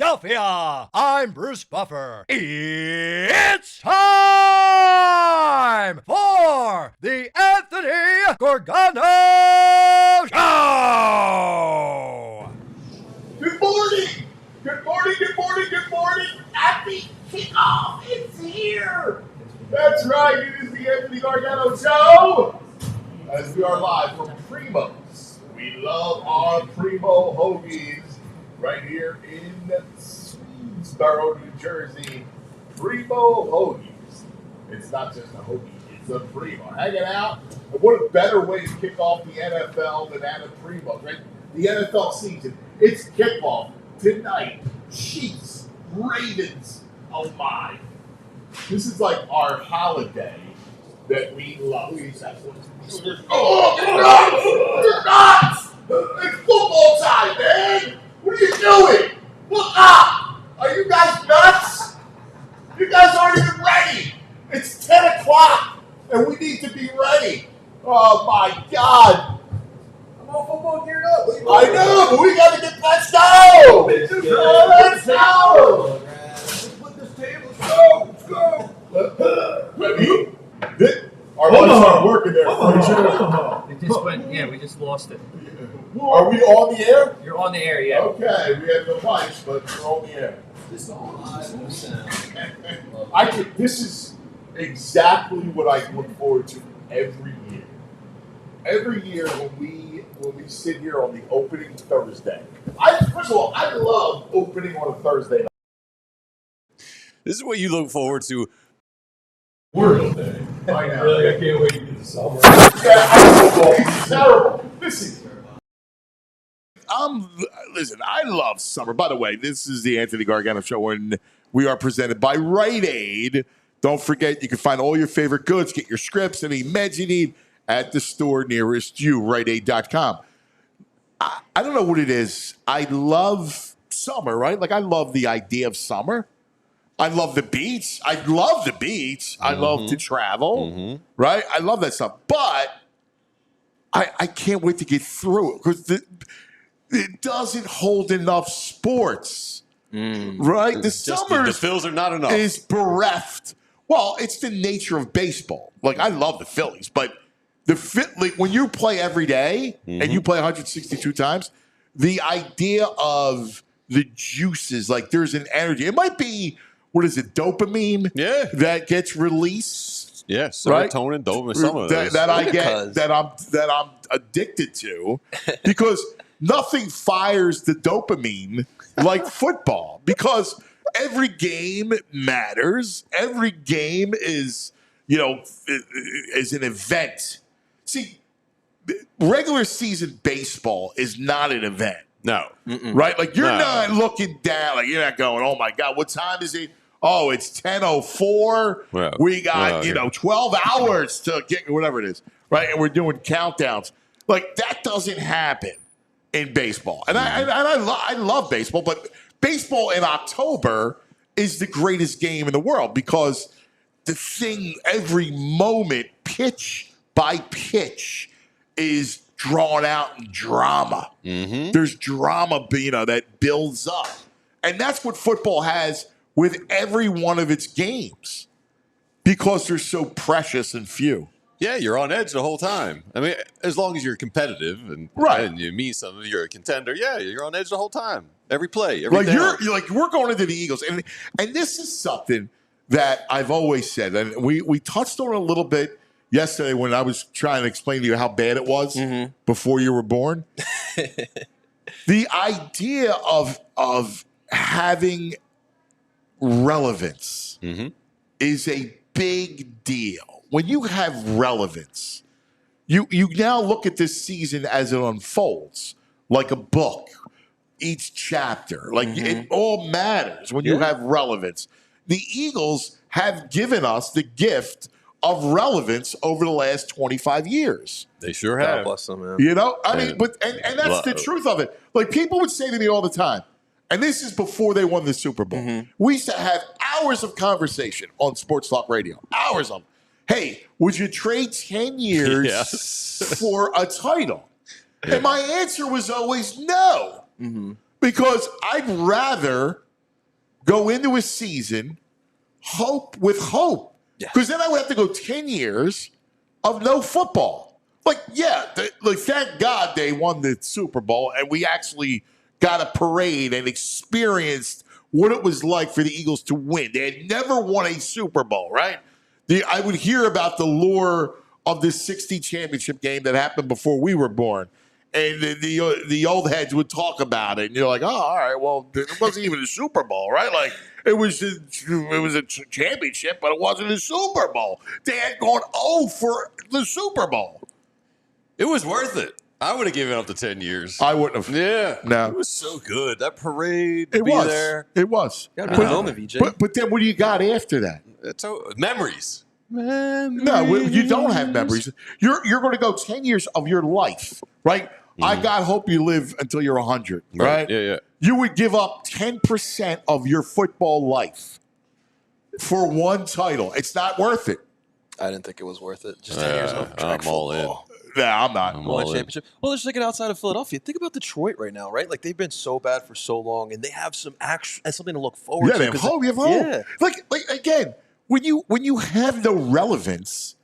Philadelphia. I'm Bruce Buffer. It's time for the Anthony Gargano Show. Good morning. Good morning. Good morning. Good morning. Happy Kickoff. It's here. That's right. It is the Anthony Gargano Show. As we are live from Primo's. We love our Primo hoagies right here in Swedesboro, New Jersey. Primo hoagies. It's not just a hoagie. It's a Primo. Hanging out. And what a better way to kick off the NFL than at a Primo, right? The NFL season. It's kickoff tonight. Chiefs, Ravens. Oh my. This is like our holiday that we love. Oh, you're nuts! It's football time, man! What are you doing? Look up! Are you guys nuts? You guys aren't even ready! It's 10 o'clock and we need to be ready. Oh my God! I'm all football geared up. I know, but we gotta get, let's go! Let's go! Let's put this table. Let's go. Ready? Our lights aren't working there. It just went, yeah, we just lost it. Are we on the air? You're on the air, yeah. Okay, we have no mics, but we're on the air. This is all live, no sound. This is exactly what I look forward to every year. Every year when we sit here on the opening Thursday. First of all, I love opening on a Thursday night. This is what you look forward to. Memorial Day. I know. Really, I can't wait to get the summer. It's terrible. Listen, I love summer. By the way, this is the Anthony Gargano Show, and we are presented by Rite Aid. Don't forget, you can find all your favorite goods, get your scripts, any meds you need at the store nearest you, riteaid.com. I don't know what it is. I love summer, right? Like, I love the idea of summer. I love the beach. I love the beach. I love to travel, right? I love that stuff. But I can't wait to get through it because it doesn't hold enough sports, right? The summer the Phillies are not enough. Is bereft. Well, it's the nature of baseball. Like, I love the Phillies, but like, when you play every day and you play 162 times, the idea of the juices, like there's an energy. It might be, what is it, dopamine? Yeah. That gets released. Yeah, serotonin, dopamine, some of those. That I get, that I'm addicted to, because nothing fires the dopamine like football, because every game matters. Every game is an event. See, regular season baseball is not an event. No. Right? Like, you're not looking down. Like, you're not going, oh, my God, what time is it? Oh, it's 10:04. Well, we got, 12 hours to get whatever it is. Right? And we're doing countdowns. Like, that doesn't happen in baseball. And I love baseball, but baseball in October is the greatest game in the world, because the thing, every moment, pitch by pitch, is drawn out in drama. There's drama, that builds up. And that's what football has with every one of its games, because they're so precious and few. Yeah, you're on edge the whole time. I mean, as long as you're competitive and you mean something, you're a contender. Yeah, you're on edge the whole time. Every play, every down. You're like, we're going into the Eagles, and this is something that I've always said, and we touched on it a little bit yesterday when I was trying to explain to you how bad it was before you were born. The idea of having relevance is a big deal. When you have relevance, you now look at this season as it unfolds, like a book, each chapter. Like, it all matters when you have relevance. The Eagles have given us the gift of relevance over the last 25 years. They sure have. God bless them, man. And that's the truth of it. Like, people would say to me all the time, and this is before they won the Super Bowl, we used to have hours of conversation on Sports Talk Radio, hours of them. Hey, would you trade 10 years for a title? And my answer was always no. Because I'd rather go into a season hope. Because then I would have to go 10 years of no football. Like, thank God they won the Super Bowl and we actually got a parade and experienced what it was like for the Eagles to win. They had never won a Super Bowl, right? I would hear about the lure of this 60 championship game that happened before we were born. And the old heads would talk about it. And you're like, oh, all right, well, it wasn't even a Super Bowl, right? Like, it was a championship, but it wasn't a Super Bowl. They had gone for the Super Bowl. It was worth it. I would have given up the 10 years. I wouldn't have. Yeah. No. It was so good. That parade, It be was. there. It was. Gotta be a moment, VJ. But then what do you got after that? Memories. No, you don't have memories. You're going to go 10 years of your life, right? I God hope you live until you're 100, right? Yeah. You would give up 10% of your football life for one title. It's not worth it. I didn't think it was worth it. Just 10 years of I'm all in. No, I'm not. Won a championship. Well, just thinking outside of Philadelphia. Think about Detroit right now, right? Like they've been so bad for so long, and they have some something to look forward to. They have hope. You have hope. Yeah. Like again, when you have no relevance,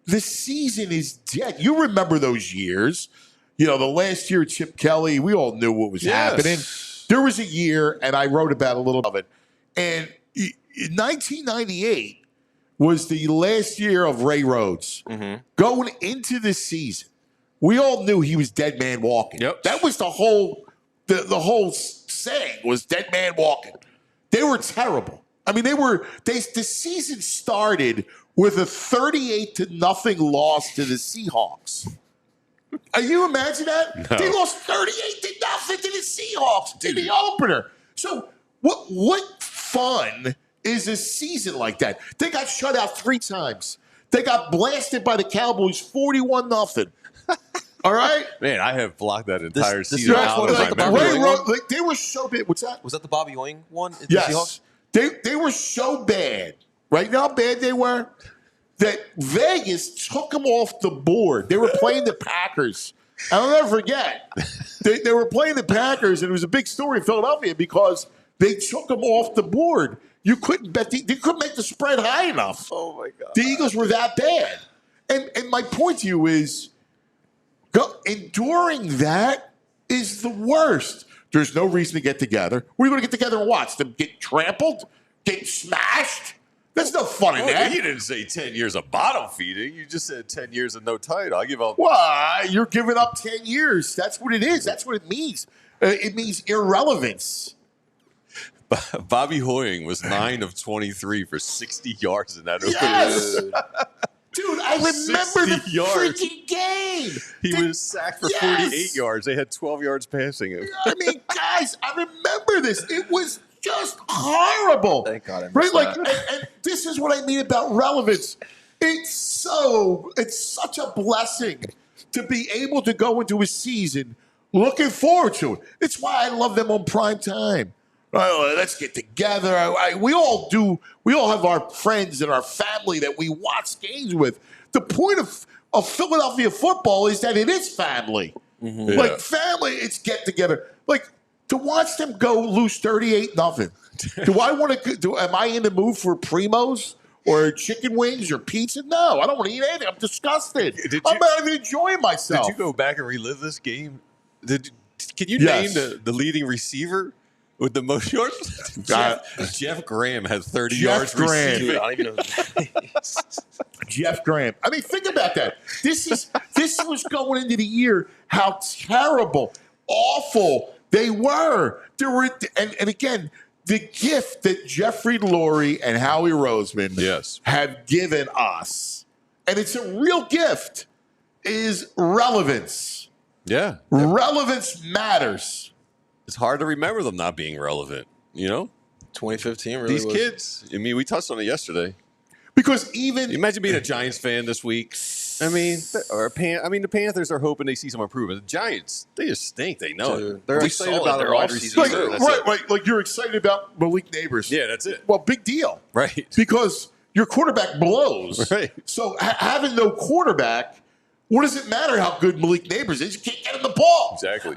the season is dead. You remember those years. You know, the last year, Chip Kelly, we all knew what was happening. There was a year, and I wrote about a little of it, and 1998 was the last year of Ray Rhodes. Going into this season, we all knew he was dead man walking. Yep. That was the whole saying was dead man walking. They were terrible. I mean, the season started with a 38-0 loss to the Seahawks. You imagine that? No. They lost 38-0 to the Seahawks in the opener. So what fun is a season like that? They got shut out 3 times. They got blasted by the Cowboys 41-0. All right? Man, I have blocked that entire this season Seahawks out one of was my like the memory. Bobby They were so bad. What's that? Was that the Bobby Ewing one? The Yes. Seahawks? They were so bad. Right? You know how bad they were? That Vegas took them off the board. They were playing the Packers. I'll never forget. They were playing the Packers, and it was a big story in Philadelphia because they took them off the board. You couldn't bet. They couldn't make the spread high enough. Oh, my God. The Eagles were that bad. And my point to you is enduring that is the worst. There's no reason to get together. We're going to get together and watch them get trampled, get smashed. There's no fun in that. You didn't say 10 years of bottom feeding. You just said 10 years of no title. I give up. Well, you're giving up 10 years. That's what it is. That's what it means. It means irrelevance. Bobby Hoying was 9 of 23 for 60 yards in that opening. Yes! Dude, I remember the 60 yards. freaking game. He was sacked for 48 yards. They had 12 yards passing him. I mean, guys, I remember this. It was just horrible. Thank God I missed right? Like, that. and this is what I mean about relevance. It's such a blessing to be able to go into a season looking forward to it. It's why I love them on prime time. Let's get together. We all do. We all have our friends and our family that we watch games with. The point of Philadelphia football is that it is family. Mm-hmm. Like family, it's get together. Like to watch them go lose 38-0. Do I want to? Am I in the mood for Primos or chicken wings or pizza? No, I don't want to eat anything. I'm disgusted. I'm not even enjoying myself. Did you go back and relive this game? Can you Yes. name the leading receiver with the most yards? Jeff Graham had 30 yards Graham. receiving. Dude, I don't even know his name. Jeff Graham. I mean, think about that. This was going into the year how terrible, awful they were. And again, the gift that Jeffrey Lurie and Howie Roseman have given us, and it's a real gift, is relevance. Yeah. Relevance matters. It's hard to remember them not being relevant, you know? 2015 really These was. kids, I mean, we touched on it yesterday. Because even Imagine being a Giants fan this week. I mean, the Panthers are hoping they see some improvement. The Giants, they just stink. They know Dude, it. they're We excited saw about their their wide offseason. receiver. That's it. right, like you're excited about Malik Neighbors. Yeah, that's it. Well, big deal. Right. Because your quarterback blows. Right. So having no quarterback, what does it matter how good Malik Neighbors is? You can't get him the ball. Exactly.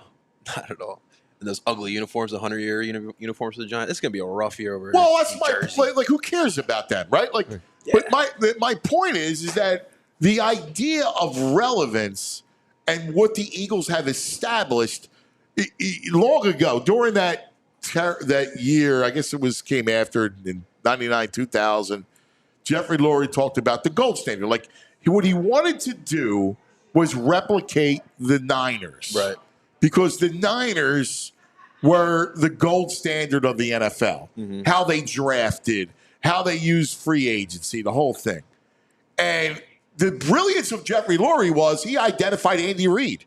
Not at all. And those ugly uniforms, the 100-year uniforms for the Giants. It's going to be a rough year over Well, that's in my Jersey. like. Who cares about that, right? Like, but my point is that the idea of relevance and what the Eagles have established long ago during that year, I guess came after in 99, 2000. Jeffrey Lurie talked about the gold standard. Like, what he wanted to do was replicate the Niners, Right? Because the Niners were the gold standard of the NFL. How they drafted, how they used free agency, the whole thing. And the brilliance of Jeffrey Lurie was he identified Andy Reid.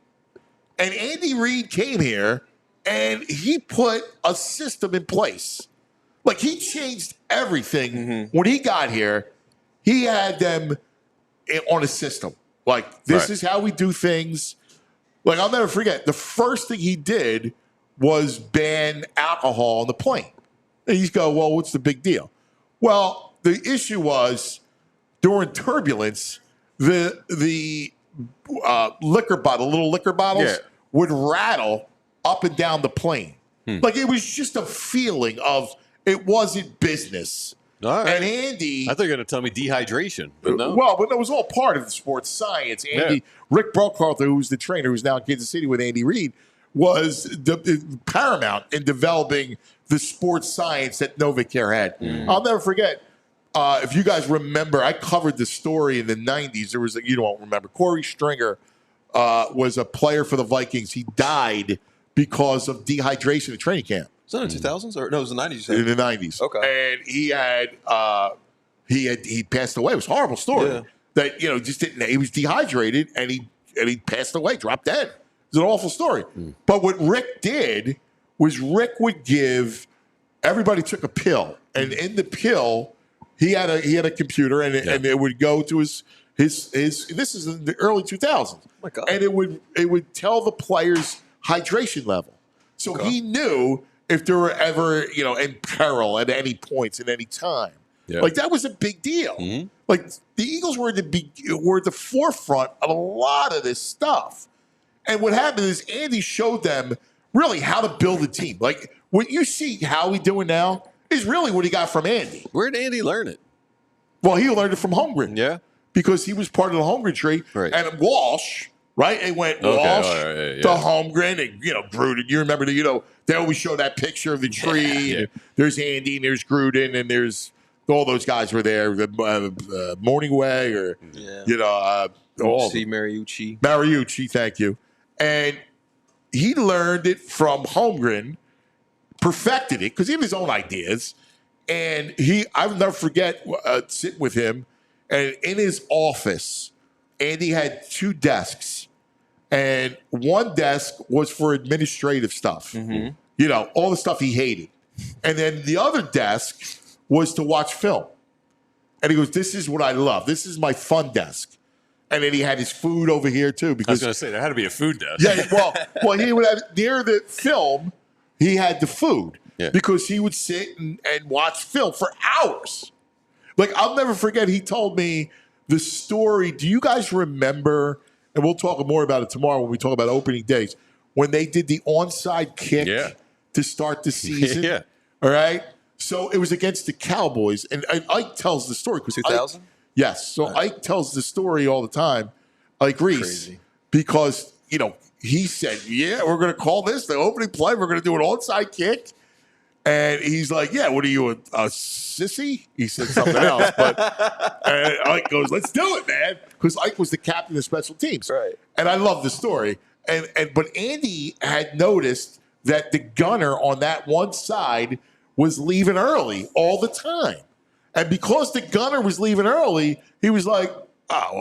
And Andy Reid came here and he put a system in place. Like, he changed everything. When he got here, he had them on a system. Like, this is how we do things. Like, I'll never forget, the first thing he did was ban alcohol on the plane. And you go, well, what's the big deal? Well, the issue was during turbulence, the liquor bottle, little liquor bottles, would rattle up and down the plane. Like, it was just a feeling of it wasn't business. All right. And Andy, I thought you were going to tell me dehydration, but no. well, but it was all part of the sports science. Andy, Rick Brockarther, who's the trainer, who's now in Kansas City with Andy Reid, was the paramount in developing the sports science that NovaCare had. I'll never forget. If you guys remember, I covered the story in the 90s. There was, you don't remember, Corey Stringer was a player for the Vikings. He died because of dehydration at training camp. Was that in the 2000s? Or no, it was the 90s. You said. In the 90s. Okay. And he passed away. It was a horrible story. Yeah. That, just didn't, he was dehydrated and he passed away, dropped dead. It was an awful story. But what Rick did was Rick would give, everybody took a pill. And in the pill, he had a computer and it would go to his this is in the early 2000s. Oh my God. And it would tell the players' hydration level. So he knew if they were ever, in peril at any points at any time. Yeah. Like, that was a big deal. Like, the Eagles were at the forefront of a lot of this stuff. And what happened is Andy showed them really how to build a team. Like, what you see Howie doing now is really what he got from Andy. Where did Andy learn it? Well, he learned it from Holmgren. Yeah. Because he was part of the Holmgren tree. Right. And Walsh, right? It went Walsh to Holmgren and, Gruden. You remember, they always show that picture of the tree. Yeah. Yeah. There's Andy and there's Gruden and there's all those guys were there. Morningway or, Mariucci, thank you. And he learned it from Holmgren, perfected it, because he had his own ideas. And I'll never forget sitting with him. And in his office, Andy had 2 desks. And one desk was for administrative stuff. All the stuff he hated. And then the other desk was to watch film. And he goes, this is what I love. This is my fun desk. And then he had his food over here, too. Because I was going to say, there had to be a food desk. Yeah, well, he would have, near the film, he had the food. Yeah. Because he would sit and watch film for hours. Like, I'll never forget, he told me the story. Do you guys remember, and we'll talk more about it tomorrow when we talk about opening days, when they did the onside kick to start the season? All right? So it was against the Cowboys. And Ike tells the story. 2000? Yes. So Ike tells the story all the time, Ike Reese. Crazy. Because, he said, we're going to call this the opening play. We're going to do an onside kick. And he's like, what are you, a sissy? He said something else. But Ike goes, let's do it, man. Because Ike was the captain of special teams. Right. And I love the story. But Andy had noticed that the gunner on that one side was leaving early all the time. And because the gunner was leaving early, he was like,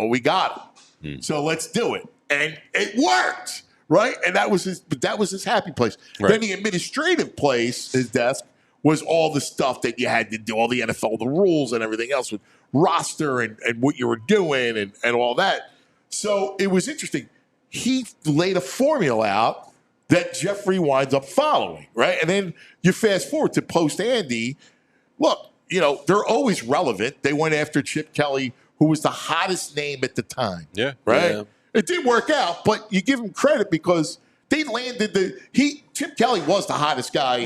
we got him. So let's do it. And it worked. Right? And that was his happy place. Right. Then the administrative place, his desk, was all the stuff that you had to do, all the NFL, the rules and everything else with roster and what you were doing and all that. So it was interesting. He laid a formula out that Jeffrey winds up following, right? And then you fast forward to post Andy. Look, they're always relevant. They went after Chip Kelly, who was the hottest name at the time. Yeah. Right? Yeah. It didn't work out, but you give him credit because They landed Chip Kelly was the hottest guy,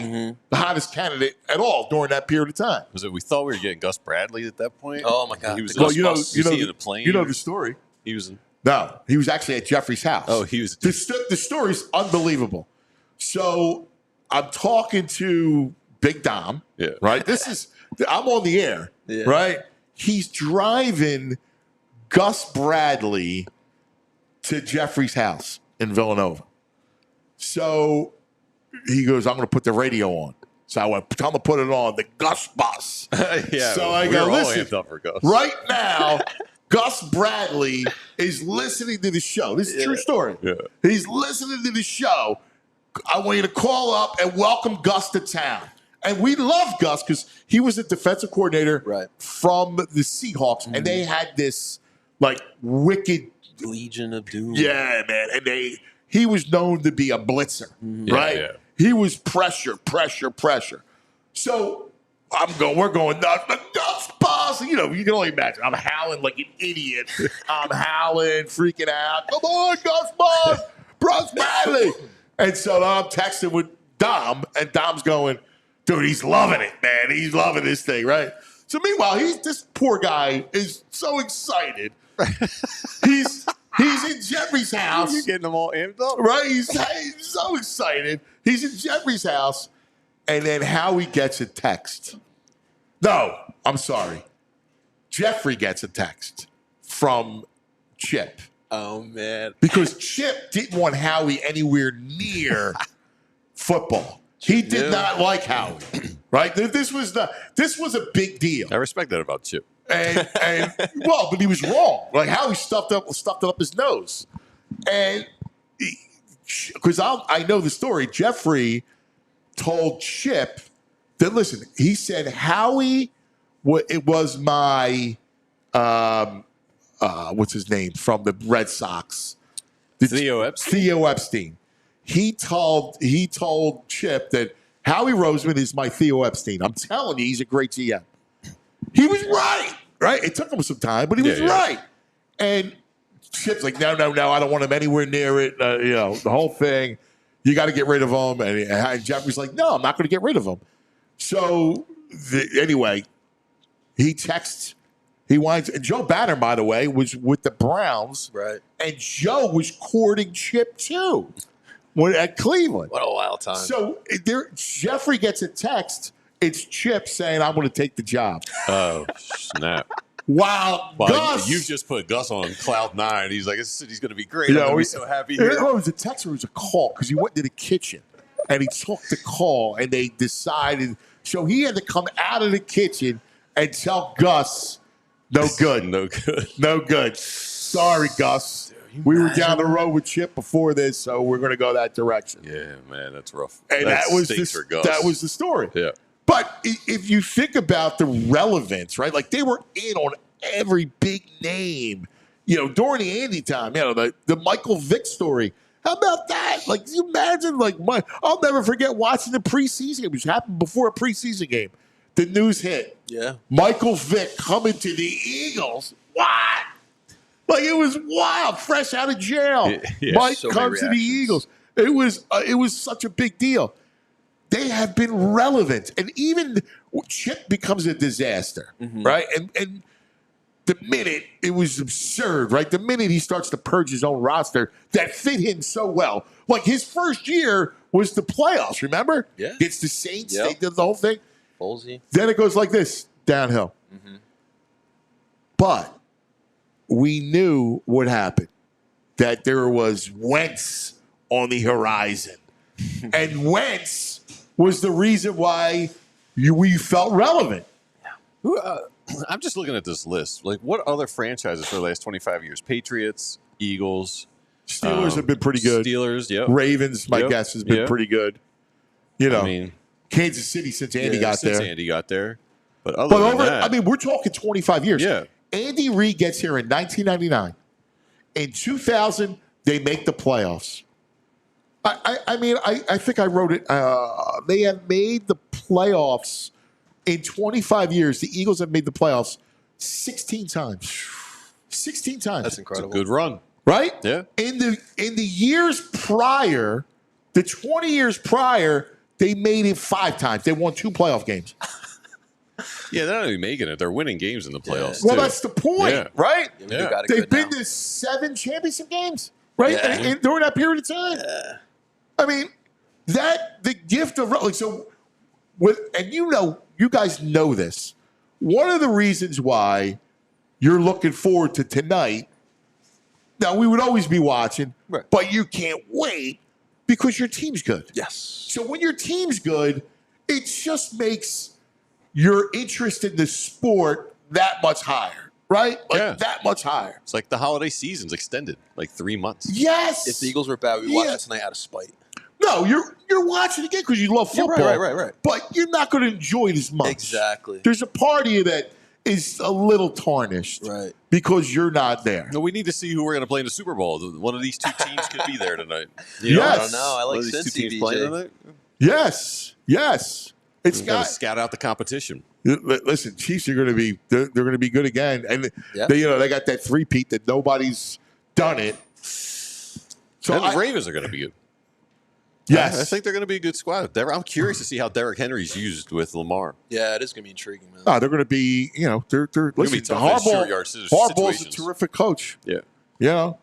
the hottest candidate at all during that period of time. Was it? We thought we were getting Gus Bradley at that point. Oh my God! He was. Well, in a plane. You know the story. He was. No, he was actually at Jeffrey's house. Oh, he was. The story's unbelievable. So I'm talking to Big Dom. Yeah. Right. I'm on the air. Yeah. Right. He's driving Gus Bradley to Jeffrey's house in Villanova. So he goes, I'm going to put the radio on. So I went, I'm going to put it on, the Gus bus. Yeah. So I go, listen, up for Gus. right now, Gus Bradley is listening to the show. This is a true story. Yeah. He's listening to the show. I want you to call up and welcome Gus to town. And we love Gus because he was a defensive coordinator from the Seahawks, and they had this like wicked Legion of Doom. Yeah, man. And he was known to be a blitzer, right? Yeah. He was pressure. So we're going nuts. The Gus bus. You know, you can only imagine. I'm howling like an idiot. I'm howling, freaking out. Come on, Gus bus. Bruce Bradley. And so I'm texting with Dom, and Dom's going, dude, he's loving it, man. He's loving this thing, right? So meanwhile, this poor guy is so excited. He's in Jeffrey's house. You're getting them all amped up. Right? He's so excited. He's in Jeffrey's house. And then Howie gets a text. No, I'm sorry. Jeffrey gets a text from Chip. Oh, man. Because Chip didn't want Howie anywhere near football. He did not like Howie. Right? This was a big deal. I respect that about Chip. And but he was wrong. Like Howie stuffed it up his nose. And because I know the story, Jeffrey told Chip that, listen, he said, Howie, it was my, what's his name, from the Red Sox? Theo Epstein. Theo Epstein. He told Chip that Howie Roseman is my Theo Epstein. I'm telling you, he's a great GM. He was right? It took him some time, but he was right. And Chip's like, no, I don't want him anywhere near it. The whole thing. You got to get rid of him. And Jeffrey's like, no, I'm not going to get rid of him. So anyway, he texts. He winds. And Joe Banner, by the way, was with the Browns. Right. And Joe was courting Chip too at Cleveland. What a wild time. So Jeffrey gets a text. It's Chip saying, I'm going to take the job. Oh, snap. Wow. Well, Gus. you've just put Gus on cloud nine. He's like, this city's going to be great. I'm going to be so happy here. It was a text or it was a call because he went to the kitchen and he took the call and they decided. So he had to come out of the kitchen and tell Gus, no good. No good. No good. Sorry, Gus. We were down the road with Chip before this, so we're going to go that direction. Yeah, man, that's rough. And that was the story. Yeah. But if you think about the relevance, right? Like they were in on every big name, during the Andy time, the Michael Vick story. How about that? Like, you imagine, I'll never forget watching the preseason game, which happened before a preseason game. The news hit. Yeah. Michael Vick coming to the Eagles. What? Like, it was wild, fresh out of jail. Yeah, Mike so comes to the Eagles. It was such a big deal. They have been relevant. And even Chip becomes a disaster, right? And the minute it was absurd, right? The minute he starts to purge his own roster that fit him so well. Like his first year was the playoffs, remember? Yeah. It's the Saints. They did the whole thing. Ballsy. Then it goes like this, downhill. But we knew what happened, that there was Wentz on the horizon. And Wentz was the reason why we felt relevant. I'm just looking at this list. Like, what other franchises for the last 25 years? Patriots, Eagles. Steelers have been pretty good. Steelers, yep. Ravens, my guess, has been pretty good. Kansas City since Andy got there. Since Andy got there. But other than that, we're talking 25 years. Yeah. Andy Reid gets here in 1999. In 2000, they make the playoffs. I think I wrote it. They have made the playoffs in 25 years. The Eagles have made the playoffs 16 times. 16 times. That's incredible. It's a good run. Right? Yeah. In the years prior, The 20 years prior, they made it 5 times. They won 2 playoff games. Yeah, they're not even making it. They're winning games in the playoffs. Well, too. that's the point, Yeah. right? Yeah, we got it They've good been now. to 7 championship games, right? Yeah. And during that period of time. I mean, the gift of like so and you guys know this. One of the reasons why you're looking forward to tonight. Now, we would always be watching, Right. but you can't wait because your team's good. Yes. So when your team's good, it just makes your interest in the sport that much higher, right? Like Yeah. that much higher. It's like the holiday season's extended, like 3 months. Yes. If the Eagles were bad, we'd watch Yeah. that tonight out of spite. No, you're watching again because you love Yeah, football. right. But you're not going to enjoy it as much. Exactly. There's a part of you that is a little tarnished, Right. because you're not there. No, we need to see who we're going to play in the Super Bowl. One of these 2 teams could be there tonight. Yes. I don't know. I One like of these 2 Cincy, teams playing BJ. tonight. Yes. It's We've got got. to scout out the competition. Listen, Chiefs are going to be. They're going to be good again, and Yeah. they got that 3-peat that nobody's done it. So And the Ravens are going to be good. yes, I think they're going to be a good squad. I'm curious to see how Derrick Henry's used with Lamar. Yeah, it is going to be intriguing, man. they're going to be. They're Gonna listen. be tough in short yard Harbaugh's a situations. terrific coach. Yeah.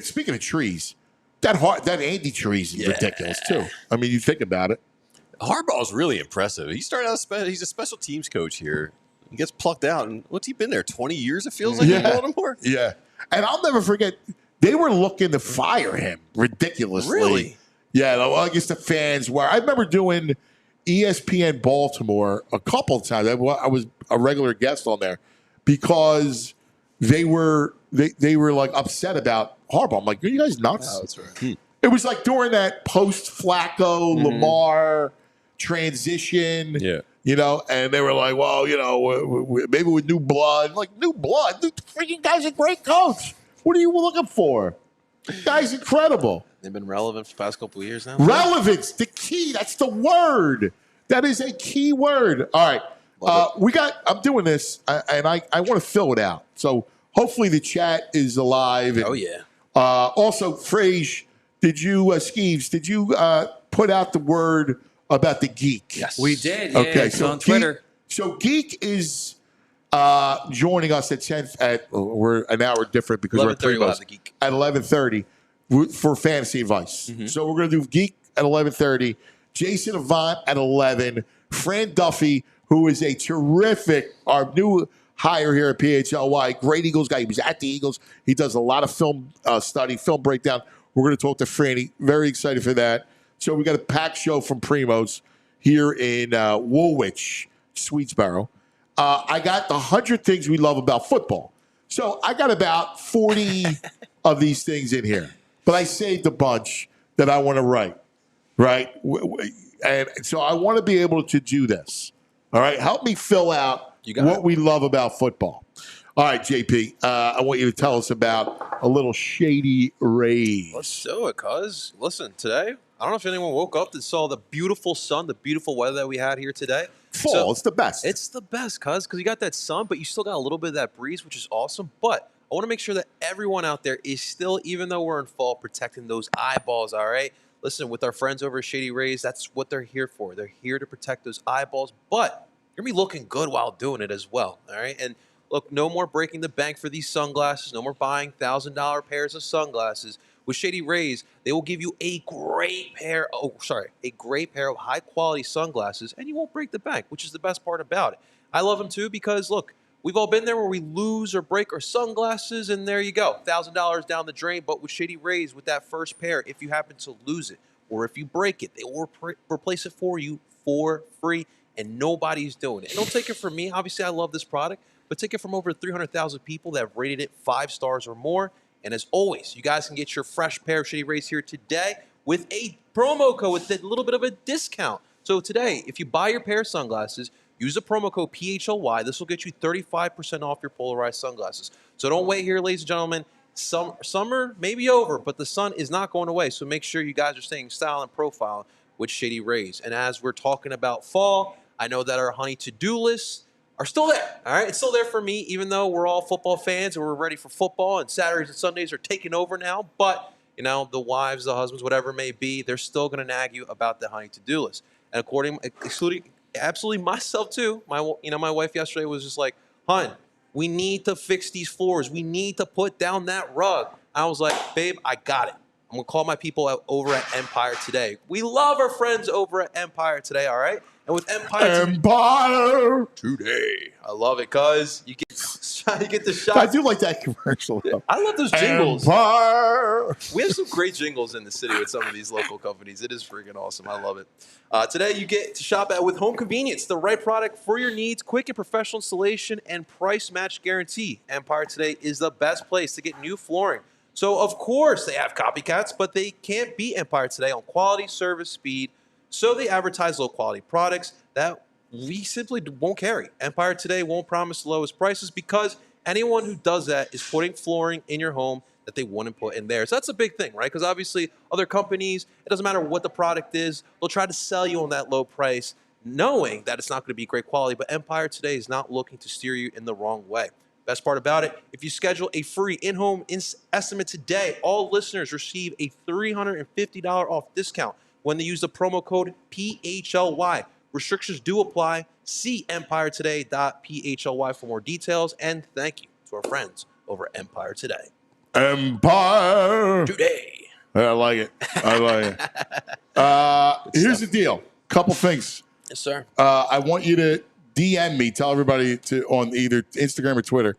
Speaking of trees, that Andy trees is ridiculous too. I mean, you think about it. Harbaugh's really impressive. He started out he's a special teams coach here. He gets plucked out, and what's he been there? 20 years, it feels like, in Baltimore? Yeah. And I'll never forget, they were looking to fire him ridiculously. Really? Yeah, well, I guess the fans were. I remember doing ESPN Baltimore a couple of times. I was a regular guest on there because they were like upset about Harbaugh. I'm like, are you guys nuts? Oh, that's right. It was like during that post-Flacco, Lamar transition. Yeah. And they were like, well, maybe with new blood. Like, new blood? The freaking guy's a great coach. What are you looking for? The guy's incredible. They've been relevant for the past couple of years now. Relevance, the key. That's the word. That is a key word. All right. I'm doing this, and I want to fill it out. So hopefully the chat is alive. And, Oh, yeah. also, Frage, Skeeves, did you put out the word about the Geek? Yes. We did. Yeah, Okay, it's on Twitter. Geek is joining us at 10. We're an hour different because we're at 11:30 we'll Primo's have the Geek. at 11:30 for fantasy advice. So we're going to do Geek at 11:30. Jason Avant at 11. Fran Duffy, who is a terrific, our new hire here at PHLY, great Eagles guy. He was at the Eagles. He does a lot of film study, film breakdown. We're going to talk to Franny. Very excited for that. So we got a packed show from Primo's here in Woolwich, Swedesboro. I got the 100 things we love about football. So I got about 40 of these things in here. But I saved a bunch that I want to write, right? And so I want to be able to do this. All right? Help me fill out what we love about football. All right, JP, I want you to tell us about a little Shady Rays. Let's do it, cuz. Listen, today, I don't know if anyone woke up and saw the beautiful sun, the beautiful weather that we had here today. Fall, it's the best. It's the best, cuz you got that sun, but you still got a little bit of that breeze, which is awesome. But I want to make sure that everyone out there is still, even though we're in fall, protecting those eyeballs, all right? Listen, with our friends over at Shady Rays, that's what they're here for. They're here to protect those eyeballs, but you're going to be looking good while doing it as well, all right? And look, no more breaking the bank for these sunglasses. No more buying $1,000 pairs of sunglasses. With Shady Rays, they will give you a great pair of high-quality sunglasses, and you won't break the bank, which is the best part about it. I love them, too, because, look, we've all been there where we lose or break our sunglasses, and there you go, $1,000 down the drain. But with Shady Rays, with that first pair, if you happen to lose it or if you break it, they will replace it for you for free, and nobody's doing it. And don't take it from me. Obviously, I love this product, but take it from over 300,000 people that have rated it 5 stars or more. And as always, you guys can get your fresh pair of Shady Rays here today with a promo code with a little bit of a discount. So today, if you buy your pair of sunglasses, use the promo code PHLY. This will get you 35% off your polarized sunglasses. So don't wait here, ladies and gentlemen. Summer may be over, but the sun is not going away. So make sure you guys are staying style and profile with Shady Rays. And as we're talking about fall, I know that our honey to-do lists are still there, all right? It's still there for me, even though we're all football fans and we're ready for football and Saturdays and Sundays are taking over now. But the wives, the husbands, whatever it may be, they're still going to nag you about the honey to-do list. And excluding absolutely myself too. My wife yesterday was just like, "Hun, we need to fix these floors. We need to put down that rug." I was like, "Babe, I got it. I'm going to call my people over at Empire Today." We love our friends over at Empire Today, all right? And with Empire Today, I love it because you get the shot. I do like that commercial. Though. I love those jingles. Empire. We have some great jingles in the city with some of these local companies. It is freaking awesome. I love it. Today, you get to shop with home convenience, the right product for your needs, quick and professional installation, and price match guarantee. Empire Today is the best place to get new flooring. So, of course, they have copycats, but they can't beat Empire Today on quality, service, speed. So they advertise low-quality products that we simply won't carry. Empire Today won't promise the lowest prices because anyone who does that is putting flooring in your home that they wouldn't put in theirs. So that's a big thing, right? Because obviously other companies, it doesn't matter what the product is, they'll try to sell you on that low price knowing that it's not going to be great quality. But Empire Today is not looking to steer you in the wrong way. Best part about it, if you schedule a free in-home estimate today, all listeners receive a $350 off discount when they use the promo code PHLY. Restrictions do apply. See empiretoday.phly for more details. And thank you to our friends over at Empire Today. Empire Today. I like it. Here's the deal. Couple things. Yes, sir. I want you to DM me. Tell everybody on either Instagram or Twitter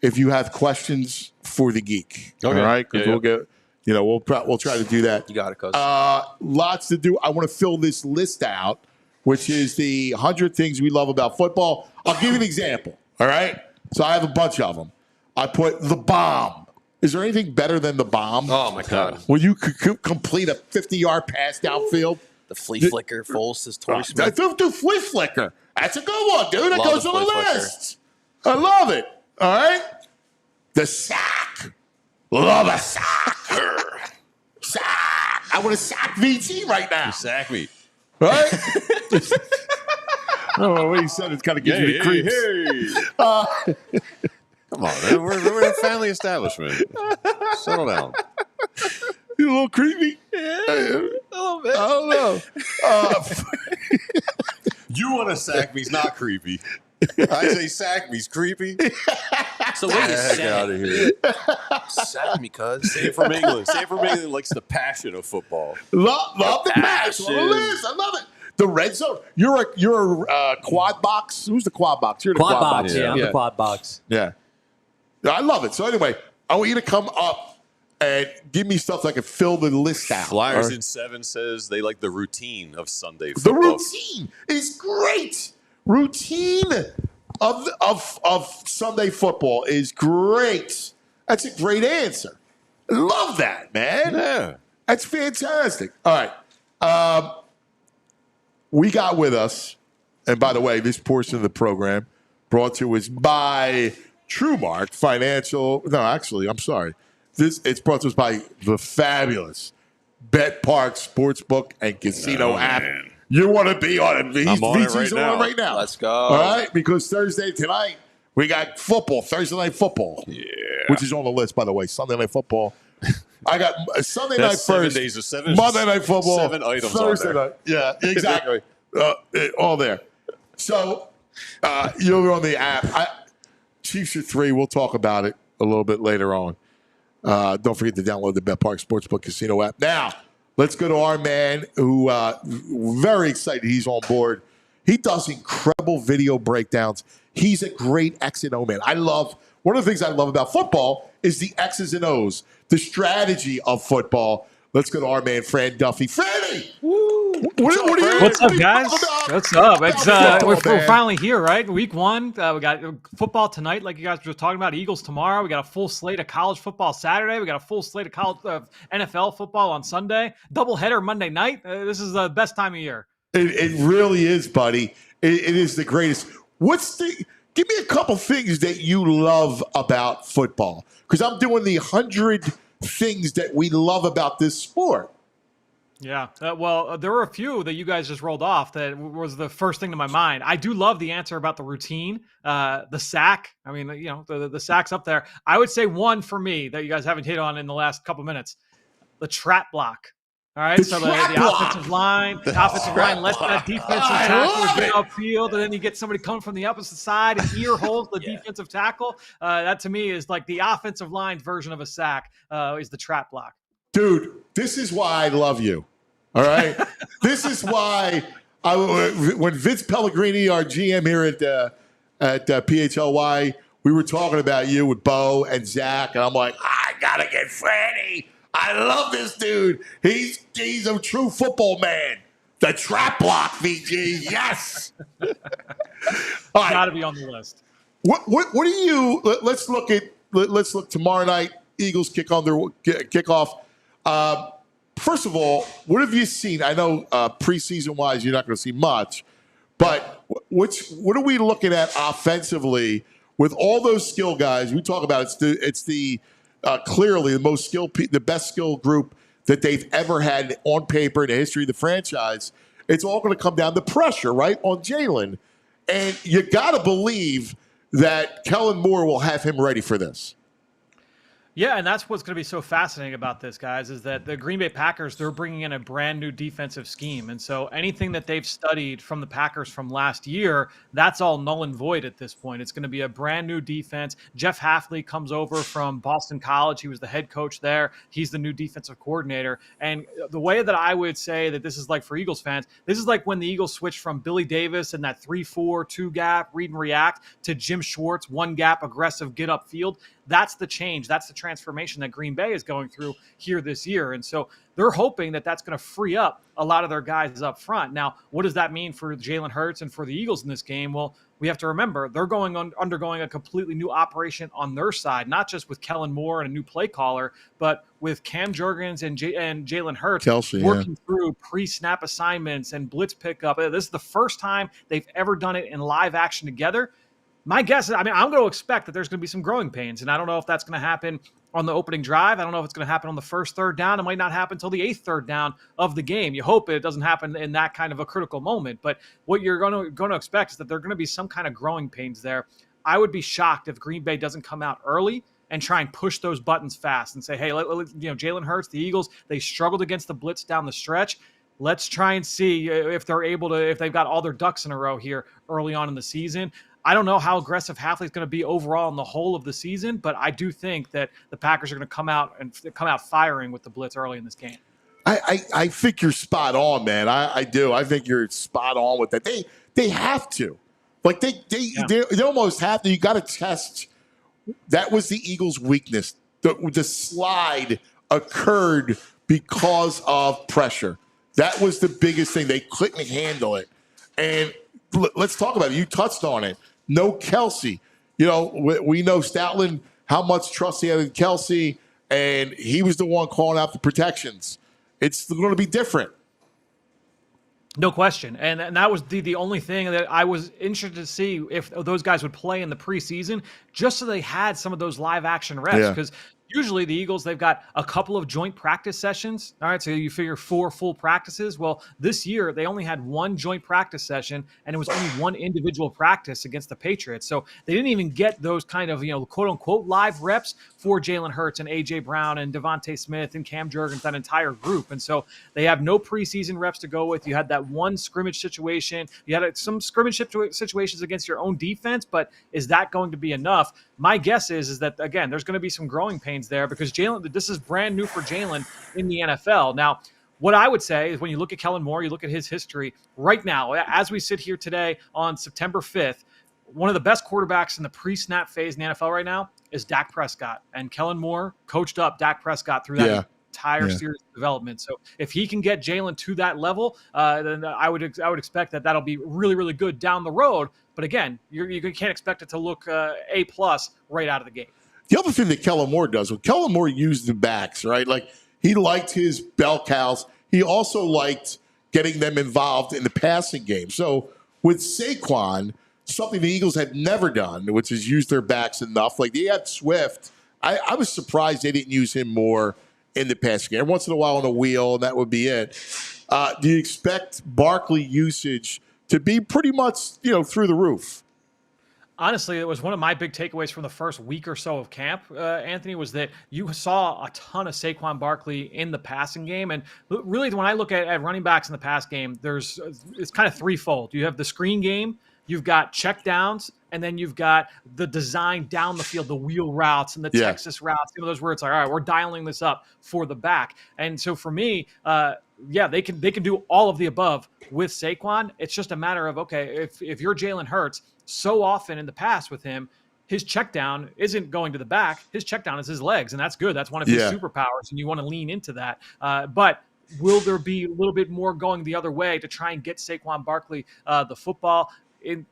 if you have questions for the Geek. Okay. All right? Because we'll get... we'll try to do that. You got it, cuz. Lots to do. I want to fill this list out, which is the 100 things we love about football. I'll give you an example, all right? So I have a bunch of them. I put the bomb. Is there anything better than the bomb? Oh, my God. When you could complete a 50-yard pass downfield? The flea flicker, Foles, his Torrey Smith. The flea flicker. That's a good one, dude. That Love goes the on the flea list. I love it. All right? The sack. Love a sack. Sack. I want to sack VT right now. Sack me. Right? Oh, what he said is kind of giving me the creeps. Come on, man. We're a family establishment. Settle down. You a little creepy? Yeah, a little bit. I don't know. You want to sack me's not creepy. I say sack me's creepy. So what you Heck out of here. Sack me, cuz. Say it from England. Say it from England likes the passion of football. Love the passion. passion. Liz, I love it. The red zone. You're a quad box. Who's the quad box? You're the Quad box. Yeah. I'm the quad box. Yeah. I love it. So anyway, I want you to come up and give me stuff that can fill the list out. Flyers Right? in 7 says they like the routine of Sunday The football. routine is great. Routine of Sunday football is great. That's a great answer. I love that, man. Yeah. That's fantastic. All right. We got with us, and by the way, this portion of the program brought to us by TrueMark Financial. No, actually, I'm sorry. It's brought to us by the fabulous Bet Park Sportsbook and Casino app. Man. You want to be on it. I'm on it VC's right on now. right now. Let's go. All right, because Thursday tonight, we got football, Thursday Night Football. Yeah. Which is on the list, by the way. Sunday Night Football. I got Sunday night That's 7 first. days of 7. Monday Night Football. 7 items Thursday on there. night. Yeah, exactly. All there. So you're on the app. Chiefs are 3. We'll talk about it a little bit later on. Don't forget to download the Bet Park Sportsbook Casino app. Now, let's go to our man who very excited he's on board. He does incredible video breakdowns. He's a great X and O man. One of the things I love about football is the X's and O's, the strategy of football. Let's go to our man, Fran Duffy. Franny! What's up, guys? What's up? We're finally here, right? Week 1. We got football tonight, like you guys were talking about. Eagles tomorrow. We got a full slate of college football Saturday. We got a full slate of NFL football on Sunday. Doubleheader Monday night. This is the best time of year. It really is, buddy. It is the greatest. Give me a couple things that you love about football. Because I'm doing the 100 things that we love about this sport. Yeah. Well, there were a few that you guys just rolled off that was the first thing to my mind. I do love the answer about the routine, the sack. I mean, the sack's up there. I would say one for me that you guys haven't hit on in the last couple minutes. the trap block. All right, so the offensive line, lets that defensive tackle get upfield, and then you get somebody coming from the opposite side and ear holes the defensive tackle. That to me is like the offensive line's version of a sack is the trap block. Dude, this is why I love you. All right, this is why when Vince Pellegrini, our GM here at PHLY, we were talking about you with Bo and Zach, and I'm like, I gotta get Franny. I love this dude. He's a true football man. The trap block, VG. Yes. All right. Got to be on the list. What do you? Let's look tomorrow night. Eagles kickoff. First of all, what have you seen? I know preseason wise, you're not going to see much, but what are we looking at offensively with all those skill guys? We talk about it's the clearly the most skilled, the best skill group that they've ever had on paper in the history of the franchise. It's all going to come down to pressure, right, on Jalen. And you got to believe that Kellen Moore will have him ready for this. Yeah, and that's what's going to be so fascinating about this, guys, is that the Green Bay Packers, they're bringing in a brand new defensive scheme. And so anything that they've studied from the Packers from last year, that's all null and void at this point. It's going to be a brand new defense. Jeff Hafley comes over from Boston College. He was the head coach there. He's the new defensive coordinator. And the way that I would say that this is like for Eagles fans, this is like when the Eagles switched from Billy Davis and that 3-4-2 gap, read and react, to Jim Schwartz, one gap, aggressive, get upfield. That's the change. That's the transformation that Green Bay is going through here this year. And so they're hoping that that's going to free up a lot of their guys up front. Now, what does that mean for Jalen Hurts and for the Eagles in this game? Well, we have to remember they're undergoing a completely new operation on their side, not just with Kellen Moore and a new play caller, but with Cam Jurgens and Jalen Hurts working through pre-snap assignments and blitz pickup. This is the first time they've ever done it in live action together. My guess is, I'm going to expect that there's going to be some growing pains, and I don't know if that's going to happen on the opening drive. I don't know if it's going to happen on the first third down. It might not happen until the 8th third down of the game. You hope it doesn't happen in that kind of a critical moment, but what you're going to expect is that there are going to be some kind of growing pains there. I would be shocked if Green Bay doesn't come out early and try and push those buttons fast and say, hey, Jalen Hurts, the Eagles, they struggled against the blitz down the stretch. Let's try and see if they're able to, if they've got all their ducks in a row here early on in the season. I don't know how aggressive Hafley's going to be overall in the whole of the season, but I do think that the Packers are going to come out firing with the blitz early in this game. I think you're spot on, man. I do. I think you're spot on with that. They have to. Like they almost have to. You got to test. That was the Eagles' weakness. The slide occurred because of pressure. That was the biggest thing. They couldn't handle it. And let's talk about it. You touched on it. No Kelsey. We know Stoutland, how much trust he had in Kelsey, and he was the one calling out the protections. It's going to be different. No question. And that was the only thing that I was interested to see if those guys would play in the preseason, just so they had some of those live action reps. Because usually the Eagles, they've got a couple of joint practice sessions. All right, so you figure 4 full practices. Well, this year they only had 1 joint practice session, and it was only 1 individual practice against the Patriots. So they didn't even get those kind of, quote unquote live reps for Jalen Hurts and A.J. Brown and Devontae Smith and Cam Jurgens, that entire group. And so they have no preseason reps to go with. You had that 1 scrimmage situation. You had some scrimmage situations against your own defense, but is that going to be enough? My guess is that, again, there's going to be some growing pains there because this is brand new for Jalen in the NFL. Now, what I would say is when you look at Kellen Moore, you look at his history right now, as we sit here today on September 5th, one of the best quarterbacks in the pre-snap phase in the NFL right now is Dak Prescott. And Kellen Moore coached up Dak Prescott through that entire series of development. So if he can get Jalen to that level, then I would expect that that'll be really, really good down the road. But again, you can't expect it to look A+ right out of the gate. The other thing that Kellen Moore does, Kellen Moore used the backs, right? Like he liked his bell cows. He also liked getting them involved in the passing game. So with Saquon, something the Eagles had never done, which is use their backs enough. Like they had Swift. I was surprised they didn't use him more in the passing game. Every once in a while on a wheel, and that would be it. Do you expect Barkley usage to be pretty much, through the roof? Honestly, it was one of my big takeaways from the first week or so of camp, Anthony, was that you saw a ton of Saquon Barkley in the passing game. And really, when I look at running backs in the pass game, it's kind of threefold. You have the screen game, you've got check downs, and then you've got the design down the field, the wheel routes and the Texas routes, those where it's like, all right, we're dialing this up for the back. And so for me, they can do all of the above with Saquon. It's just a matter of, okay, if you're Jalen Hurts, so often in the past with him, his check down isn't going to the back. His check down is his legs, and that's good. That's one of his superpowers, and you want to lean into that. But will there be a little bit more going the other way to try and get Saquon Barkley the football?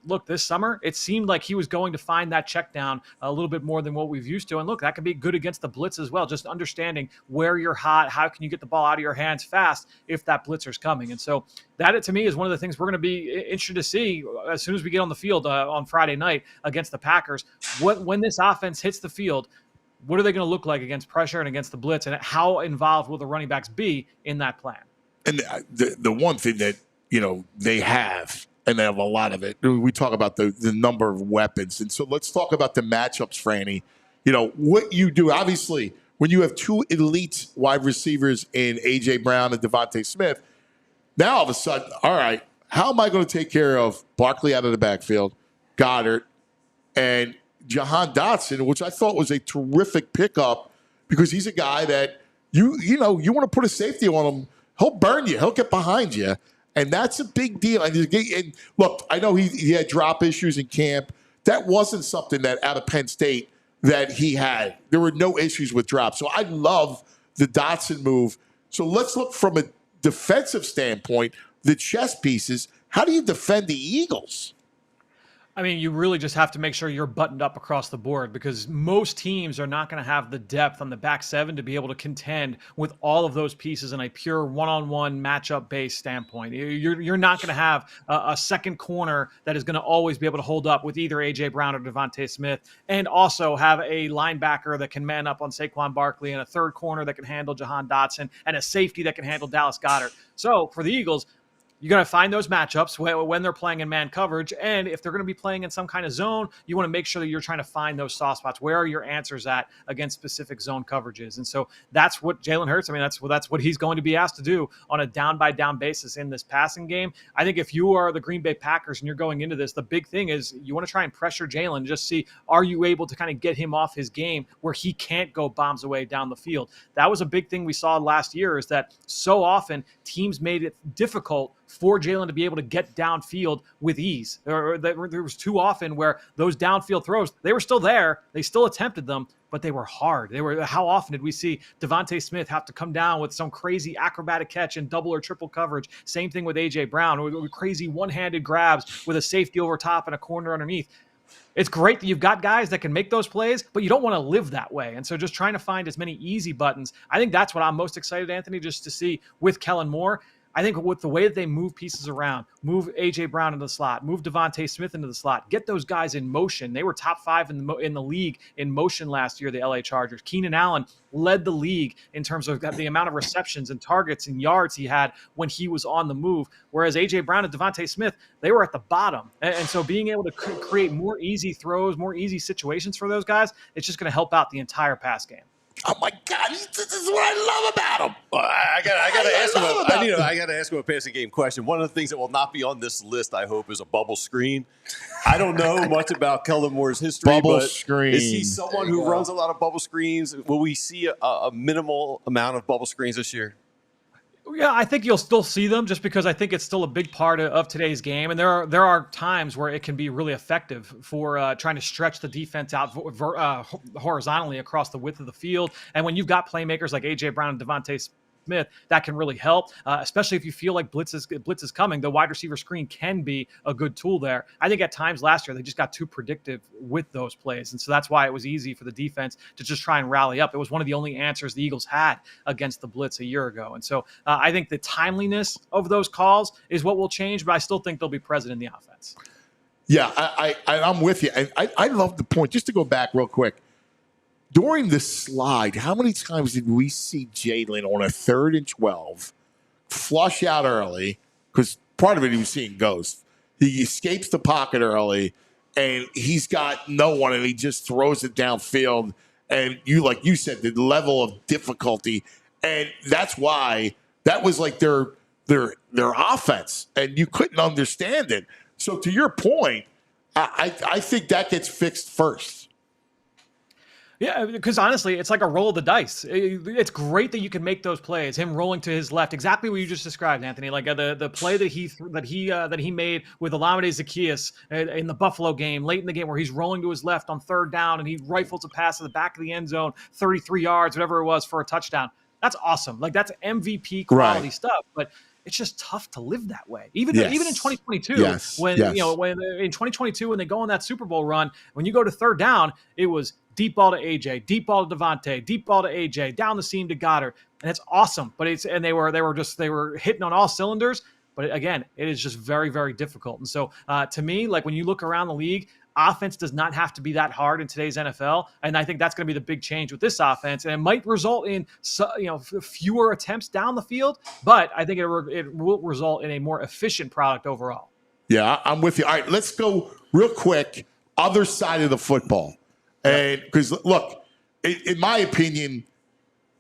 Look, this summer, it seemed like he was going to find that check down a little bit more than what we've used to. And look, that can be good against the blitz as well. Just understanding where you're hot, how can you get the ball out of your hands fast if that blitzer's coming. And so that, to me, is one of the things we're going to be interested to see as soon as we get on the field on Friday night against the Packers. When this offense hits the field, what are they going to look like against pressure and against the blitz, and how involved will the running backs be in that plan? And the one thing that, they have, and they have a lot of it. We talk about the number of weapons. And so let's talk about the matchups, Franny. What you do, obviously, when you have two elite wide receivers in A.J. Brown and Devontae Smith, now all of a sudden, all right, how am I going to take care of Barkley out of the backfield, Goddard, and Jahan Dotson, which I thought was a terrific pickup because he's a guy that, you want to put a safety on him, he'll burn you. He'll get behind you. And that's a big deal. And look, I know he had drop issues in camp. That wasn't something that out of Penn State that he had. There were no issues with drops. So I love the Dotson move. So let's look from a defensive standpoint, the chess pieces. How do you defend the Eagles? I mean, you really just have to make sure you're buttoned up across the board, because most teams are not going to have the depth on the back seven to be able to contend with all of those pieces in a pure one-on-one matchup-based standpoint. You're not going to have a second corner that is going to always be able to hold up with either A.J. Brown or Devontae Smith, and also have a linebacker that can man up on Saquon Barkley, and a third corner that can handle Jahan Dotson, and a safety that can handle Dallas Goedert. So for the Eagles, you got to find those matchups when they're playing in man coverage. And if they're going to be playing in some kind of zone, you want to make sure that you're trying to find those soft spots. Where are your answers at against specific zone coverages? And so that's what Jalen Hurts, that's what he's going to be asked to do on a down-by-down basis in this passing game. I think if you are the Green Bay Packers and you're going into this, the big thing is you want to try and pressure Jalen, just see, are you able to kind of get him off his game where he can't go bombs away down the field? That was a big thing we saw last year, is that so often teams made it difficult for Jalen to be able to get downfield with ease. There was too often where those downfield throws, they were still there, they still attempted them, but they were hard. How often did we see Devontae Smith have to come down with some crazy acrobatic catch in double or triple coverage? Same thing with A.J. Brown, with crazy one-handed grabs with a safety over top and a corner underneath. It's great that you've got guys that can make those plays, but you don't want to live that way. And so just trying to find as many easy buttons, I think that's what I'm most excited, Anthony, just to see with Kellen Moore. I think with the way that they move pieces around, move A.J. Brown into the slot, move Devontae Smith into the slot, get those guys in motion. They were top 5 in the league in motion last year, the L.A. Chargers. Keenan Allen led the league in terms of the amount of receptions and targets and yards he had when he was on the move, whereas A.J. Brown and Devontae Smith, they were at the bottom. And so being able to create more easy throws, more easy situations for those guys, it's just going to help out the entire pass game. Oh my God! This is what I love about him. Well, I got to ask him a passing game question. One of the things that will not be on this list, I hope, is a bubble screen. I don't know much about Kellen Moore's history, Bubble but screen. Is he someone who runs a lot of bubble screens? Will we see a minimal amount of bubble screens this year? Yeah, I think you'll still see them, just because I think it's still a big part of today's game. And there are times where it can be really effective for trying to stretch the defense out horizontally across the width of the field. And when you've got playmakers like A.J. Brown and Devontae Smith, that can really help, especially if you feel like blitz is coming. The wide receiver screen can be a good tool there. I think at times last year they just got too predictive with those plays, and so that's why it was easy for the defense to just try and rally up. It was one of the only answers the Eagles had against the blitz a year ago, and so I think the timeliness of those calls is what will change, but I still think they'll be present in the offense. Yeah, I'm with you. I love the point. Just to go back real quick, during the slide, how many times did we see Jalen on a 3rd and 12 flush out early? Because part of it he was seeing ghosts. He escapes the pocket early, and he's got no one, and he just throws it downfield. And like you said, the level of difficulty, and that's why that was like their offense, and you couldn't understand it. So to your point, I think that gets fixed first. Yeah, because honestly, it's like a roll of the dice. It's great that you can make those plays. Him rolling to his left, exactly what you just described, Anthony. Like the play that he made with Olamide Zaccheaus in the Buffalo game, late in the game, where he's rolling to his left on third down and he rifles a pass to the back of the end zone, 33 yards, whatever it was, for a touchdown. That's awesome. Like that's MVP quality stuff. But it's just tough to live that way. Even in 2022, when in 2022 when they go on that Super Bowl run, when you go to third down, it was deep ball to AJ, deep ball to Devontae, deep ball to AJ, down the seam to Goddard, and it's awesome. But they were hitting on all cylinders. But again, it is just very, very difficult. And so to me, like when you look around the league, offense does not have to be that hard in today's NFL, and I think that's going to be the big change with this offense. And it might result in fewer attempts down the field, but I think it will result in a more efficient product overall. Yeah, I'm with you. All right, let's go real quick. Other side of the football, and because look, in my opinion,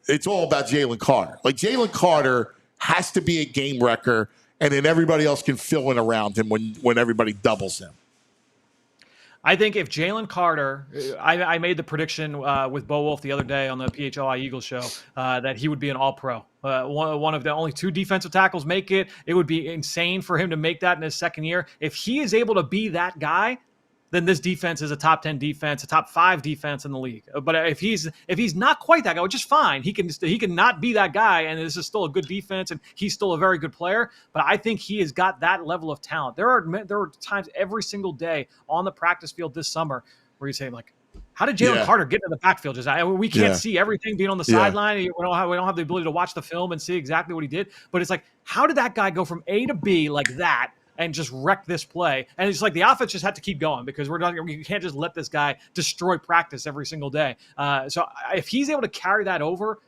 it's all about Jalen Carter. Like Jalen Carter has to be a game wrecker, and then everybody else can fill in around him when everybody doubles him. I think if Jalen Carter, I made the prediction with Bo Wolf the other day on the PHLY Eagles show that he would be an all-pro. One of the only two defensive tackles make it. It would be insane for him to make that in his second year. If he is able to be that guy, then this defense is a top 10 defense, a top 5 defense in the league. But if he's not quite that guy, which is fine, he can not be that guy, and this is still a good defense, and he's still a very good player. But I think he has got that level of talent. There are times every single day on the practice field this summer where you say, like, how did Jalen Carter get into the backfield? We can't see everything being on the sideline. We don't have the ability to watch the film and see exactly what he did. But it's like, how did that guy go from A to B like that and just wreck this play? And it's like the offense just had to keep going because we can't just let this guy destroy practice every single day. So if he's able to carry that over,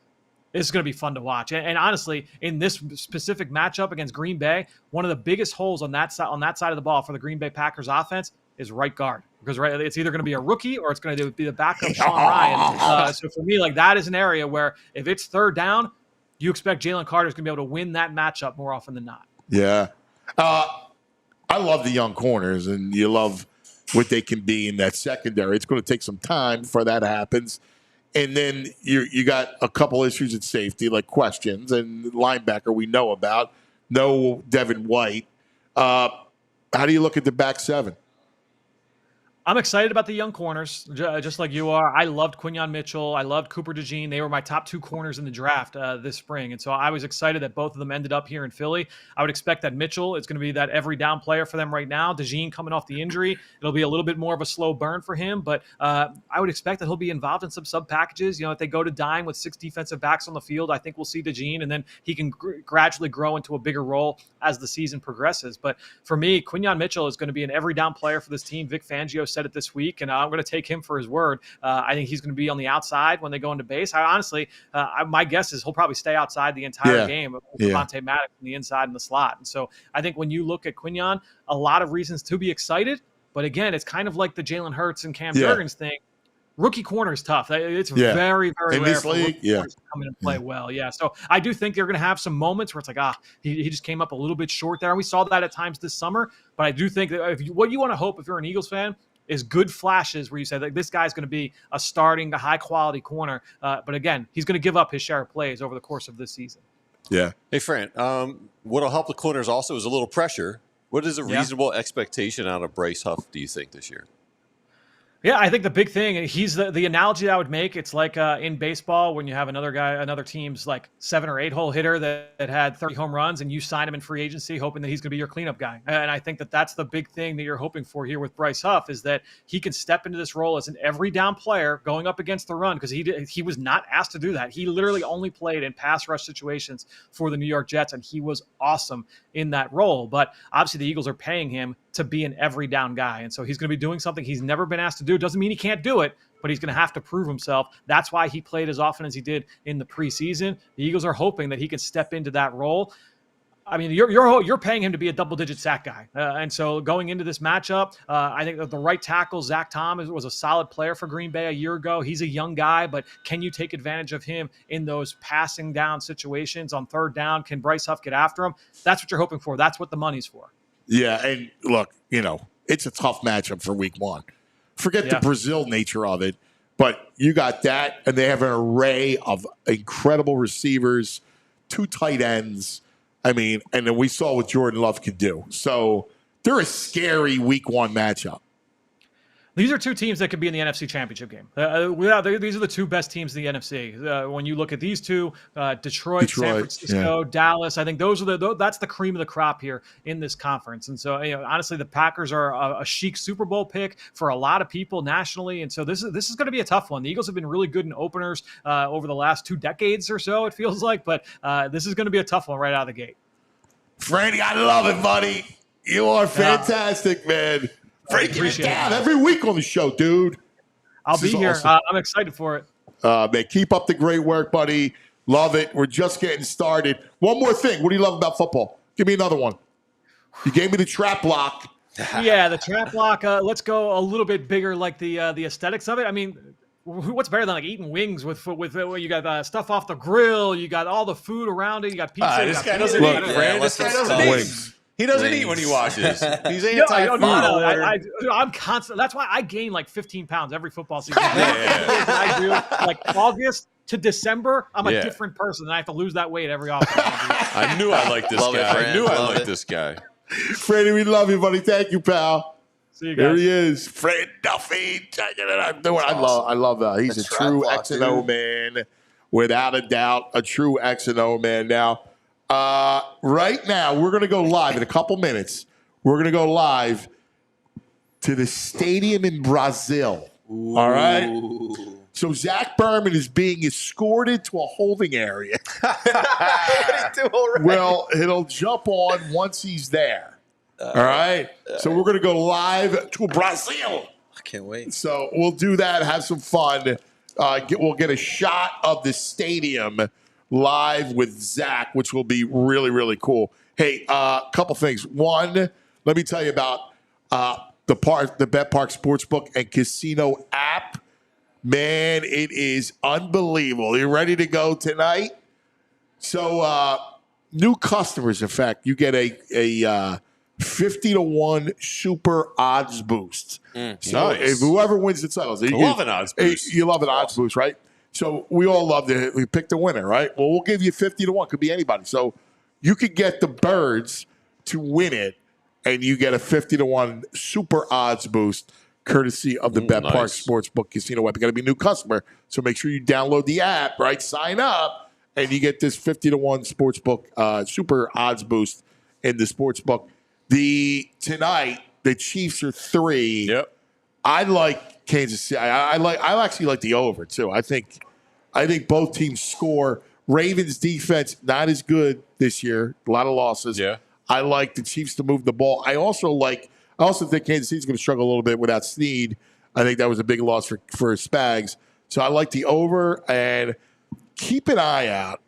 it's going to be fun to watch. And honestly, in this specific matchup against Green Bay, one of the biggest holes on that side of the ball for the Green Bay Packers offense is right guard. Because it's either going to be a rookie or it's going to be the backup Sean Ryan. So for me, like that is an area where if it's third down, you expect Jalen Carter is going to be able to win that matchup more often than not. Yeah. I love the young corners, and you love what they can be in that secondary. It's going to take some time before that happens. And then you got a couple issues at safety, like questions, and linebacker we know about. No Devin White. How do you look at the back seven? I'm excited about the young corners, just like you are. I loved Quinyon Mitchell. I loved Cooper DeJean. They were my top 2 corners in the draft this spring. And so I was excited that both of them ended up here in Philly. I would expect that Mitchell is going to be that every down player for them right now. DeJean coming off the injury, it'll be a little bit more of a slow burn for him. But I would expect that he'll be involved in some sub packages. If they go to dime with 6 defensive backs on the field, I think we'll see DeJean, and then he can gradually grow into a bigger role as the season progresses. But for me, Quinyon Mitchell is going to be an every down player for this team. Vic Fangio said it this week, and I'm going to take him for his word. I think he's going to be on the outside when they go into base. My guess is he'll probably stay outside the entire game with Devontae Maddox on the inside in the slot. And so I think when you look at Quinyon, a lot of reasons to be excited. But again, it's kind of like the Jalen Hurts and Cam Jurgens thing. Rookie corner is tough. It's very, very in rare this for league, rookie corners to come in and play well. Yeah, so I do think they're going to have some moments where it's like, he just came up a little bit short there. And we saw that at times this summer. But I do think that what you want to hope if you're an Eagles fan is good flashes where you say that this guy's going to be a high-quality corner. But again, he's going to give up his share of plays over the course of this season. Yeah. Hey, Fran, what'll help the corners also is a little pressure. What is a reasonable expectation out of Bryce Huff, do you think, this year? Yeah, I think the big thing, he's the analogy that I would make, it's like in baseball when you have another team's like 7 or 8 hole hitter that had 30 home runs and you sign him in free agency hoping that he's going to be your cleanup guy. And I think that that's the big thing that you're hoping for here with Bryce Huff is that he can step into this role as an every down player going up against the run because he was not asked to do that. He literally only played in pass rush situations for the New York Jets, and he was awesome in that role. But obviously the Eagles are paying him to be an every down guy. And so he's going to be doing something he's never been asked to do. It doesn't mean he can't do it, but he's going to have to prove himself. That's why he played as often as he did in the preseason. The Eagles are hoping that he can step into that role. I mean, you're paying him to be a double-digit sack guy, and so going into this matchup, I think that the right tackle, Zach Tom, was a solid player for Green Bay a year ago. He's a young guy, but can you take advantage of him in those passing down situations on third down? Can Bryce Huff get after him? That's what you're hoping for. That's what the money's for. Yeah, and look, it's a tough matchup for Week 1. Forget the Brazil nature of it, but you got that, and they have an array of incredible receivers, 2 tight ends. I mean, and then we saw what Jordan Love could do. So they're a scary Week 1 matchup. These are 2 teams that could be in the NFC Championship game. These are the 2 best teams in the NFC. When you look at these 2, Detroit, San Francisco, Dallas, I think that's the cream of the crop here in this conference. And so, honestly, the Packers are a chic Super Bowl pick for a lot of people nationally. And so this is going to be a tough one. The Eagles have been really good in openers over the last 2 decades or so, it feels like. But this is going to be a tough one right out of the gate. Franny, I love it, buddy. You are fantastic, man. Breaking it down every week on the show, dude. I'll be here. Awesome. I'm excited for it. Man, keep up the great work, buddy. Love it. We're just getting started. One more thing. What do you love about football? Give me another one. You gave me the trap block. Yeah, the trap block. Let's go a little bit bigger, like the aesthetics of it. I mean, what's better than like eating wings with you got stuff off the grill, you got all the food around it, you got pizza. This guy doesn't eat, Fran. This guy doesn't eat. He doesn't eat when he watches. He's anti-food. I'm constant. That's why I gain like 15 pounds every football season. I do like August to December. I'm a different person, and I have to lose that weight every offseason. I knew I liked this guy. I liked this guy. Freddie, we love you, buddy. Thank you, pal. See you guys. There he is, Fran Duffy. Checking it out. I love that. He's a true X and O man, without a doubt. A true X and O man. Now. Right now, we're going to go live in a couple minutes. We're going to go live to the stadium in Brazil. Ooh. All right? So Zach Berman is being escorted to a holding area. What did he do already? Well, he'll jump on once he's there. All right? So we're going to go live to Brazil. I can't wait. So we'll do that, have some fun. We'll get a shot of the stadium live with Zach, which will be really, really cool. Hey, a couple things. One, let me tell you about the Bet Park Sportsbook and Casino app. Man, it is unbelievable. You ready to go tonight? So, new customers, in fact, you get a 50-1 super odds boost. So nice. If whoever wins the titles, I love an odds boost. You love an odds boost, right? So we all love we pick the winner, right? Well, we'll give you 50-1. Could be anybody. So you could get the Birds to win it, and you get a 50-1 super odds boost courtesy of the Bet Park Sportsbook Casino app. You got to be a new customer, so make sure you download the app, right? Sign up, and you get this 50-1 sportsbook super odds boost in the sportsbook. Tonight, the Chiefs are 3. Yep. I like Kansas City. I actually like the over too. I think both teams score. Ravens defense not as good this year. A lot of losses. Yeah. I like the Chiefs to move the ball. I also think Kansas City's going to struggle a little bit without Snead. I think that was a big loss for Spags. So I like the over, and keep an eye out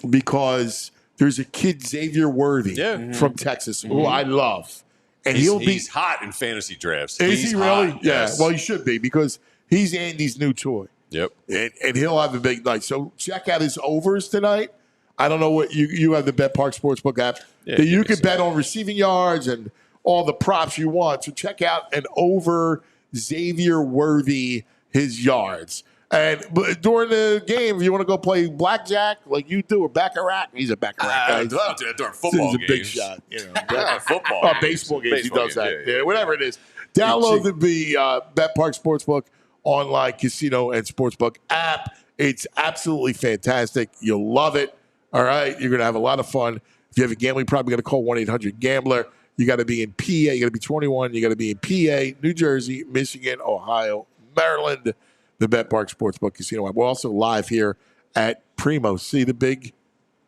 because there's a kid, Xavier Worthy from Texas, who I love. And he's hot in fantasy drafts. Is he really? Hot, Yeah. yes. Well, he should be because he's Andy's new toy. Yep. And he'll have a big night. So check out his overs tonight. I don't know what you have the Bet Park Sportsbook app that you can bet on receiving yards and all the props you want. So check out an over Xavier Worthy his yards. And during the game, if you want to go play blackjack like you do or baccarat, he's a baccarat guy. I don't do that during football games. He's a big shot. Football. Baseball games. He does that. Yeah. Whatever it is. Download the Bet Park Sportsbook online casino and sportsbook app. It's absolutely fantastic. You'll love it. All right. You're going to have a lot of fun. If you have a gambling problem, you got to call 1-800-GAMBLER. You got to be in PA. You got to be 21. You got to be in PA, New Jersey, Michigan, Ohio, Maryland. The Bet Park Sportsbook Casino app. We're also live here at Primo. See the big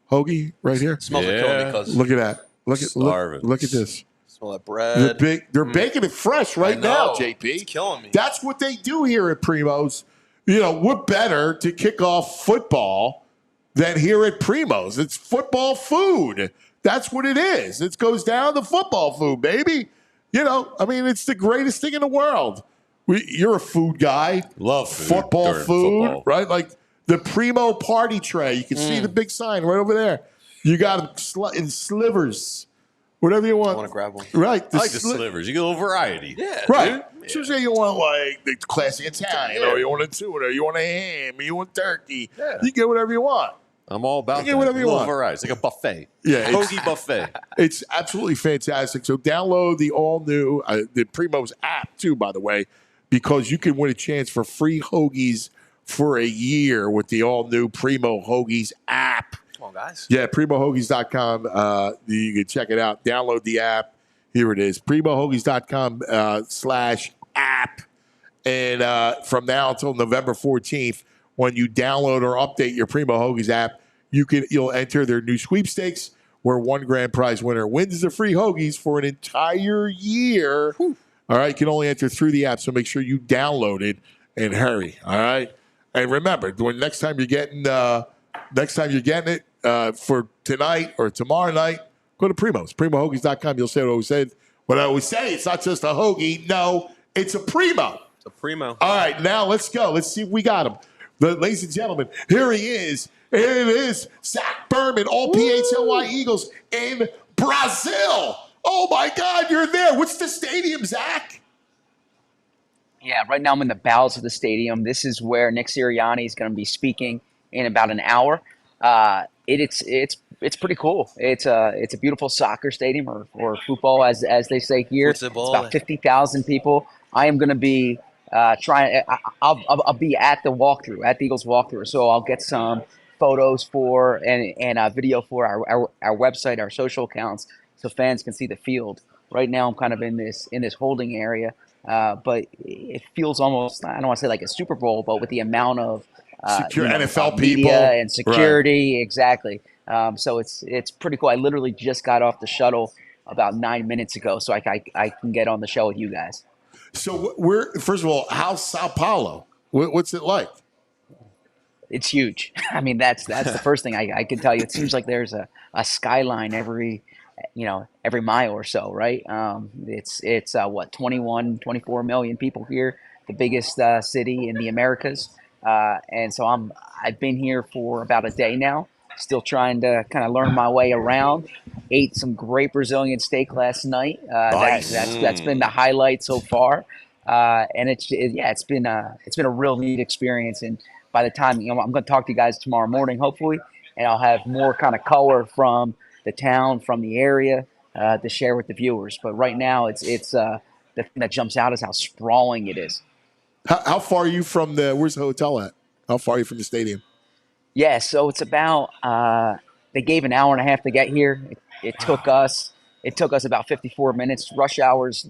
hoagie right here? Smells like killing me, cuz. Look at that. Look at this. Smell that bread. They're baking it fresh right now, JP. It's killing me. That's what they do here at Primo's. What better to kick off football than here at Primo's? It's football food. That's what it is. It goes down to football food, baby. You know, I mean, it's the greatest thing in the world. You're a food guy. Love food football during food, football. right? Like the Primo party tray. You can see the big sign right over there. You got them in slivers, whatever you want. I want to grab one. Right. I like the slivers. You get a little variety. Yeah. Right. dude. So say you want like the classic Italian, or you want a tuna, you want a ham, or you want turkey. Yeah. You get whatever you want. I'm all about get that. whatever you A little want. variety. It's like a buffet. Yeah, Hoagie buffet. It's absolutely fantastic. So download the all-new, the Primo's app too, by the way, because you can win a chance for free hoagies for a year with the all-new Primo Hoagies app. Come on, guys. Yeah, PrimoHoagies.com. You can check it out. Download the app. Here it is, PrimoHoagies.com /app. And from now until November 14th, when you download or update your Primo Hoagies app, you'll enter their new sweepstakes where one grand prize winner wins the free hoagies for an entire year. Whew. All right, you can only enter through the app, so make sure you download it and hurry. All right, and remember, next time you're getting it for tonight or tomorrow night, go to Primo's, PrimoHoagies.com. You'll say what I always say. It's not just a hoagie. No, it's a Primo. It's a Primo. All right, now let's go. Let's see if we got him. Ladies and gentlemen, here he is. Here it is, Zach Berman, all PHLY Eagles in Brazil. Oh, my God, you're there. What's the stadium, Zach? Yeah, right now I'm in the bowels of the stadium. This is where Nick Sirianni is going to be speaking in about an hour. It's pretty cool. It's a beautiful soccer stadium or football, as they say here. Football. It's about 50,000 people. I am going to be I'll be at the walkthrough, at the Eagles walkthrough. So I'll get some photos and video for our website, our social accounts, so fans can see the field. Right now, I'm kind of in this holding area, but it feels almost, I don't want to say like a Super Bowl, but with the amount of NFL media people and security, right. Exactly. So it's pretty cool. I literally just got off the shuttle about 9 minutes ago, so I can get on the show with you guys. So first of all, how's Sao Paulo? What's it like? It's huge. I mean, that's the first thing I can tell you. It seems like there's a skyline every mile or so, right? It's 24 million people here, the biggest city in the Americas. And so I've been here for about a day now, still trying to kind of learn my way around. Ate some great Brazilian steak last night. Nice. That's been the highlight so far. And it's been a real neat experience. And by the time, I'm going to talk to you guys tomorrow morning, hopefully, and I'll have more kind of color from the town, from the area, to share with the viewers. But right now, it's the thing that jumps out is how sprawling it is. How far are you from where's the hotel at? How far are you from the stadium? Yeah, so it's about, they gave an hour and a half to get here. It took us about 54 minutes. Rush hours,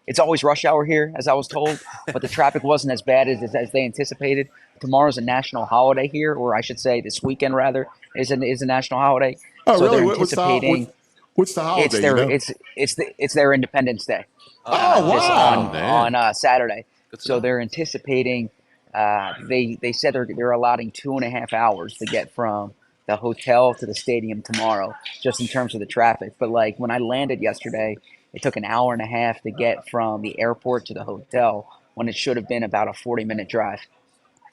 it's always rush hour here, as I was told, but the traffic wasn't as bad as they anticipated. Tomorrow's a national holiday here, or I should say this weekend rather is a national holiday. Oh, so really? They're anticipating. What's the holiday? It's their Independence Day. Oh, wow! On Saturday. So they're anticipating. They said they're allotting 2.5 hours to get from the hotel to the stadium tomorrow, just in terms of the traffic. But like when I landed yesterday, it took an hour and a half to get from the airport to the hotel when it should have been about a 40-minute drive.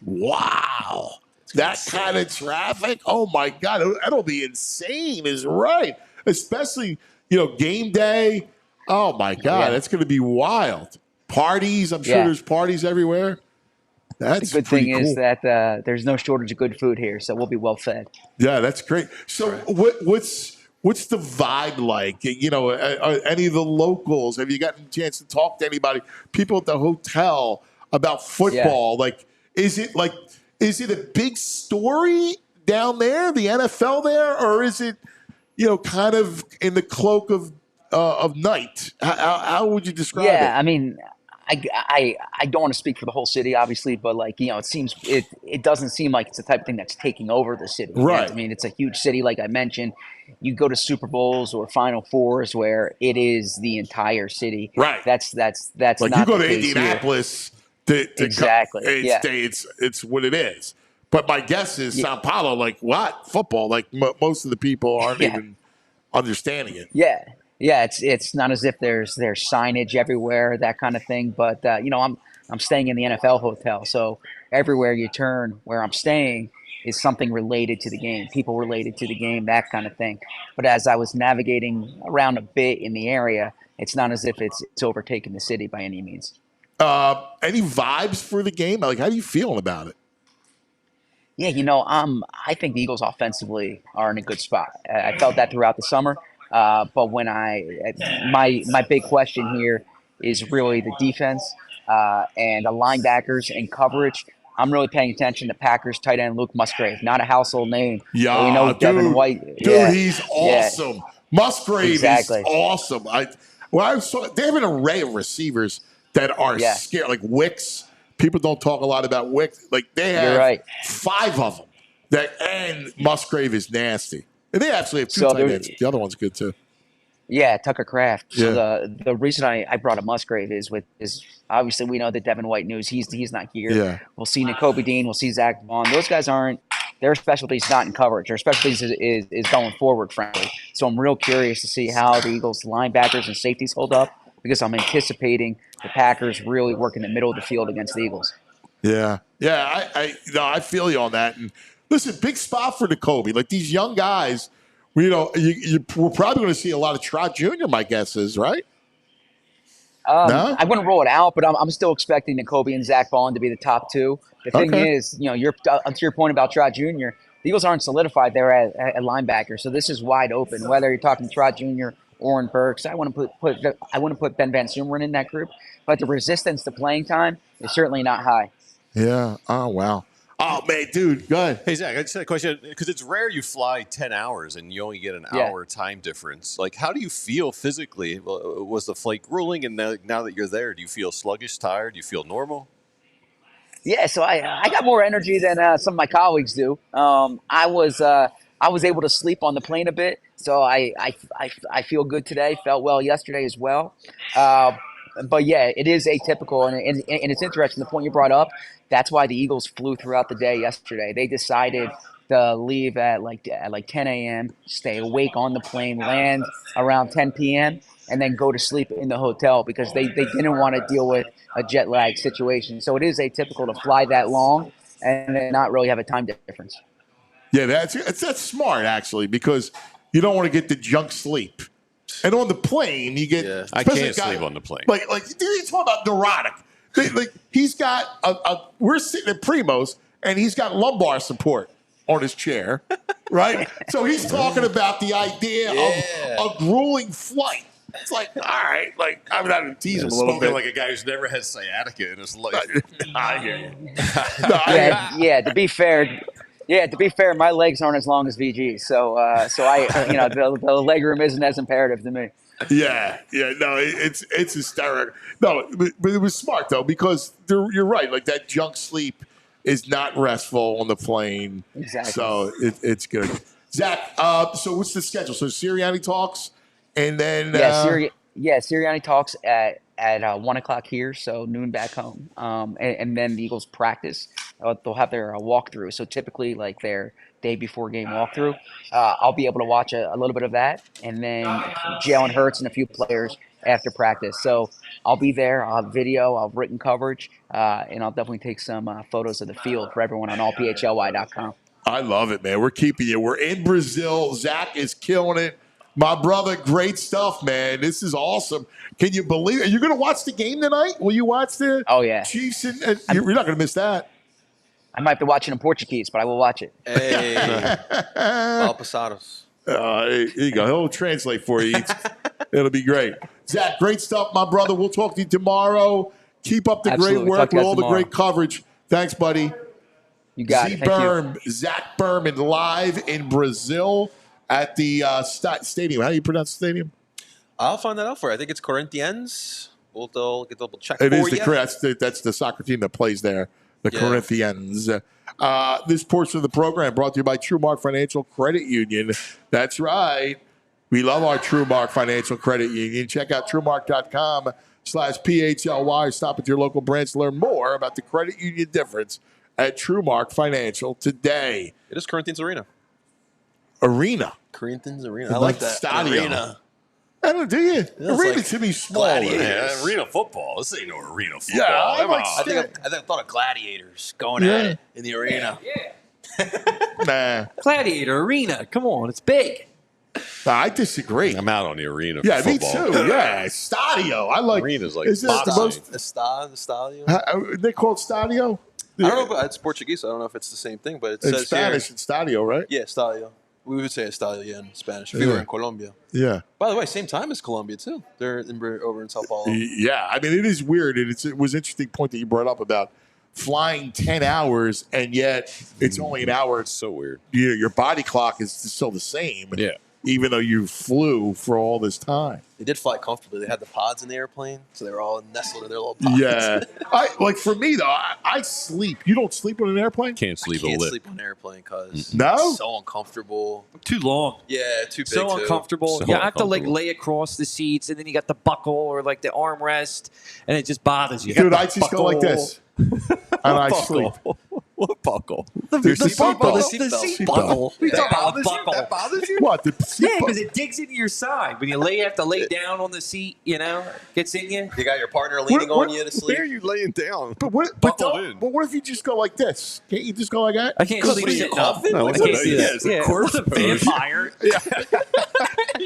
Wow. That kind of traffic? Oh, my God. That'll be insane is right. Especially, game day. Oh, my God. That's going to be wild. Parties. I'm sure there's parties everywhere. That's the good thing cool. is that there's no shortage of good food here, so we'll be well fed. Yeah, that's great. So what's the vibe like? Any of the locals? Have you gotten a chance to talk to anybody? People at the hotel about football? Yeah. Like, is it a big story down there, the NFL there, or is it, kind of in the cloak of night? How would you describe it? Yeah, I mean, I don't want to speak for the whole city, obviously, but it doesn't seem like it's the type of thing that's taking over the city. Right. I mean, it's a huge city, like I mentioned. You go to Super Bowls or Final Fours where it is the entire city. Right. That's like not you go the to case Indianapolis. Exactly. It's what it is. But my guess is Sao Paulo, like what football? Like most of the people aren't even understanding it. Yeah, yeah. It's not as if there's signage everywhere, that kind of thing. But I'm staying in the NFL hotel, so everywhere you turn, where I'm staying is something related to the game, people related to the game, that kind of thing. But as I was navigating around a bit in the area, it's not as if it's overtaken the city by any means. Any vibes for the game? Like, how are you feeling about it? Yeah, I think the Eagles offensively are in a good spot. I felt that throughout the summer. But my big question here is really the defense and the linebackers and coverage. I'm really paying attention to Packers tight end Luke Musgrave, not a household name. Yeah, but we know Devin White. Dude, he's awesome. Musgrave exactly. is awesome. They have an array of receivers that are scared, like Wicks. People don't talk a lot about Wicks. Like, they have 5 of them. And Musgrave is nasty. And they actually have 2 tight ends. The other one's good, too. Yeah, Tucker Kraft. Yeah. So the reason I brought up Musgrave is obviously we know that Devin White news. He's not here. Yeah. We'll see Nakobe Dean. We'll see Zach Vaughn. Those guys their specialties not in coverage. Their specialties is going forward, frankly. So I'm real curious to see how the Eagles linebackers and safeties hold up, because I'm anticipating the Packers really work in the middle of the field against the Eagles. Yeah. Yeah, I feel you on that. And listen, big spot for Nakobe. Like, these young guys, we're probably going to see a lot of Trot Jr., my guess is, right? No? I wouldn't rule it out, but I'm still expecting Nakobe and Zach Vaughn to be the top 2. The thing is, you're to your point about Trot Jr., the Eagles aren't solidified there at linebacker, so this is wide open. Whether you're talking Trot Jr., Oren Burks, I want to put Ben Van Sumeren in that group, but the resistance to playing time is certainly not high. Yeah. Oh, wow. Oh, man, dude, go ahead. Hey, Zach, I just had a question, because it's rare you fly 10 hours and you only get an hour time difference. Like, how do you feel physically? Was the flight grueling, and now that you're there, do you feel sluggish, tired? Do you feel normal? Yeah, so I got more energy than some of my colleagues do. I was able to sleep on the plane a bit, so I feel good today. Felt well yesterday as well. But yeah, it is atypical, and it's interesting. The point you brought up, that's why the Eagles flew throughout the day yesterday. They decided to leave at like 10 a.m., stay awake on the plane, land around 10 p.m., and then go to sleep in the hotel because they didn't want to deal with a jet lag situation. So it is atypical to fly that long and then not really have a time difference. Yeah, that's smart, actually, because you don't want to get the junk sleep. And on the plane, you get. Yeah, I can't sleep on the plane. Like you're talking about neurotic. He's got we're sitting at Primo's, and he's got lumbar support on his chair, right? So he's talking about the idea of a grueling flight. It's like, all right, like I'm not to tease him a little bit, like a guy who's never had sciatica in his life. I hear you. Yeah. To be fair, my legs aren't as long as VG, so I the leg room isn't as imperative to me. Yeah, no, it's hysterical. No, but it was smart though, because you're right. Like, that junk sleep is not restful on the plane. Exactly. So it's good. Zach, so what's the schedule? So Sirianni talks, and then Sirianni talks at 1:00 here, so noon back home. And then the Eagles practice. They'll have their walkthrough. So typically, like their day before game walkthrough, I'll be able to watch a little bit of that, and then Jalen Hurts and a few players after practice. So I'll be there. I'll have video. I'll have written coverage, and I'll definitely take some photos of the field for everyone on allphly.com. I love it, man. We're keeping you. We're in Brazil. Zach is killing it. My brother, great stuff, man. This is awesome. Can you believe it? Are you going to watch the game tonight? Will you watch the Chiefs? You're not going to miss that. I might be watching in Portuguese, but I will watch it. Hey, Mal Pasados. Here you go. He'll translate for you. It'll be great. Zach, great stuff, my brother. We'll talk to you tomorrow. Keep up the great work with all the great coverage. Thanks, buddy. You got it. Thank you. Zach Berman live in Brazil at the stadium. How do you pronounce the stadium? I'll find that out for you. I think it's Corinthians. We'll double check. It is that's the soccer team that plays there. The Corinthians. This portion of the program brought to you by TrueMark Financial Credit Union. That's right. We love our TrueMark Financial Credit Union. Check out TrueMark.com/PHLY. Stop at your local branch to learn more about the credit union difference at TrueMark Financial today. It is Corinthians Arena. Corinthians Arena. I like that. Stadio. Arena. I don't do you? Yeah, Arena like to be small. gladiators. Arena football. This ain't no arena football. Yeah, Come on. I thought of gladiators going at it in the arena. Nah, Gladiator Arena. Come on, it's big. I disagree. I'm out on the arena. Yeah, for me football. too. Yeah, Stadio. I like. Arena's like Isn't that the boxing. most? The Stadio. They call it Stadio. I don't know, but it's Portuguese. So I don't know if it's the same thing, but it In says Spanish, here. it's Stadio, right? Yeah, Estadio. We would say Estadio in Spanish. If we were in Colombia. Yeah. By the way, same time as Colombia too. They're over in Sao Paulo. Yeah, I mean, it is weird, and it was an interesting point that you brought up about flying 10 hours, and yet it's only an hour. It's so weird. Your body clock is still the same. Yeah. Even though you flew for all this time. They did fly comfortably. They had the pods in the airplane, so they were all nestled in their little pods. Yeah. For me, though, I sleep. You don't sleep on an airplane? Can't sleep I can't a lip. sleep on an airplane because No? it's so uncomfortable. Too long. Yeah, too big. So too. uncomfortable. So You have to like uncomfortable. lay across the seats, and then you got the buckle or like the armrest, and it just bothers you. Dude, I just go like this. And I Buckle. sleep. What buckle? The seat buckle. The seat buckle. We talking about a buckle. That bothers you? What? The seat Yeah, buckle? because it digs into your side. When you have to lay down on the seat, gets in you. You got your partner leaning on you to sleep. Where are you laying down? But what if you just go like this? Can't you just go like that? I can't What sleep are you, sitting a up. coffin? No, I it's can't a- see yeah, that. it's a corpse What's a pose. vampire?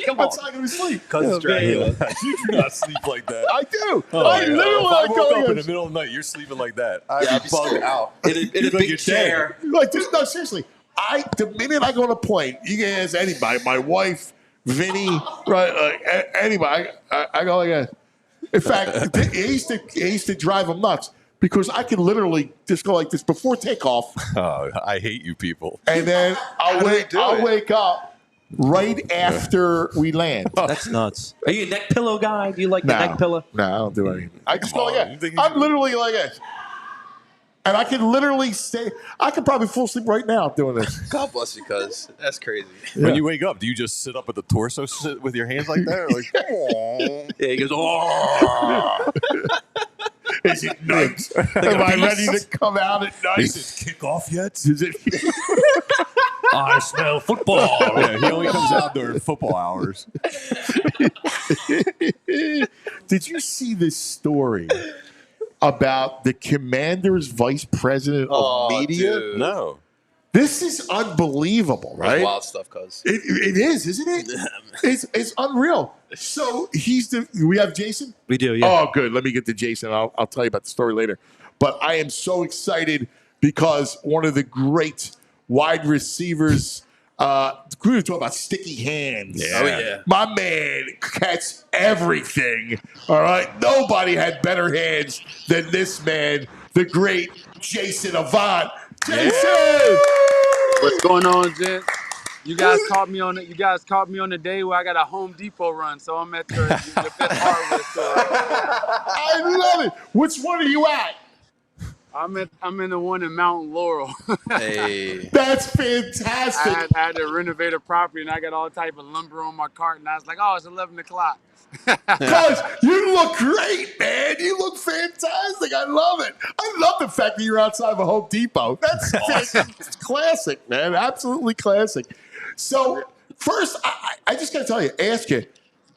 Come on. That's not going to sleep. Because Dracula. You do not sleep like that. I do. Oh, I yeah. literally If I woke go up in like the this. middle of the night, you're sleeping like that. I'd I'd be be bugged scared. out. In a You'd big like you're chair. Like this, no, seriously. The minute I go on a plane, you can ask anybody, my wife, Vinny, right? Anybody, I go like that. In fact, it used to drive them nuts because I can literally just go like this before takeoff, Oh, I hate you people. and then I'll wake up right after we land. That's nuts. Are you a neck pillow guy? Do you like the neck pillow? No, I don't do anything. I just go Come like on, you that. think you I'm should- literally like this. And I can literally stay. I could probably fall asleep right now doing this. God bless you, cuz. That's crazy. When you wake up, do you just sit up at the torso with your hands like that? Or like, oh. Yeah, he goes, oh. Is it night? Am I ready to come out at night? Is it kickoff yet? Is it? I smell football. Yeah, he only comes out during football hours. Did you see this story about the Commander's vice president of media? Dude. No. This is unbelievable, That's right? wild stuff, cuz. It is, isn't it? It's unreal. So we have Jason? We do, yeah. Oh, good. Let me get to Jason. I'll tell you about the story later. But I am so excited because one of the great wide receivers, we were talking about sticky hands. Yeah. Oh, yeah. My man catch everything. All right. Nobody had better hands than this man, the great Jason Avant. Jason! What's going on, gents? You guys caught me on the day where I got a Home Depot run, so I'm at the Fifth Hardware store. I love it. Which one are you at? I'm in the one in Mount Laurel. Hey. That's fantastic. I had to renovate a property, and I got all type of lumber on my cart, and I was like, oh, it's 11 o'clock. Cuz you look great, man. You look fantastic. I love it. I love the fact that you're outside of a Home Depot. That's awesome. It's classic, man. Absolutely classic. So first, I just got to tell you, ask you,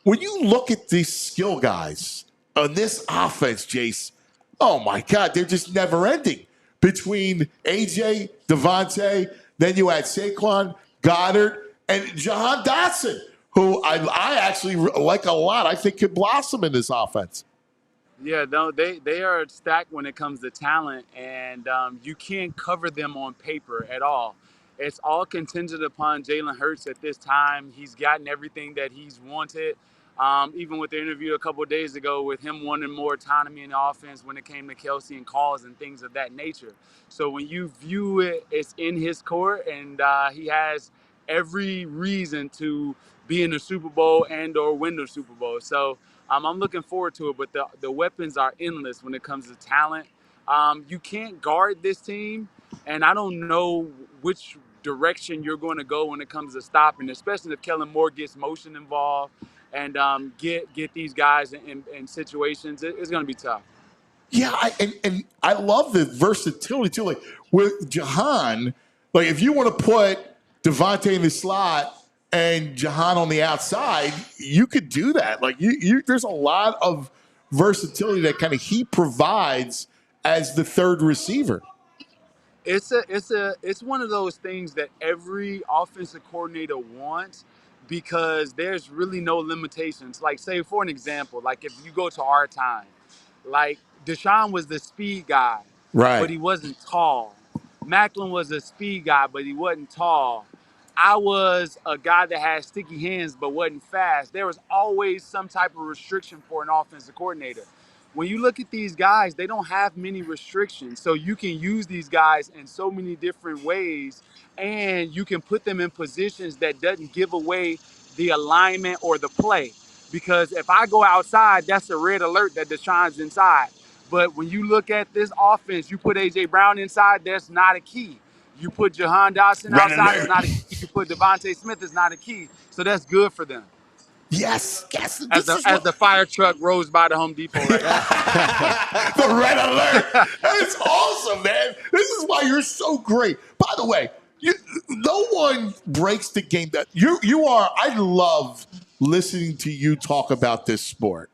when you look at these skill guys on this offense, Jace, oh my God, they're just never ending. Between AJ, Devontae, then you had Saquon, Goddard, and Jahan Dotson, who I actually like a lot. I think could blossom in this offense. Yeah, no, they are stacked when it comes to talent, and you can't cover them on paper at all. It's all contingent upon Jalen Hurts at this time. He's gotten everything that he's wanted. Even with the interview a couple of days ago with him wanting more autonomy in the offense when it came to Kelsey and calls and things of that nature. So when you view it, it's in his court, and he has every reason to be in the Super Bowl and or win the Super Bowl. So I'm looking forward to it, but the weapons are endless when it comes to talent. You can't guard this team, and I don't know which direction you're going to go when it comes to stopping, especially if Kellen Moore gets motion involved and get these guys in situations. It's going to be tough. Yeah, and I love the versatility too. Like with Jahan, like if you want to put Devontae in the slot, and Jahan on the outside, you could do that. Like there's a lot of versatility that kind of he provides as the third receiver. It's one of those things that every offensive coordinator wants because there's really no limitations. Like, say for an example, like if you go to our time, like Deshaun was the speed guy, but Right. he wasn't tall. Macklin was a speed guy, but he wasn't tall. I was a guy that had sticky hands but wasn't fast. There was always some type of restriction for an offensive coordinator. When you look at these guys, they don't have many restrictions. So you can use these guys in so many different ways, and you can put them in positions that doesn't give away the alignment or the play. Because if I go outside, that's a red alert that Deshaun's inside. But when you look at this offense, you put A.J. Brown inside, that's not a key. You put Jahan Dotson Red outside, alert. it's not a key. You put Devontae Smith, it's not a key. So that's good for them. Yes. As the fire truck rolls by the Home Depot right now. The red alert. That's awesome, man. This is why you're so great. By the way, no one breaks the game that you are. I love listening to you talk about this sport.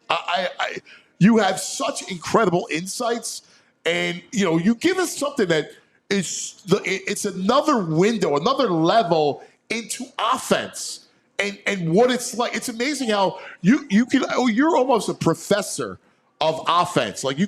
You have such incredible insights, and you give us something that it's another window, another level into offense. And what it's like. It's amazing how you're almost a professor of offense. Like you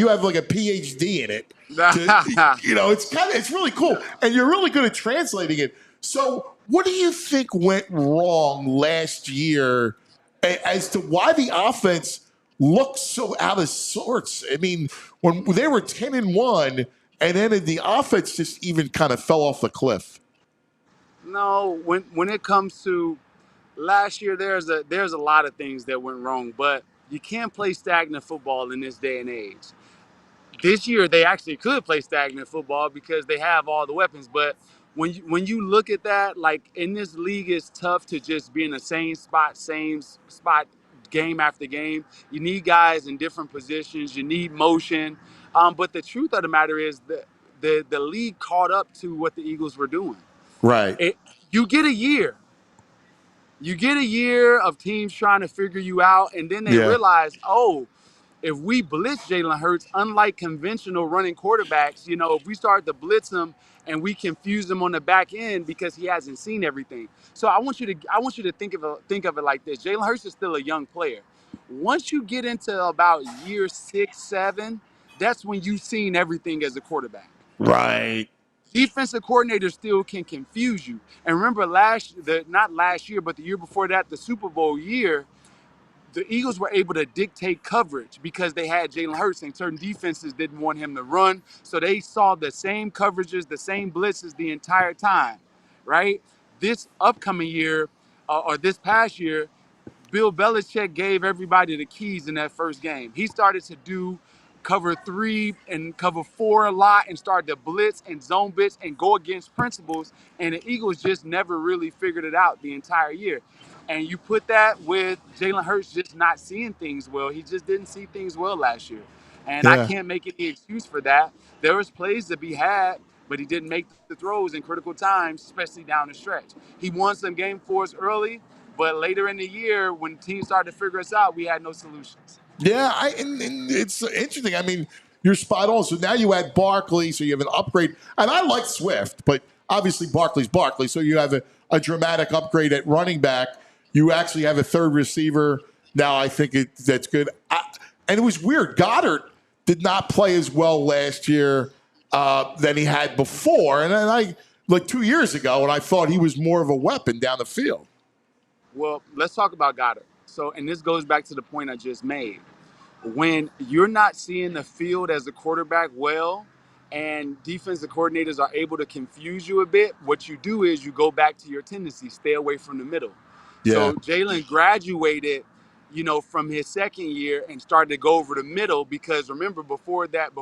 have like a PhD in it. It's really cool. And you're really good at translating it. So what do you think went wrong last year as to why the offense looked so out of sorts? I mean, when they were 10-1 and then the offense just even kind of fell off the cliff. No, when it comes to last year, there's a lot of things that went wrong, but you can't play stagnant football in this day and age. This year, they actually could play stagnant football because they have all the weapons. But when you look at that, like in this league, it's tough to just be in the same spot, game after game. You need guys in different positions. You need motion. But the truth of the matter is that the league caught up to what the Eagles were doing. Right. You get a year. You get a year of teams trying to figure you out, and then they realize, if we blitz Jalen Hurts, unlike conventional running quarterbacks, if we start to blitz him and we confuse him on the back end because he hasn't seen everything. So I want you to think of it like this. Jalen Hurts is still a young player. Once you get into about year 6, 7, that's when you've seen everything as a quarterback. Right. Defensive coordinators still can confuse you. And remember not last year, but the year before that, the Super Bowl year, the Eagles were able to dictate coverage because they had Jalen Hurts and certain defenses didn't want him to run. So they saw the same coverages, the same blitzes the entire time, right? This upcoming year or this past year, Bill Belichick gave everybody the keys in that first game. He started to do cover 3 and cover 4 a lot and started to blitz and zone blitz and go against principles. And the Eagles just never really figured it out the entire year. And you put that with Jalen Hurts just not seeing things well. He just didn't see things well last year. And I can't make any excuse for that. There was plays to be had, but he didn't make the throws in critical times, especially down the stretch. He won some game for us early, but later in the year, when teams started to figure us out, we had no solutions. Yeah, and it's interesting. I mean, you're spot on. So now you add Barkley, so you have an upgrade. And I like Swift, but obviously Barkley's Barkley. So you have a dramatic upgrade at running back. You actually have a third receiver. Now I think that's good. And it was weird. Goddard did not play as well last year than he had before. And then like 2 years ago, and I thought he was more of a weapon down the field. Well, let's talk about Goddard. So, and this goes back to the point I just made. When you're not seeing the field as a quarterback well, and defensive coordinators are able to confuse you a bit, what you do is you go back to your tendency, stay away from the middle. Yeah. So Jalen graduated, from his second year and started to go over the middle because remember before that,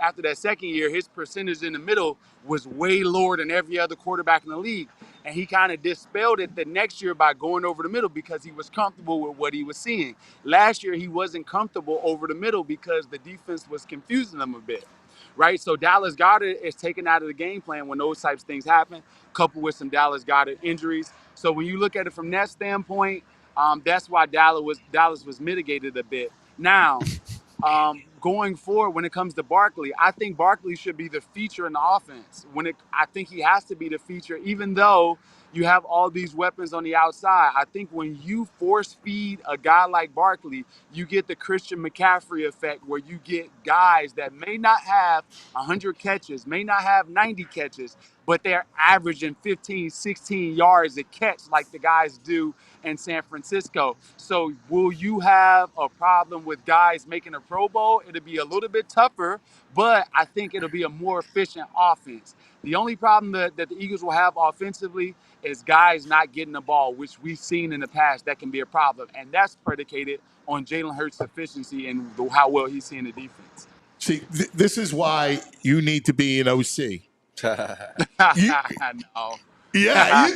after that second year, his percentage in the middle was way lower than every other quarterback in the league. And he kind of dispelled it the next year by going over the middle because he was comfortable with what he was seeing. Last year, he wasn't comfortable over the middle because the defense was confusing him a bit. right? So Dallas Goedert is taken out of the game plan when those types of things happen, coupled with some Dallas Goedert injuries. So when you look at it from that standpoint, that's why Dallas was mitigated a bit. Now, going forward, when it comes to Barkley, I think Barkley should be the feature in the offense. I think he has to be the feature, even though you have all these weapons on the outside. I think when you force feed a guy like Barkley, you get the Christian McCaffrey effect, where you get guys that may not have 100 catches, may not have 90 catches, but they're averaging 15, 16 yards a catch like the guys do in San Francisco. So will you have a problem with guys making a Pro Bowl? It'll be a little bit tougher, but I think it'll be a more efficient offense. The only problem that the Eagles will have offensively is guys not getting the ball, which we've seen in the past that can be a problem. And that's predicated on Jalen Hurts' efficiency and how well he's seeing the defense. See, this is why you need to be an OC. No. Yeah,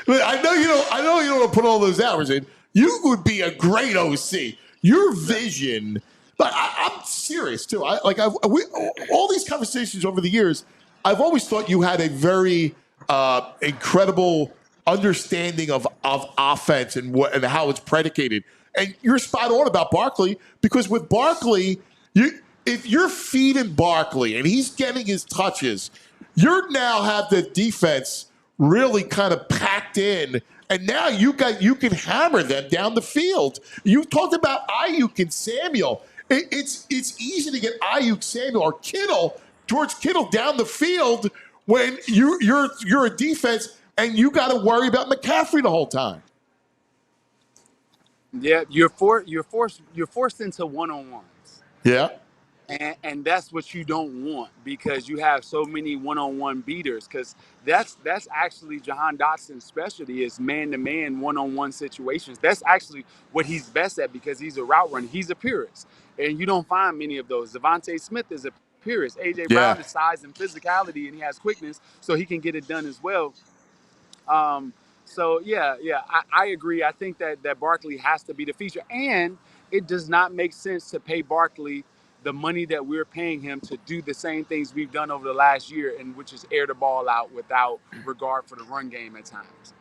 I know you don't. I know you don't want to put all those hours in. You would be a great OC. Your vision, but I'm serious too. All these conversations over the years, I've always thought you had a very incredible understanding of offense and how it's predicated. And you're spot on about Barkley, because with Barkley, if you're feeding Barkley and he's getting his touches, you now have the defense really kind of packed in, and now you can hammer them down the field. You talked about Ayuk and Samuel. It's easy to get Ayuk, Samuel, or George Kittle down the field when you're a defense and you got to worry about McCaffrey the whole time. Yeah, you're forced into one-on-ones. Yeah. And that's what you don't want, because you have so many one-on-one beaters, because that's actually Jahan Dotson's specialty, is man-to-man one-on-one situations. That's actually what he's best at, because he's a route runner. He's a purist, and you don't find many of those. Devontae Smith is a purist. A.J. Brown is size and physicality, and he has quickness, so he can get it done as well. So I agree. I think that Barkley has to be the feature, and it does not make sense to pay Barkley the money that we're paying him to do the same things we've done over the last year, and which is air the ball out without regard for the run game at times.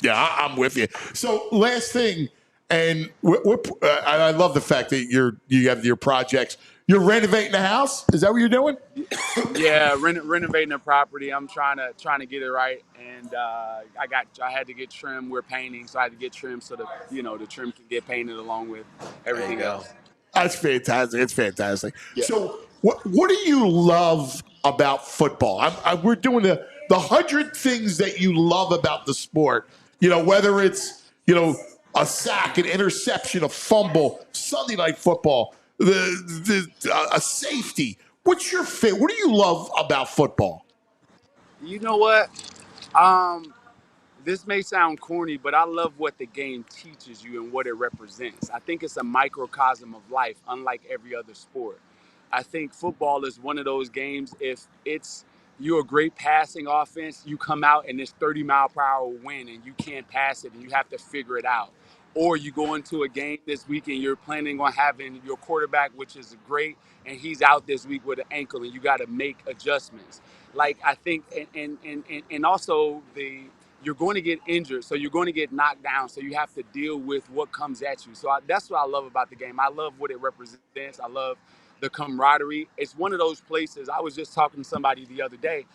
Yeah, I'm with you. So last thing, and I love the fact that you have your projects. You're renovating the house. Is that what you're doing? Yeah, renovating the property. I'm trying to get it right, and I had to get trim. We're painting, so I had to get trim so the trim can get painted along with everything else. That's fantastic. It's fantastic. Yeah. So what do you love about football? We're doing the 100 things that you love about the sport. Whether it's a sack, an interception, a fumble, Sunday Night Football, a safety. What's your favorite? What do you love about football? You know what? This may sound corny, but I love what the game teaches you and what it represents. I think it's a microcosm of life, unlike every other sport. I think football is one of those games, if you're a great passing offense, you come out and it's 30-mile-per-hour wind and you can't pass it and you have to figure it out. Or you go into a game this week and you're planning on having your quarterback, which is great, and he's out this week with an ankle and you got to make adjustments. Like, I think, and also you're going to get injured, so you're going to get knocked down, so you have to deal with what comes at you. So that's what I love about the game. I love what it represents. I love the camaraderie. It's one of those places. I was just talking to somebody the other day,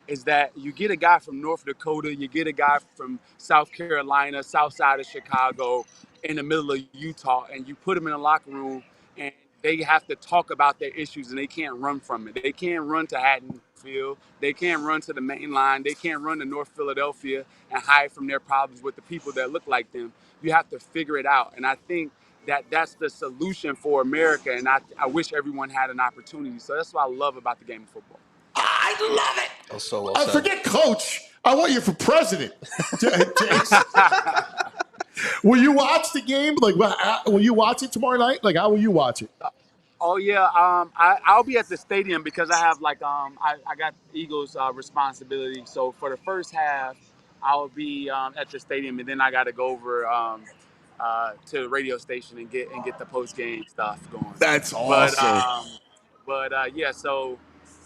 is that you get a guy from North Dakota, you get a guy from South Carolina, south side of Chicago, in the middle of Utah, and you put them in a locker room, and they have to talk about their issues, and they can't run from it. They can't run to Haddonfield. They can't run to the main line. They can't run to North Philadelphia and hide from their problems with the people that look like them. You have to figure it out. And I think that's the solution for America, and I wish everyone had an opportunity. So that's what I love about the game of football. I love it. Also, well I said. forget coach. I want you for president. Will you watch the game? Like, will you watch it tomorrow night? Like, how will you watch it? Oh yeah, I'll be at the stadium because I have I got Eagles responsibility. So for the first half, I'll be at the stadium, and then I got to go over to the radio station and get the post game stuff going. That's awesome. Yeah, so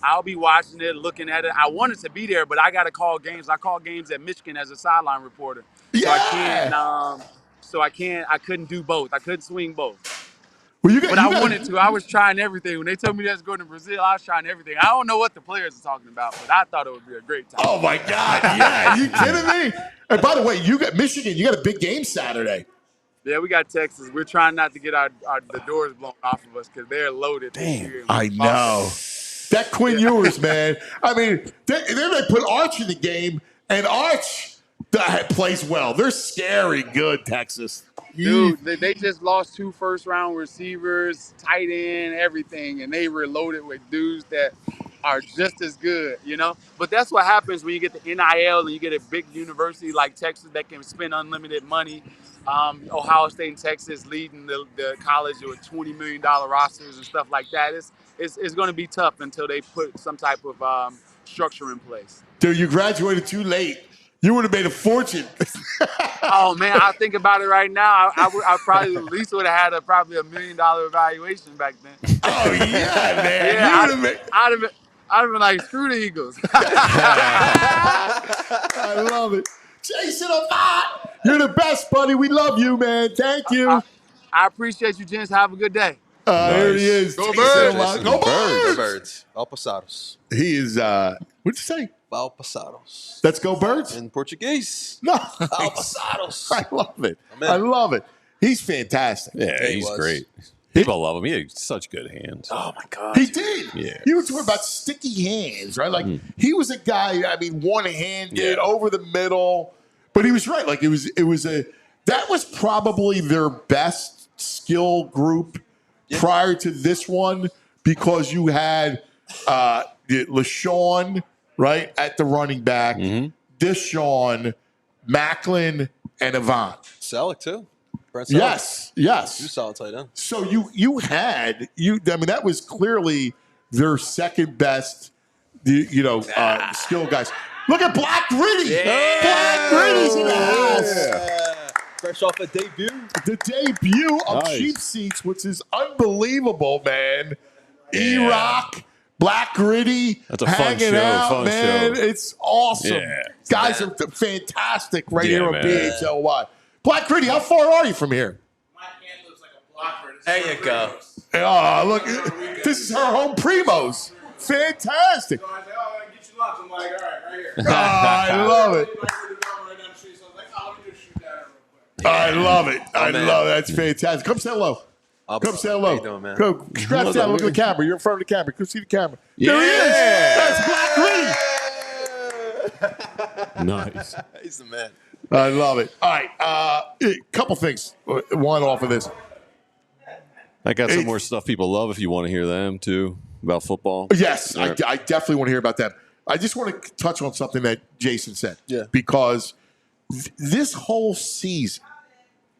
I'll be watching it, looking at it. I wanted to be there, but I got to call games. I call games at Michigan as a sideline reporter. So I can't. I couldn't do both. I couldn't swing both. Well, but I wanted to. I was trying everything. When they told me that's going to Brazil, I was trying everything. I don't know what the players are talking about, but I thought it would be a great time. Oh my God! Yeah, are you kidding me? And by the way, you got Michigan. You got a big game Saturday. Yeah, we got Texas. We're trying not to get the doors blown off of us because they're loaded this year. I know. That Quinn Ewers, man. I mean, then they put Arch in the game, and Arch plays well. They're scary good, Texas. Dude, they just lost 2 first-round receivers, tight end, everything, and they were loaded with dudes that are just as good, you know? But that's what happens when you get the NIL and you get a big university like Texas that can spend unlimited money. Ohio State and Texas leading the college with $20 million rosters and stuff like that. It's going to be tough until they put some type of structure in place. Dude, you graduated too late. You would have made a fortune. Oh man, I think about it right now. I probably at least would have had probably $1 million evaluation back then. Oh yeah, man. Yeah, I'd have been like, screw the Eagles. I love it. Jason Avant, you're the best, buddy. We love you, man. Thank you. I appreciate you, gents. Have a good day. Here he is. Go Birds. Go Birds. Go Birds. Alpasados. He is, what'd you say? Alpasados. Let's go Birds? In Portuguese. No. Alpasados. I love it. I love it. He's fantastic. Yeah, he's great. People love him. He had such good hands. Oh, my God. He did. Yeah. You were talking about sticky hands, right? Like, he was a guy, I mean, one-handed, over the middle. But he was right. Like, that was probably their best skill group prior to this one because you had LaShawn, right, at the running back, Deshaun, Macklin, and Avant. Selleck, too. Yes. You solid tight end. So you had that was clearly their second best, skill guys. Look at Black Gritty. Yeah. Black Gritty's in the house. Yeah. Fresh off a debut. The debut of Cheap Seats, which is unbelievable, man. E-Rock, Black Gritty, That's a fun hanging show, out, man. show. It's awesome. Yeah. Guys are fantastic right here on man. PHLY. Black Gritty, how far are you from here? My hand looks like a blocker. There you go. Oh, look, this is her home Primos. Fantastic. So I said, oh, I get you lunch. I'm like, all right, right here. Oh, I love it. I love it. I love it. That's fantastic. Come say hello. Come say hello. How you doing, man? Go strap down. Look at the camera. You're in front of the camera. Go see the camera. There he is. That's Black Gritty. Nice. He's the man. I love it. All right. A couple things. One off of this. I got some more stuff people love if you want to hear them too about football. Yes, I definitely want to hear about that. I just want to touch on something that Jason said. Yeah. Because this whole season,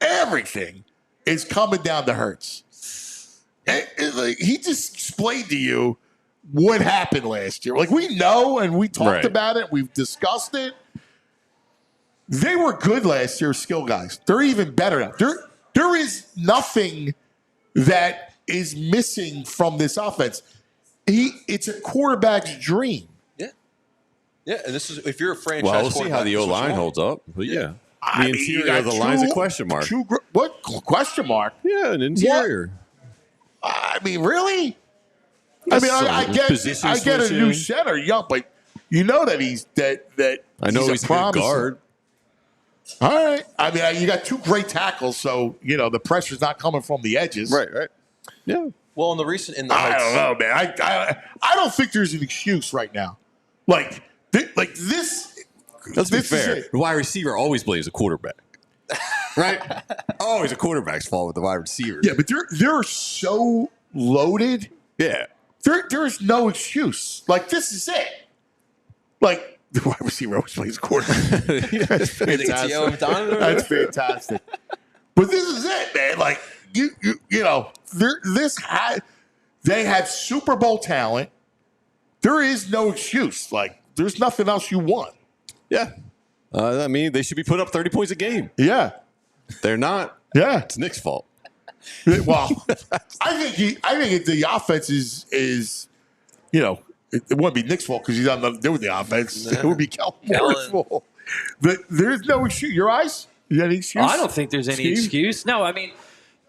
everything is coming down to Hurts. He just explained to you what happened last year. Like, we know and we talked about it. We've discussed it. They were good last year, skill guys. They're even better now. There is nothing that is missing from this offense. It's a quarterback's dream. Yeah, and this is if you're a franchise. Well, we'll see how the O-line holds up. But the interior of the line's a question mark. What question mark? Yeah, an interior. I mean, really? I get a new center, young, but you know that he's that. I know he's a good guard. All right. I mean, you got two great tackles, so the pressure's not coming from the edges. Right. Yeah. Well, in the I don't know, man. I don't think there's an excuse right now. Like this. Let's be fair. The wide receiver always blames the quarterback. Right? Always a quarterback's fault with the wide receiver. Yeah, but they're so loaded. Yeah. There's no excuse. Like, this is it. Like, the wide receiver always plays quarterback. That's fantastic. That's fantastic. But this is it, man. Like, they have Super Bowl talent. There is no excuse. Like, there's nothing else you want. Yeah. I mean, they should be putting up 30 points a game. Yeah. They're not. Yeah. It's Nick's fault. Well, I think the offense is it wouldn't be Nick's fault because he's got nothing to do with the offense. It would be Kellen Moore's fault. But there's no excuse. Your eyes? You got any excuse? I don't think there's any excuse. No, I mean,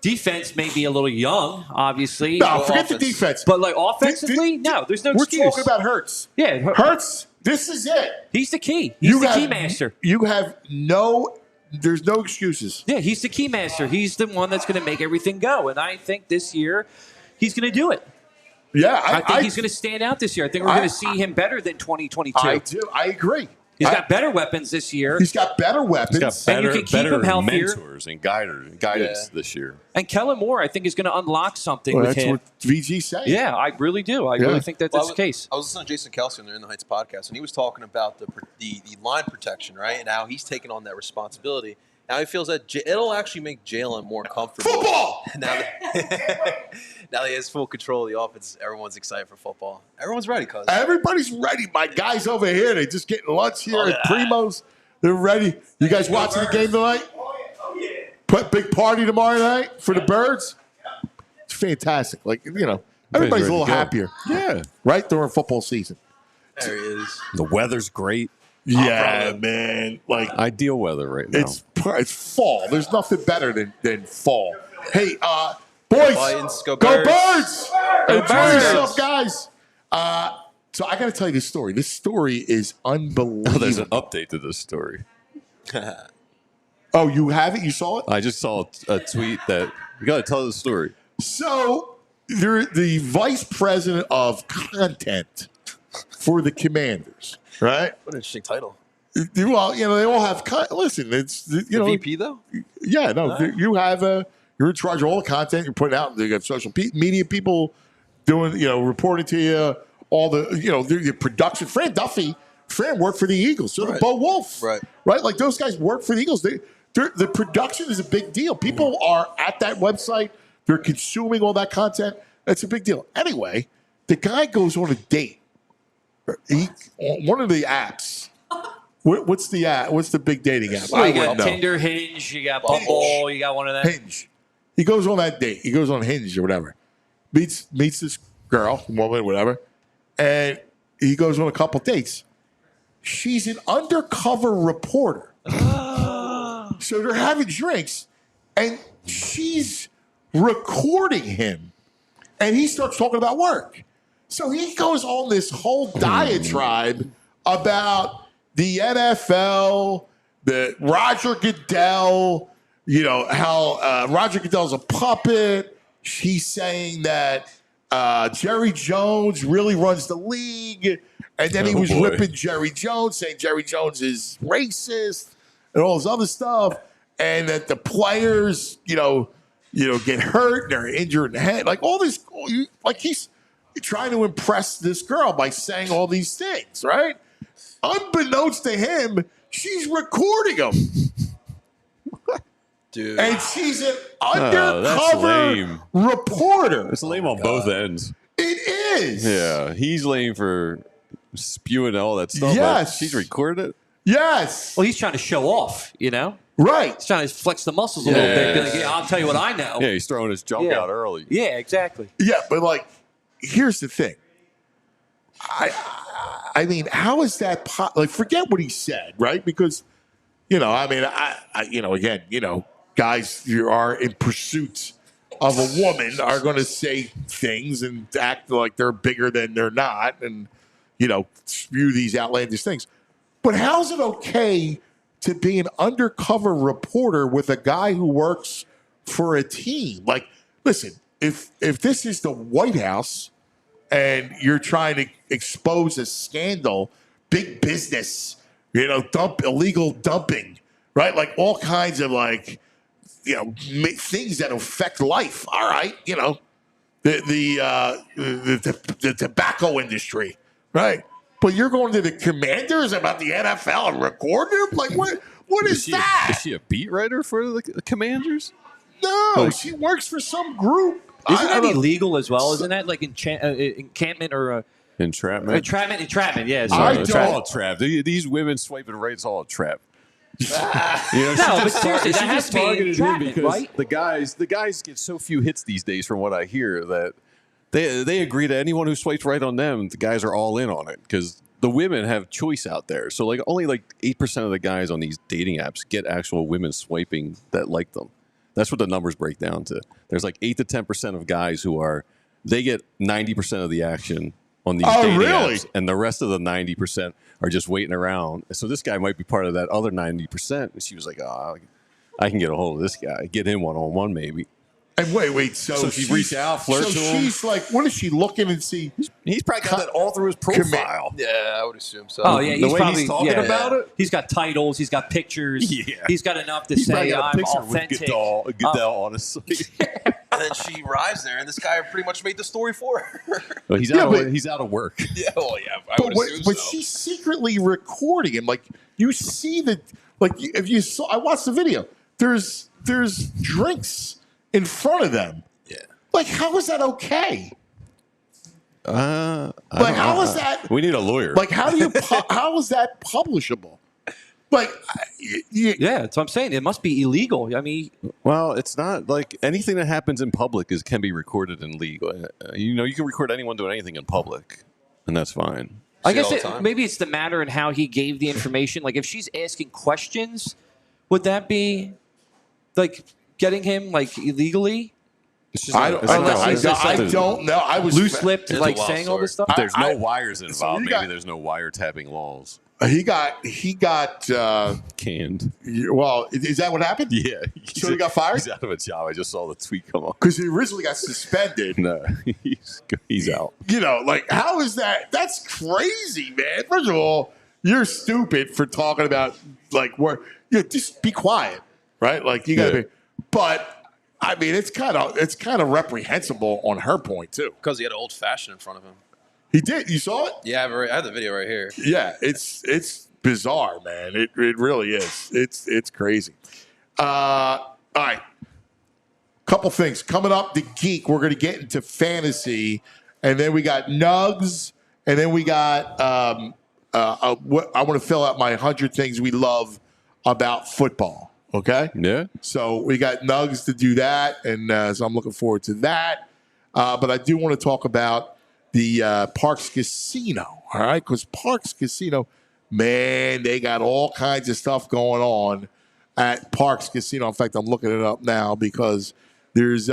defense may be a little young, obviously. No, forget the defense. But like offensively, no, there's no excuse. We're talking about Hurts. Yeah, Hurts. This is it. He's the key. He's the key master. You have there's no excuses. Yeah, he's the key master. He's the one that's going to make everything go. And I think this year he's going to do it. Yeah, I think he's going to stand out this year. I think we're going to see him better than 2022. I do. I agree. He's got better weapons this year. He's got better weapons. He's got better, and you can keep him healthier. mentors and guidance this year. And Kellen Moore, I think, is going to unlock something Well, with that's him. what VG's saying. Yeah, I really do. I really think that's the case. I was listening to Jason Kelsey on the In the Heights podcast, and he was talking about the line protection, right? And how he's taking on that responsibility. Now he feels that it'll actually make Jalen more comfortable. Football! Now that he has full control of the offense, everyone's excited for football. Everyone's ready, cuz. Everybody's ready. My guys over here, they just getting lunch here at Primo's. They're ready. You guys watching the game tonight? Oh, yeah. Put big party tomorrow night for the Birds? It's fantastic. Like, everybody's a little happier. Yeah. Right during football season. There he is. The weather's great. Yeah, man. Like ideal weather right now. It's fall. There's nothing better than fall. Hey, boys, Lions, go Birds! Birds! Enjoy yourself, guys. So I got to tell you this story. This story is unbelievable. There's an update to this story. Oh, you have it? You saw it? I just saw a tweet that you got to tell the story. So the vice president of content for the Commanders, right? What an interesting title. Well, they all have. Listen, it's VP though. Yeah, no, you have you're in charge of all the content you're putting out. You got social media people doing, reporting to you. All the, the production. Fran Duffy, worked for the Eagles. So did Bo Wolf, right? Like those guys work for the Eagles. The production is a big deal. People are at that website. They're consuming all that content. That's a big deal. Anyway, the guy goes on a date. One of the apps. What's the app? What's the big dating app? Well, you got Tinder, Hinge, you got Bumble, you got one of them. Hinge. He goes on that date. He goes on Hinge or whatever. Meets this girl, woman, whatever, and he goes on a couple dates. She's an undercover reporter. So they're having drinks, and she's recording him, and he starts talking about work. So he goes on this whole diatribe about the NFL, the Roger Goodell, how Roger Goodell's a puppet. He's saying that Jerry Jones really runs the league. And then he was ripping Jerry Jones, saying Jerry Jones is racist and all this other stuff. And that the players, get hurt and they're injured in the head. Like all this, like he's trying to impress this girl by saying all these things, right? Unbeknownst to him, she's recording him. Dude. And she's an undercover reporter. It's lame on both ends. It is. Yeah, he's lame for spewing all that stuff. Yes. She's recorded it. Yes. Well, he's trying to show off, Right. He's trying to flex the muscles a little bit. Be like, I'll tell you what I know. Yeah, he's throwing his junk out early. Yeah, exactly. Yeah, but here's the thing. I mean, how is that forget what he said, right? Because, guys who are in pursuit of a woman are going to say things and act like they're bigger than they're not and, spew these outlandish things. But how's it okay to be an undercover reporter with a guy who works for a team? Like, listen, if this is the White House and you're trying to expose a scandal, big business, illegal dumping, right? Like all kinds of things that affect life. All right, the tobacco industry, right? But you're going to the Commanders about the NFL and recording them? Like what is that? Is she a beat writer for the Commanders? No, she works for some group. Isn't that illegal as well? Isn't that like encampment or entrapment? Entrapment. Yeah, it's all a trap. These women swiping right, it's all a trap. But seriously, that has to be entrapment, because right? the guys get so few hits these days, from what I hear, that They agree to anyone who swipes right on them. The guys are all in on it because the women have choice out there. So like only like 8% of the guys on these dating apps get actual women swiping that like them. That's what the numbers break down to. There's like 8 to 10% of guys they get 90% of the action on these dating apps, and the rest of the 90% are just waiting around. So this guy might be part of that other 90%. And she was like, "Oh, I can get a hold of this guy, get him one-on-one maybe." And wait. So she reached out, flirted to him. She's like, what is she looking and see? He's probably got that all through his profile. Yeah, I would assume so. Oh, yeah. The way he's talking about it? He's got titles. He's got pictures. Yeah. He's got enough to He's say, probably got a I'm picture authentic. with Goodell, honestly. And then she arrives there, and this guy pretty much made the story for her. Well, he's out of work. Yeah, well, yeah, I would assume But so. she's secretly recording him. Like, you see that, like, if you saw, I watched the video, there's drinks in front of them. Yeah. Like, how is that okay? How is that? We need a lawyer. Like, how is that publishable? Like, yeah, that's what I'm saying. It must be illegal. I mean, well, it's not like anything that happens in public can be recorded and legal. You can record anyone doing anything in public, and that's fine. I guess maybe it's the matter in how he gave the information. Like, if she's asking questions, would that be like getting him like illegally? I don't know. I was loose-lipped, like saying all this stuff. There's no wires involved. Maybe there's no wiretapping laws. He got canned. Well, is that what happened? Yeah. So he got fired? He's out of a job. I just saw the tweet come up. Because he originally got suspended. No, he's out. Like, how is that? That's crazy, man. First of all, you're stupid for talking about, like, where just be quiet, right? Like, you got to be. But I mean, it's kind of reprehensible on her point too. Because he had an old fashioned in front of him. He did. You saw it? Yeah, I have the video right here. Yeah, it's bizarre, man. It really is. It's crazy. All right. Couple things coming up. The Geek. We're going to get into fantasy, and then we got Nugs, and then we got I want to fill out my 100 things we love about football. Okay. Yeah. So we got Nugs to do that, and so I'm looking forward to that. But I do want to talk about the Parks Casino, all right? Because Parks Casino, man, they got all kinds of stuff going on at Parks Casino. In fact, I'm looking it up now because there's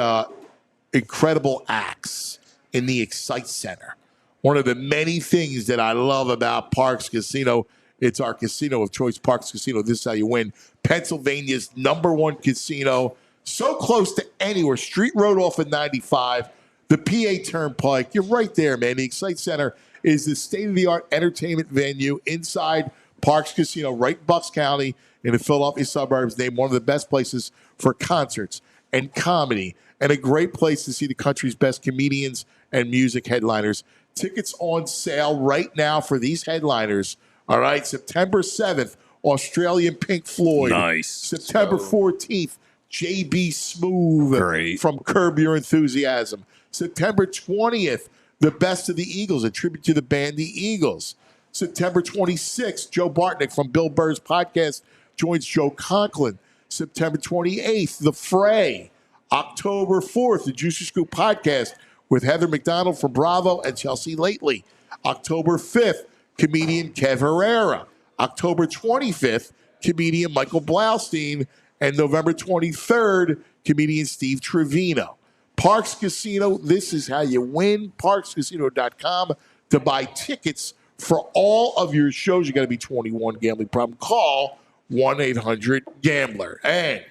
incredible acts in the Excite Center. One of the many things that I love about Parks Casino, it's our casino of choice, Parks Casino. This is how you win. Pennsylvania's #1 casino, so close to anywhere. Street Road off of 95. The PA Turnpike, you're right there, man. The Excite Center is the state-of-the-art entertainment venue inside Parks Casino, right in Bucks County in the Philadelphia suburbs, named one of the best places for concerts and comedy, and a great place to see the country's best comedians and music headliners. Tickets on sale right now for these headliners. All right, September 7th, Australian Pink Floyd. Nice. September 14th, J.B. Smoove. Great. From Curb Your Enthusiasm. September 20th, The Best of the Eagles, a tribute to the band The Eagles. September 26th, Joe Bartnick from Bill Burr's podcast joins Joe Conklin. September 28th, The Fray. October 4th, the Juicy Scoop podcast with Heather McDonald from Bravo and Chelsea Lately. October 5th, comedian Kev Herrera. October 25th, comedian Michael Blaustein. And November 23rd, comedian Steve Trevino. Parks Casino, this is how you win. ParksCasino.com to buy tickets for all of your shows. You got to be 21, gambling problem. Call 1-800-GAMBLER. And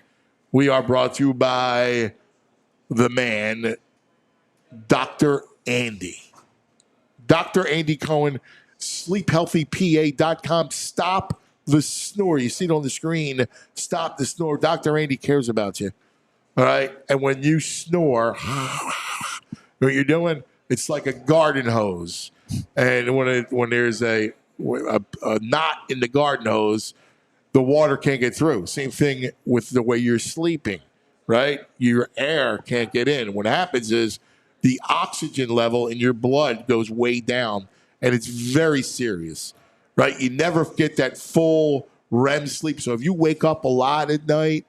we are brought to you by the man, Dr. Andy. Dr. Andy Cohen, sleephealthypa.com. Stop the snore. You see it on the screen. Stop the snore. Dr. Andy cares about you. All right? And when you snore, what you're doing, it's like a garden hose. And when there's a knot in the garden hose, the water can't get through. Same thing with the way you're sleeping, right? Your air can't get in. What happens is the oxygen level in your blood goes way down, and it's very serious, right? You never get that full REM sleep. So if you wake up a lot at night,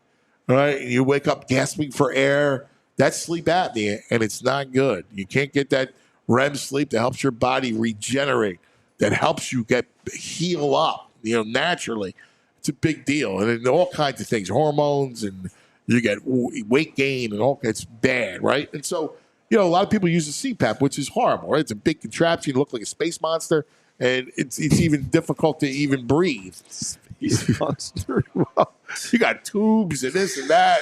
right, and you wake up gasping for air, That's sleep apnea, and it's not good. You can't get that REM sleep that helps your body regenerate, that helps you heal up, naturally. It's a big deal. And then all kinds of things, hormones, and you get weight gain and all. It's bad, right? And so, a lot of people use the CPAP, which is horrible, right? It's a big contraption. You look like a space monster, and it's even difficult to even breathe. Space monster. You got tubes and this and that,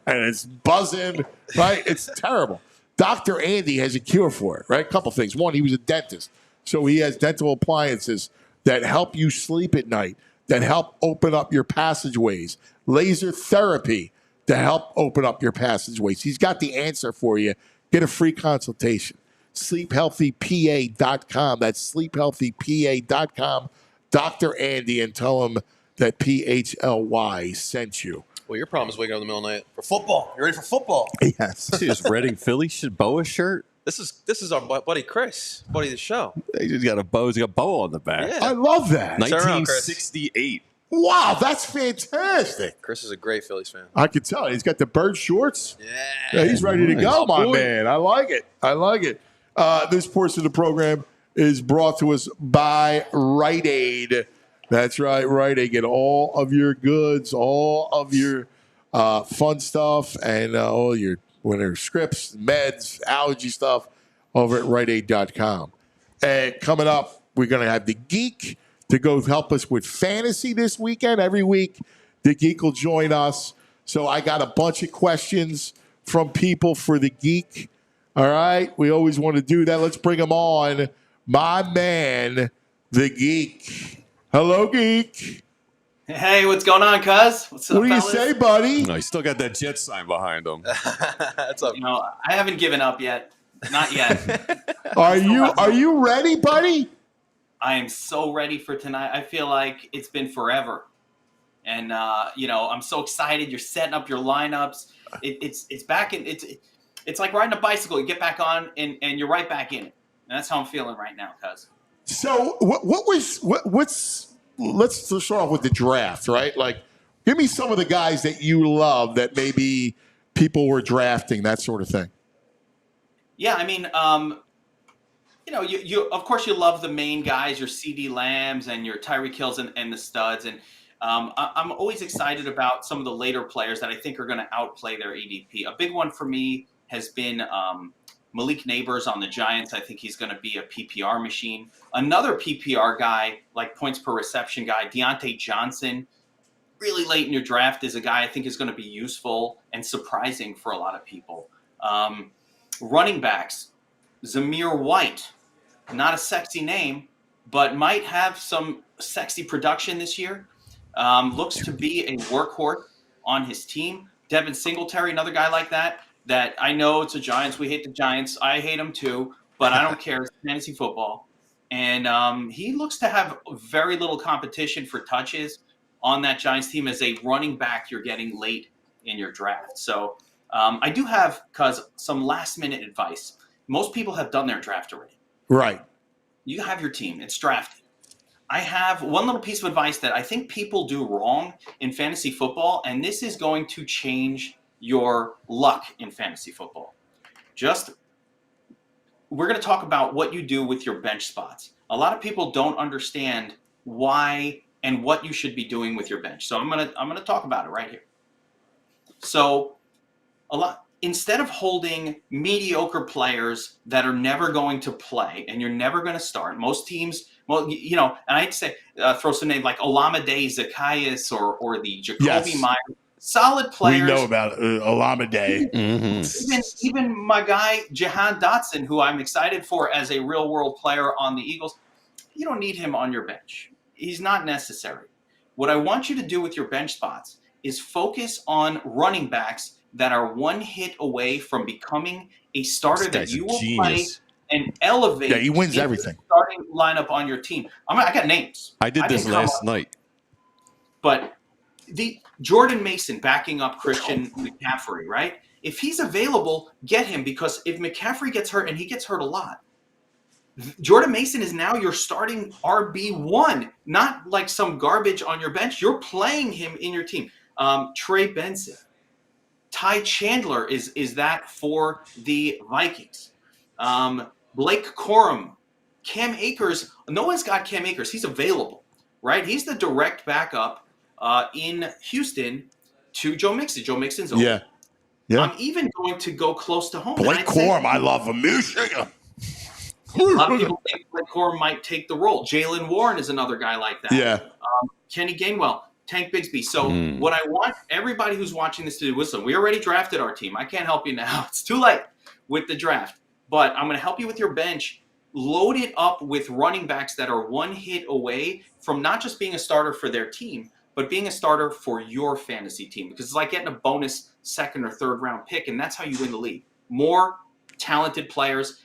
and it's buzzing, right? It's terrible. Dr. Andy has a cure for it, right? A couple things. One, he was a dentist, so he has dental appliances that help you sleep at night, that help open up your passageways. Laser therapy to help open up your passageways. He's got the answer for you. Get a free consultation. SleepHealthyPA.com. That's SleepHealthyPA.com. Dr. Andy, and tell him that PHLY sent you. Well, your problem is waking up in the middle of the night for football. You ready for football? Yes. See his Reading Phillies should bow a shirt. This is our buddy Chris, buddy of the show. He just got a bow. He's got a bow on the back. Yeah. I love that. 1968. Wow, that's fantastic. Chris is a great Phillies fan. I can tell. He's got the bird shorts. Yeah, he's ready to go, my man. I like it. This portion of the program is brought to us by Rite Aid. That's right, Rite Aid. Get all of your goods, all of your fun stuff, and all your scripts, meds, allergy stuff over at RiteAid.com. And coming up, we're going to have the Geek to go help us with fantasy this weekend. Every week, the Geek will join us. So I got a bunch of questions from people for the Geek. All right? We always want to do that. Let's bring him on. My man, the Geek. Hello, Geek. Hey, what's going on, cuz? What's up, What do you fellas? say, buddy? No, he's still got that Jet sign behind him. That's up. I haven't given up yet. Not yet. Are you ready, buddy? I am so ready for tonight. I feel like it's been forever. And I'm so excited. You're setting up your lineups. It's back in it's like riding a bicycle. You get back on and you're right back in it. And that's how I'm feeling right now, cuz. So let's start off with the draft, right? Like, give me some of the guys that you love that maybe people were drafting, that sort of thing. Yeah, I mean, you of course you love the main guys, your CD Lambs and your Tyreek Hills and the studs. And I'm always excited about some of the later players that I think are going to outplay their ADP. A big one for me has been Malik Neighbors on the Giants. I think he's going to be a PPR machine. Another PPR guy, like points per reception guy, Deontay Johnson, really late in your draft is a guy I think is going to be useful and surprising for a lot of people. Running backs, Zamir White, not a sexy name, but might have some sexy production this year. Looks to be a workhorse on his team. Devin Singletary, another guy like that I know it's the Giants. We hate the Giants. I hate them too, but I don't care. It's fantasy football. And he looks to have very little competition for touches on that Giants team as a running back you're getting late in your draft. So I do have, some last-minute advice. Most people have done their draft already. Right. You have your team. It's drafted. I have one little piece of advice that I think people do wrong in fantasy football, and this is going to change your luck in fantasy football. We're going to talk about what you do with your bench spots. A lot of people don't understand why and what you should be doing with your bench. So I'm going to talk about it right here. So instead of holding mediocre players that are never going to play and you're never going to start, most teams, and I'd say throw some names like Olamide Zacchaeus or the Jacoby Myers. Solid players. We know about Olamide. Mm-hmm. Even my guy, Jahan Dotson, who I'm excited for as a real-world player on the Eagles, you don't need him on your bench. He's not necessary. What I want you to do with your bench spots is focus on running backs that are one hit away from becoming a starter that you will play and elevate. Yeah, he wins everything. Starting lineup on your team. I got names. I did this last night. But the Jordan Mason backing up Christian McCaffrey, right? If he's available, get him, because if McCaffrey gets hurt, and he gets hurt a lot, Jordan Mason is now your starting RB1, not like some garbage on your bench. You're playing him in your team. Trey Benson, Ty Chandler is that for the Vikings. Blake Corum, Cam Akers. No one's got Cam Akers. He's available, right? He's the direct backup in Houston to Joe Mixon. Joe Mixon's over. Yeah. Yeah. I'm even going to go close to home. Blake Corum, I love him. Michigan. A lot of people think Blake Corum might take the role. Jalen Warren is another guy like that. Yeah. Kenny Gainwell, Tank Bigsby. So what I want everybody who's watching this to do, listen, we already drafted our team. I can't help you now. It's too late with the draft. But I'm going to help you with your bench. Load it up with running backs that are one hit away from not just being a starter for their team, but being a starter for your fantasy team. Because it's like getting a bonus second or third round pick, and that's how you win the league. More talented players.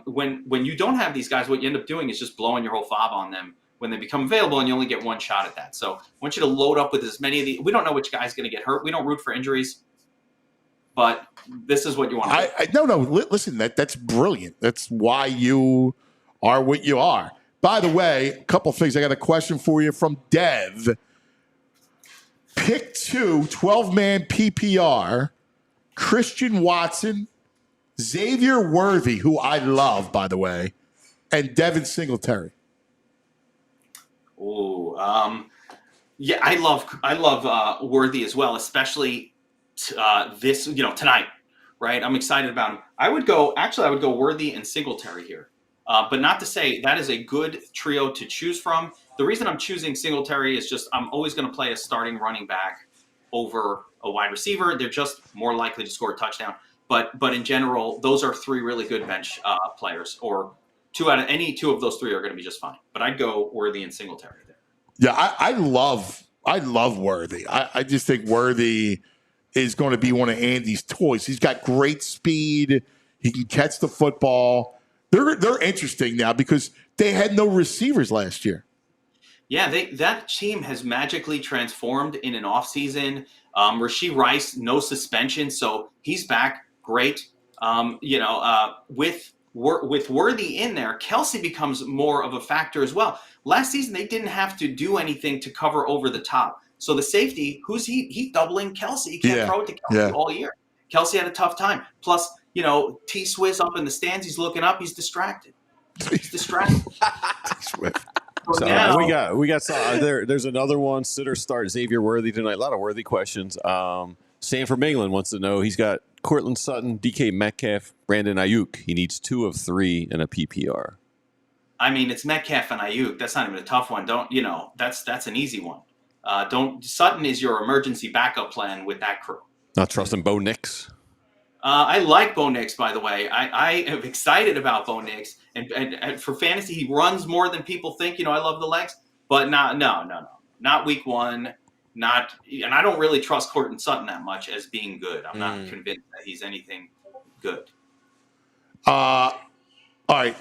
When you don't have these guys, what you end up doing is just blowing your whole fob on them when they become available, and you only get one shot at that. So I want you to load up with as many of these. We don't know which guy's going to get hurt. We don't root for injuries, but this is what you want to do. No. Listen, that's brilliant. That's why you are what you are. By the way, a couple things. I got a question for you from Dev. Pick 2, 12-man PPR, Christian Watson, Xavier Worthy, who I love, by the way, and Devin Singletary. Yeah, I love Worthy as well, especially this tonight, right? I'm excited about him. I would go Worthy and Singletary here, but not to say that is a good trio to choose from. The reason I'm choosing Singletary is just I'm always going to play a starting running back over a wide receiver. They're just more likely to score a touchdown. But in general, those are 3 really good bench players, or any two of those 3 are going to be just fine. But I'd go Worthy and Singletary there. Yeah, I love Worthy. I just think Worthy is going to be one of Andy's toys. He's got great speed. He can catch the football. They're interesting now because they had no receivers last year. Yeah, that team has magically transformed in an offseason. Rashee Rice, no suspension, so he's back. Great. With Worthy in there, Kelsey becomes more of a factor as well. Last season, they didn't have to do anything to cover over the top. So the safety, who's he? He's doubling Kelsey. He can't throw it to Kelsey all year. Kelsey had a tough time. Plus, T-Swizz up in the stands, he's looking up, he's distracted. So we got some, there's another one. Sitter start Xavier Worthy tonight. A lot of Worthy questions. Sam from England wants to know. He's got Cortland Sutton, DK Metcalf, Brandon Ayuk. He needs 2 of 3 in a PPR. I mean, it's Metcalf and Ayuk. That's not even a tough one. That's an easy one. Sutton is your emergency backup plan with that crew. Not trusting Bo Nix. I like Bo Nix, by the way. I am excited about Bo Nix, and for fantasy, he runs more than people think. I love the legs, but not week 1. And I don't really trust Cortland Sutton that much as being good. I'm not convinced that he's anything good. All right,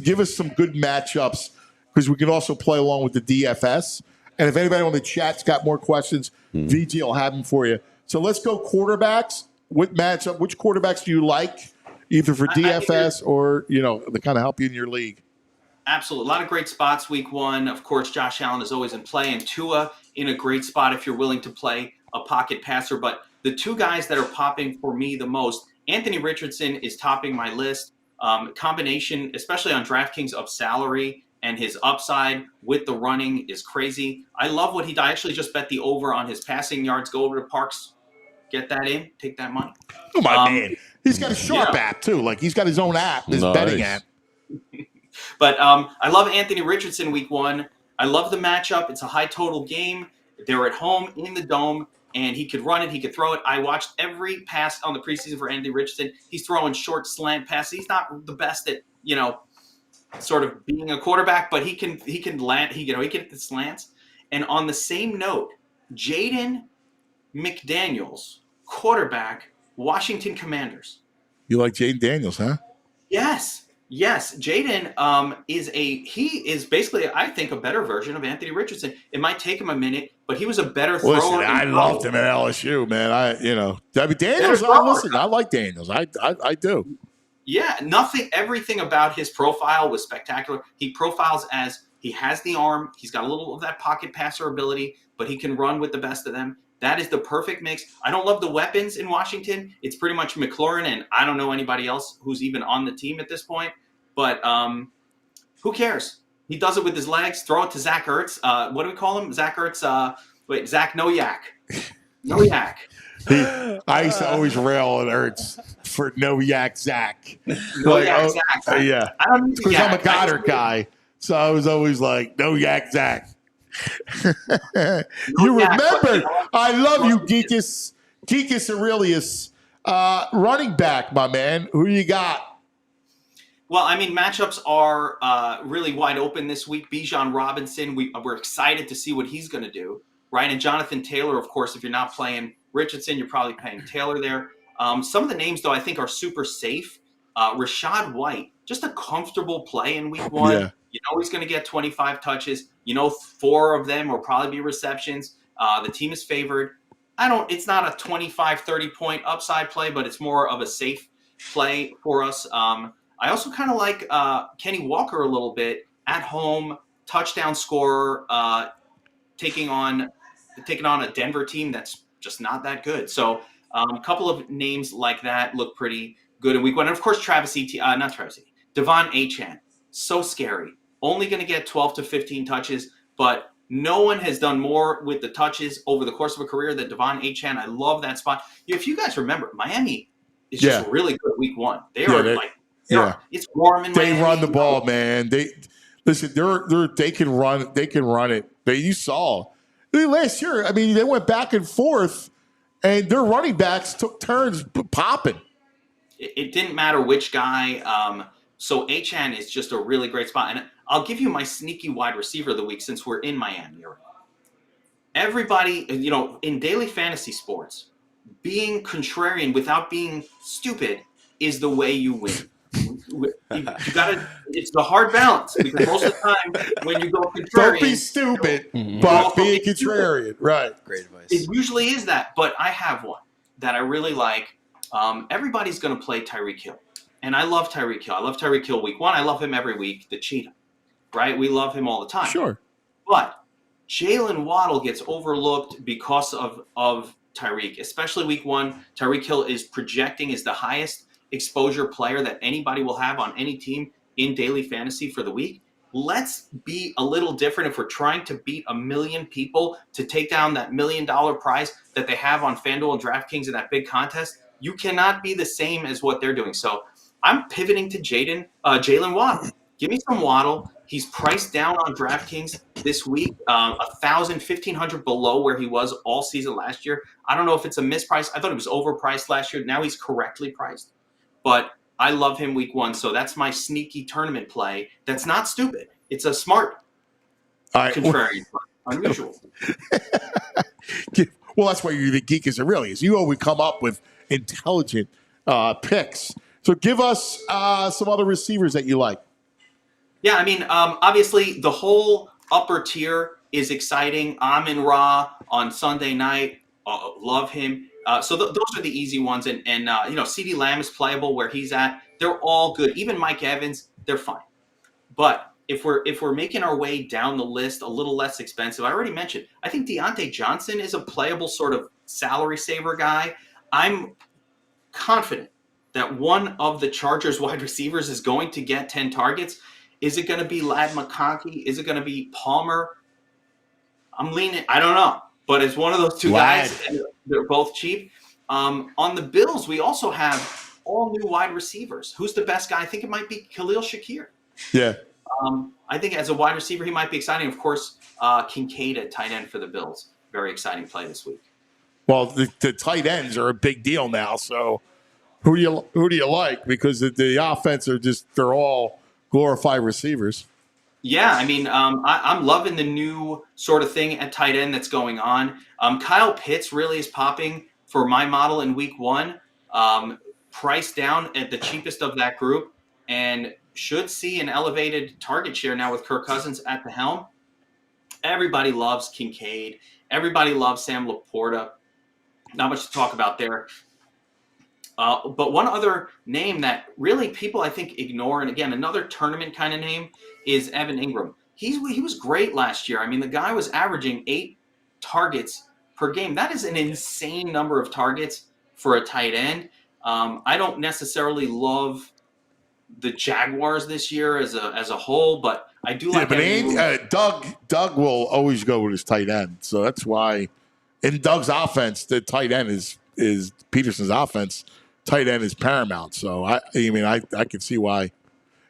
give us some good matchups because we can also play along with the DFS. And if anybody on the chat's got more questions, VG will have them for you. So let's go quarterbacks. What matchup? Which quarterbacks do you like, either for DFS or to kind of help you in your league? Absolutely, a lot of great spots week 1. Of course, Josh Allen is always in play, and Tua in a great spot if you're willing to play a pocket passer. But the 2 guys that are popping for me the most, Anthony Richardson is topping my list. Combination, especially on DraftKings, of salary and his upside with the running is crazy. I love what I actually just bet the over on his passing yards. Go over to Parks. Get that in. Take that money. Oh, my man. He's got a Sharp app, too. Like, he's got his own app, his betting app. But I love Anthony Richardson week 1. I love the matchup. It's a high total game. They're at home in the Dome, and he could run it. He could throw it. I watched every pass on the preseason for Anthony Richardson. He's throwing short slant passes. He's not the best at, sort of being a quarterback, but he can land. He can hit the slants. And on the same note, Jaden McDaniels, quarterback, Washington Commanders. You like Jaden Daniels, huh? Yes. Jaden is basically, I think, a better version of Anthony Richardson. It might take him a minute, but he was a better thrower. Listen, I loved him at LSU, man. Daniels. I like Daniels. I do. Yeah, everything about his profile was spectacular. He profiles as he has the arm. He's got a little of that pocket passer ability, but he can run with the best of them. That is the perfect mix. I don't love the weapons in Washington. It's pretty much McLaurin, and I don't know anybody else who's even on the team at this point. But who cares? He does it with his legs. Throw it to Zach Ertz. What do we call him? Zach Ertz. Zach No Yak. No Yak. I used to always rail at Ertz for No Yak Zach. No Yak Zach. Yeah. I don't need Because I'm a Goddard guy. So I was always like, No Yak Zach. You remember. I love you, Geekus Aurelius. Running back, my man. Who you got? Well, I mean, matchups are really wide open this week. Bijan Robinson, we're excited to see what he's going to do, right? And Jonathan Taylor, of course, if you're not playing Richardson, you're probably playing Taylor there. Some of the names, though, I think are super safe. Rashad White, just a comfortable play in week 1. Yeah. You know he's going to get 25 touches. You know 4 of them will probably be receptions. The team is favored. It's not a 25, 30-point upside play, but it's more of a safe play for us. I also kind of like Kenny Walker a little bit at home, touchdown scorer, taking on a Denver team that's just not that good. So a couple of names like that look pretty good in week 1. And of course, Devon Achane, so scary. Only going to get 12 to 15 touches, but no one has done more with the touches over the course of a career than Devon Achane. I love that spot. If you guys remember, Miami is just really good week 1. They it's warm in Miami. They run the ball, man. They can run. They can run it. You saw last year. I mean, they went back and forth, and their running backs took turns popping. It didn't matter which guy. So Achane is just a really great spot. And I'll give you my sneaky wide receiver of the week since we're in Miami already. Everybody, in daily fantasy sports, being contrarian without being stupid is the way you win. You gotta. It's the hard balance because most of the time when you go contrarian, don't be stupid, but be contrarian. Right. Great advice. It usually is that, but I have one that I really like. Everybody's going to play Tyreek Hill, and I love Tyreek Hill. I love Tyreek Hill week 1. I love him every week. The cheetah, right? We love him all the time. Sure. But Jalen Waddle gets overlooked because of Tyreek, especially week 1. Tyreek Hill is projecting as the highest exposure player that anybody will have on any team in daily fantasy for the week. Let's be a little different if we're trying to beat 1 million people to take down that $1 million prize that they have on FanDuel and DraftKings in that big contest. You cannot be the same as what they're doing. So I'm pivoting to Jalen Waddle. Give me some Waddle. He's priced down on DraftKings this week, 1,000, 1,500 below where he was all season last year. I don't know if it's a misprice. I thought it was overpriced last year. Now he's correctly priced. But I love him week 1. So that's my sneaky tournament play. That's not stupid. It's a smart contrarian play. Unusual. Well, that's why you're the geek as it really is. You always come up with intelligent picks. So give us some other receivers that you like. Yeah, I mean, obviously the whole upper tier is exciting. Amon-Ra on Sunday night. Love him. So those are the easy ones. And CeeDee Lamb is playable where he's at. They're all good. Even Mike Evans, they're fine. But if we're making our way down the list a little less expensive, I already mentioned, I think Deontay Johnson is a playable sort of salary saver guy. I'm confident that one of the Chargers wide receivers is going to get 10 targets. Is it going to be Ladd McConkey? Is it going to be Palmer? I'm leaning. I don't know. But it's one of those two guys. And they're both cheap. On the Bills, we also have all new wide receivers. Who's the best guy? I think it might be Khalil Shakir. Yeah. I think as a wide receiver, he might be exciting. Of course, Kincaid at tight end for the Bills. Very exciting play this week. Well, the tight ends are a big deal now. So who do you like? Because the offense they're all glorified receivers. Yeah, I mean, I'm loving the new sort of thing at tight end that's going on. Kyle Pitts really is popping for my model in week 1. Priced down at the cheapest of that group and should see an elevated target share now with Kirk Cousins at the helm. Everybody loves Kincaid. Everybody loves Sam Laporta. Not much to talk about there. But one other name that really people, I think, ignore, and again, another tournament kind of name, is Evan Ingram. He was great last year. I mean, the guy was averaging 8 targets per game. That is an insane number of targets for a tight end. I don't necessarily love the Jaguars this year as a whole, but I do like. Doug will always go with his tight end, so that's why in Doug's offense, the tight end is Peterson's offense. Tight end is paramount. So I can see why.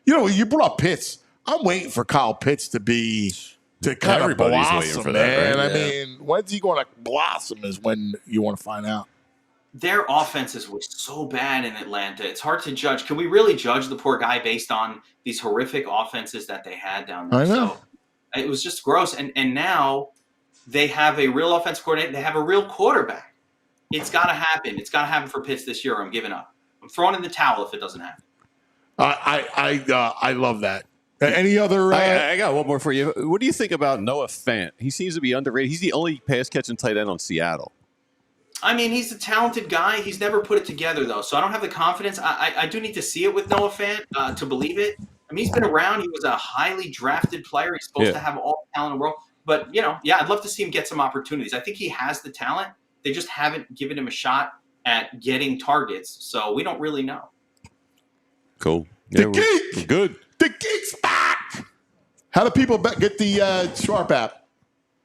You brought up Pitts. I'm waiting for Kyle Pitts to kind of blossom, waiting for man. that, right? I mean, when's he going to blossom is when you want to find out. Their offenses were so bad in Atlanta. It's hard to judge. Can we really judge the poor guy based on these horrific offenses that they had down there? I know. So it was just gross. And now they have a real offense coordinator. They have a real quarterback. It's got to happen. It's got to happen for Pitts this year. I'm giving up. I'm throwing in the towel if it doesn't happen. I love that. Any other? I got one more for you. What do you think about Noah Fant? He seems to be underrated. He's the only pass-catching tight end on Seattle. I mean, he's a talented guy. He's never put it together, though, so I don't have the confidence. I do need to see it with Noah Fant to believe it. I mean, he's been around. He was a highly drafted player. He's supposed to have all the talent in the world. But, I'd love to see him get some opportunities. I think he has the talent. They just haven't given him a shot at getting targets, so we don't really know. Cool. The Yeah, Geek! we're good. The Geek's back! How do people get the Sharp app?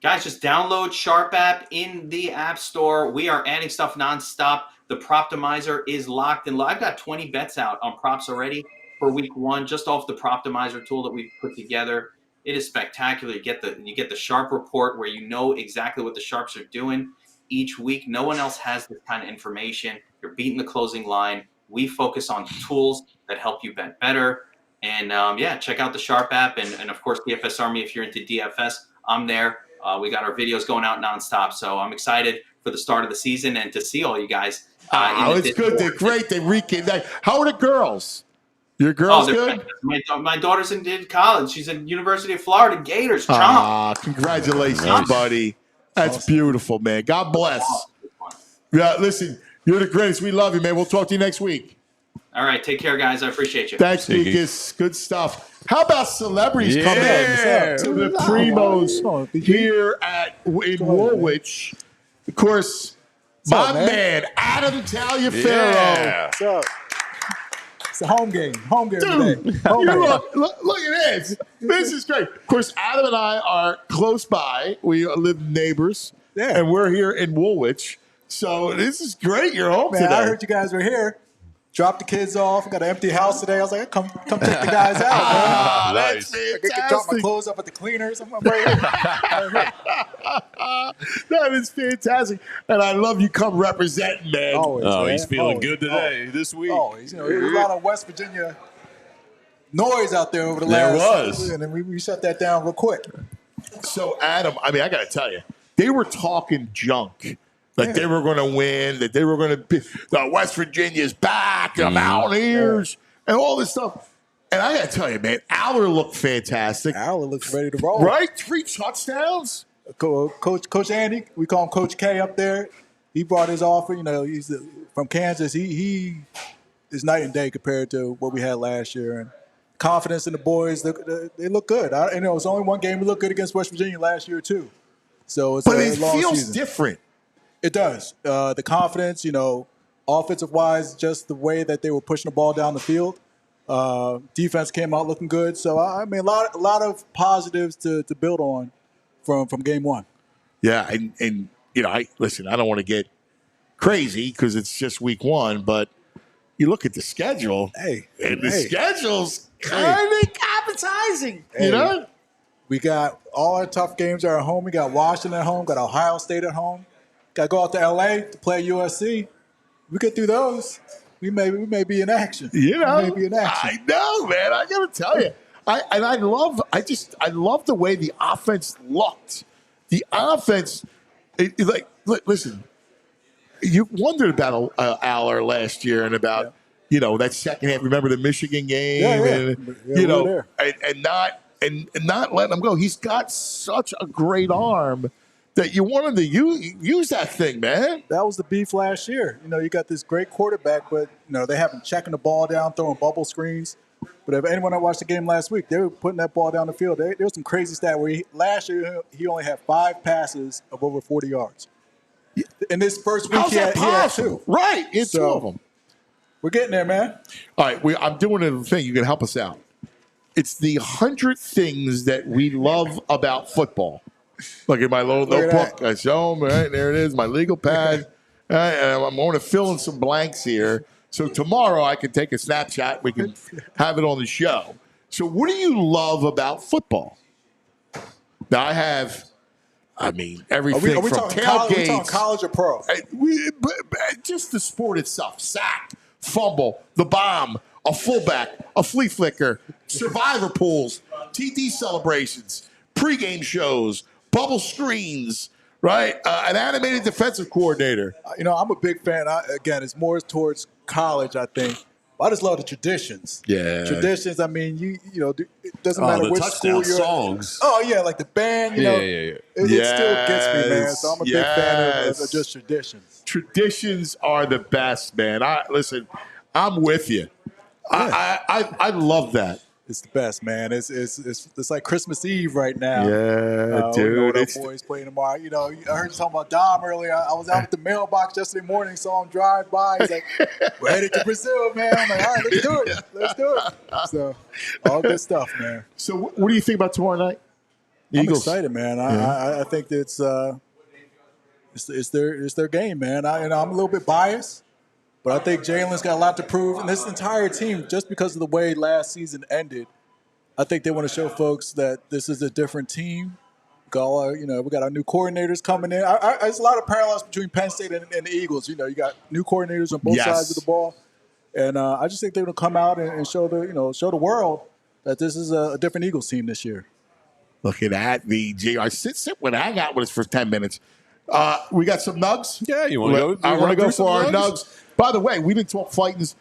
Guys, just download Sharp app in the App Store. We are adding stuff nonstop. The Proptimizer is locked and I've got 20 bets out on props already for week 1, just off the Proptimizer tool that we've put together. It is spectacular. You get the Sharp report where you know exactly what the Sharps are doing each week. No one else has this kind of information. You're beating the closing line. We focus on tools that help you bet better. And check out the Sharp app. And of course, DFS Army, if you're into DFS, I'm there. We got our videos going out nonstop. So I'm excited for the start of the season and to see all you guys. It's good. They're great. They reconnect. How are the girls? Your girls good? My daughter's in college. She's at University of Florida Gators. Congratulations, buddy. That's beautiful, man. God bless. Yeah, listen, you're the greatest. We love you, man. We'll talk to you next week. All right. Take care, guys. I appreciate you. Thanks, Geekus. Good stuff. How about celebrities coming to the Primos here in Woolwich? Of course, my man, Adam Taliaferro. What's up? It's a home game. Dude, today. Look at this. This is great. Of course, Adam and I are close by. We live neighbors, and we're here in Woolwich. So this is great. You're home today. I heard you guys were here. Dropped the kids off. Got an empty house today. I was like, come take the guys out, man. That's fantastic. I can drop my clothes up at the cleaners. I'm right here. That is fantastic. And I love you come representing, man. Always, man. He's feeling good today, this week. Always. There was a lot of West Virginia noise out there over the There last was. And then we shut that down real quick. So, Adam, I got to tell you, they were talking junk. Like they were going to win, that they were going to be, West Virginia's back, the Mountaineers, and all this stuff. And I got to tell you, man, Aller looked fantastic. Aller looks ready to roll. Right? 3 touchdowns. Coach Andy, we call him Coach K up there. He brought his offer. He's from Kansas. He is night and day compared to what we had last year. And confidence in the boys, they look good. It's only one game we looked good against West Virginia last year too. So it's but a it long feels season. Different. It does. The confidence, offensive-wise, just the way that they were pushing the ball down the field. Defense came out looking good. So, a lot of positives to build on from game 1. Yeah, and listen, I don't want to get crazy because it's just week 1, but you look at the schedule, and the schedule's kind of appetizing, We got all our tough games are at home. We got Washington at home, got Ohio State at home. Got to go out to L.A. to play USC. We get through those. We may be in action. I know, man. I got to tell you, I love the way the offense looked. The offense, listen, you wondered about Aller last year and about that second half. Remember the Michigan game, and not letting him go. He's got such a great arm that you wanted to use that thing, man. That was the beef last year. You got this great quarterback, but they have him checking the ball down, throwing bubble screens. But if anyone that watched the game last week, they were putting that ball down the field. There was some crazy stat where last year he only had 5 passes of over 40 yards. In this first week, How's he that had possible? 2. Right, it's 2 of them. We're getting there, man. All right, I'm doing a thing. You can help us out. It's the 100 things that we love about football. Look at my little notebook. I show them. Right there, it is. My legal pad. I'm going to fill in some blanks here. So tomorrow I can take a snapshot. We can have it on the show. So what do you love about football? Now I have. I mean, everything Are we from talking tailgates. college, are we talking college or pro? Just the sport itself. Sack, fumble, the bomb, a fullback, a flea flicker, survivor pools, TD celebrations, pregame shows, bubble screens, right? An animated defensive coordinator. I'm a big fan. Again, it's more towards college, I think. I just love the traditions. Yeah. Traditions, I mean, it doesn't matter the which touchdown school you're songs. Oh, yeah, like the band, Yeah. It still gets me, man. So I'm a big fan of just traditions. Traditions are the best, man. Listen, I'm with you. Yeah. I love that. It's the best, man. It's like Christmas Eve right now. Yeah, dude. Our boys playing tomorrow. I heard you talking about Dom earlier. I was out at the mailbox yesterday morning, saw him drive by. He's like, "We're headed to Brazil, man." I'm like, "All right, let's do it. Let's do it." So, all good stuff, man. So, what do you think about tomorrow night? I'm excited, man. I think it's their game, man. I'm a little bit biased. But I think Jalen's got a lot to prove. And this entire team, just because of the way last season ended, I think they want to show folks that this is a different team. We got our new coordinators coming in. There's a lot of parallels between Penn State and the Eagles. You got new coordinators on both sides of the ball. And I just think they're going to come out and show the world that this is a different Eagles team this year. Look at that, VG. I sit with hang out with us for 10 minutes. We got some nugs? Yeah, you want to go? I want to go for our nugs? By the way, we didn't talk fightings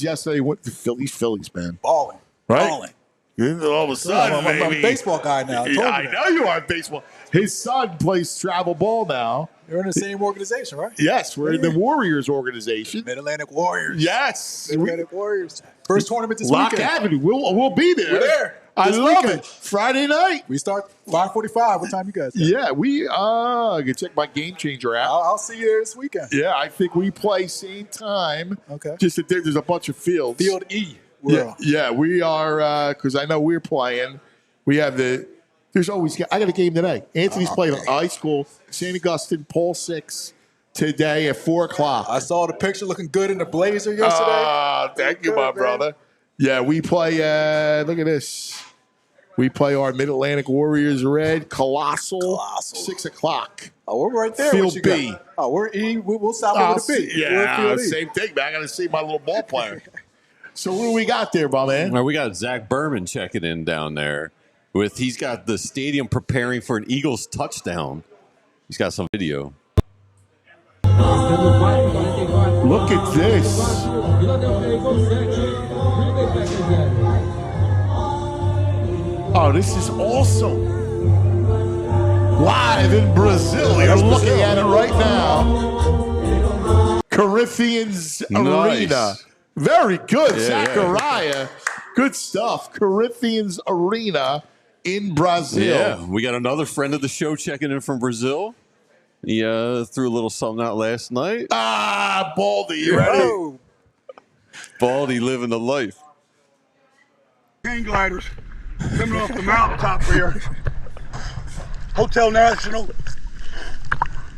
yesterday. Went to Phillies, man. Balling. Right? Balling. All of a sudden, I'm a baseball guy now. I know you are baseball. His son plays travel ball now. You're in the same organization, right? Yes, we're in the Warriors organization. Mid-Atlantic Warriors. Yes. Mid-Atlantic Warriors. First tournament this Lock weekend. Avenue. We'll be there. We're there. I This love weekend. it. Friday night. We start 5:45. What time you guys got? Yeah, I can check my Game Changer app. I'll see you this weekend. Yeah, I think we play same time. Okay. Just that there's a bunch of fields. Field E. Yeah, we are, because I know we're playing. We have there's always, I got a game today. Anthony's playing high school, St. Augustine, Paul 6, today at 4 o'clock. I saw the picture looking good in the blazer yesterday. Thank you, my brother. Yeah, we play, look at this. We play our Mid-Atlantic Warriors Red, Colossal. 6 o'clock. Oh, we're right there. Field What you B. got? Oh, we're E. We'll stop with the B. Yeah, same thing, man. I got to see my little ball player. So what do we got there, my man? Well, we got Zach Berman checking in down there. He's got the stadium preparing for an Eagles touchdown. He's got some video. Look at this. Oh, this is awesome. Live in Brazil. You're looking at it right now. Corinthians Arena. Very good, Zachariah. Good stuff. Corinthians Arena in Brazil. Yeah, we got another friend of the show checking in from Brazil. He threw a little something out last night. Baldy, you ready? Baldy living the life. Hang gliders coming off the mountaintop here. Hotel National,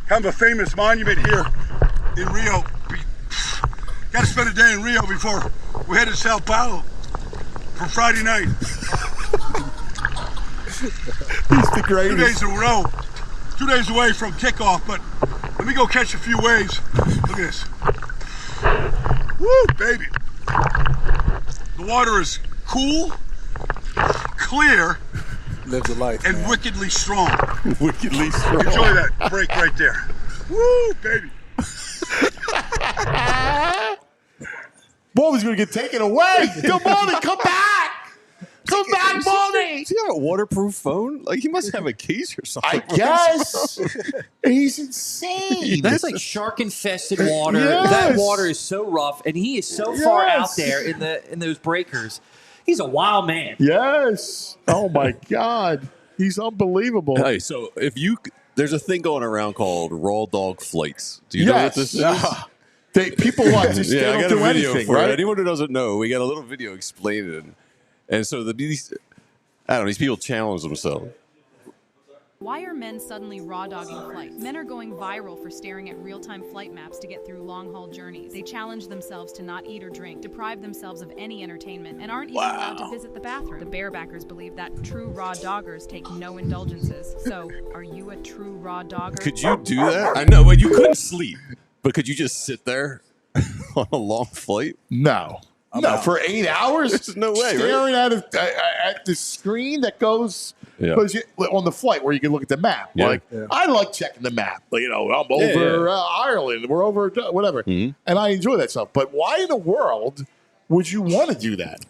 kind of a famous monument here in Rio. Got to spend a day in Rio before we head to Sao Paulo for Friday night. He's the greatest. 2 days in a row, 2 days away from kickoff, but let me go catch a few waves. Look at this. Woo, baby. The water is cool, clear, lives a life, and man. wickedly strong. Wickedly strong. Enjoy that break right there. Woo, baby. Baldy's going to get taken away. Come on, come back. Come back, Baldy. Does he have a waterproof phone? Like, he must have a case or something. I guess. He's insane. That's like shark-infested water. Yes. That water is so rough, and he is so far out there in those breakers. He's a wild man. Yes. Oh, my God. He's unbelievable. Hey, so there's a thing going around called raw dog flights. Do you know what this is? People watch this. Yeah, I got a video anything, for right? it. Anyone who doesn't know, we got a little video explaining it. And so these people challenge themselves. Why are men suddenly raw-dogging flights? Men are going viral for staring at real-time flight maps to get through long-haul journeys. They challenge themselves to not eat or drink, deprive themselves of any entertainment, and aren't even allowed to visit the bathroom. The barebackers believe that true raw doggers take no indulgences. So, are you a true raw dogger? Could you do that? I know, but you couldn't sleep. But could you just sit there on a long flight? No. For 8 hours? There's no way, staring at the screen that goes on the flight where you can look at the map. Yeah. I like checking the map. I'm over Ireland. We're over whatever. And I enjoy that stuff. But why in the world would you want to do that?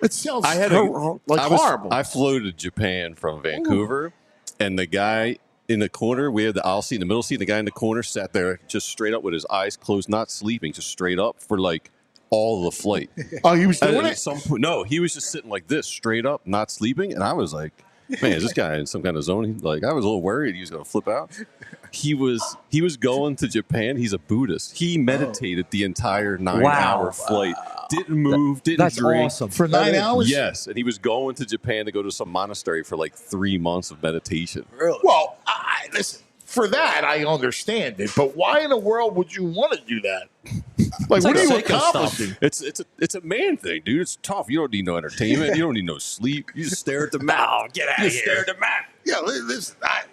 It sounds horrible. I flew to Japan from Vancouver, and the guy in the corner, we had the aisle seat in the middle seat. The guy in the corner sat there just straight up with his eyes closed, not sleeping, just straight up for all of the flight. Oh, he was doing it? No, he was just sitting like this, straight up, not sleeping. And I was like, man, is this guy in some kind of zone? I was a little worried he was going to flip out. He was going to Japan. He's a Buddhist. He meditated the entire 9-hour flight. Didn't move, didn't drink. Awesome. For 9 hours? Yes. And he was going to Japan to go to some monastery for 3 months of meditation. Really? Well, listen, for that, I understand it. But why in the world would you want to do that? What are you accomplishing? It's a man thing, dude. It's tough. You don't need no entertainment. You don't need no sleep. You just stare at the map. Get out of here. Stare at the map. Yeah, listen, I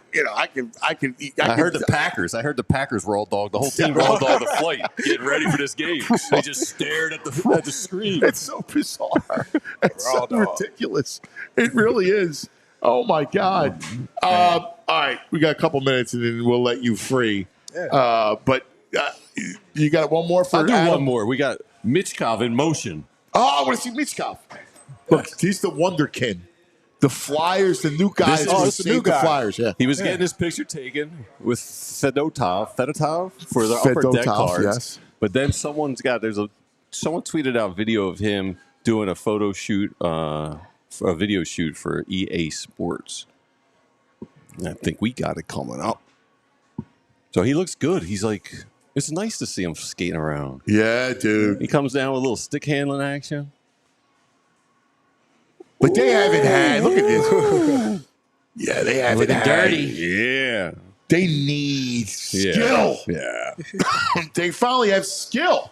heard the Packers. I heard the Packers raw dog. The whole team raw dog the flight, getting ready for this game. They just stared at the screen. It's so bizarre. It's so ridiculous. It really is. Oh my God. All right, we got a couple minutes and then we'll let you free. Yeah. But you got one more for I'll do Adam? one more. We got Michkov in motion. Oh, I want to see Michkov. Look, he's the wonderkin. The Flyers, the new guys. This is the new guy. Flyers. Yeah, he was getting his picture taken with Fedotov for the upper deck cards. Yes. But then someone tweeted out video of him doing a photo shoot, a video shoot for EA Sports. And I think we got it coming up. So he looks good. He's it's nice to see him skating around. Yeah, dude. He comes down with a little stick handling action. But they haven't had. Look at this. Yeah, they haven't had. Dirty. Yeah. They need skill. Yeah. They finally have skill.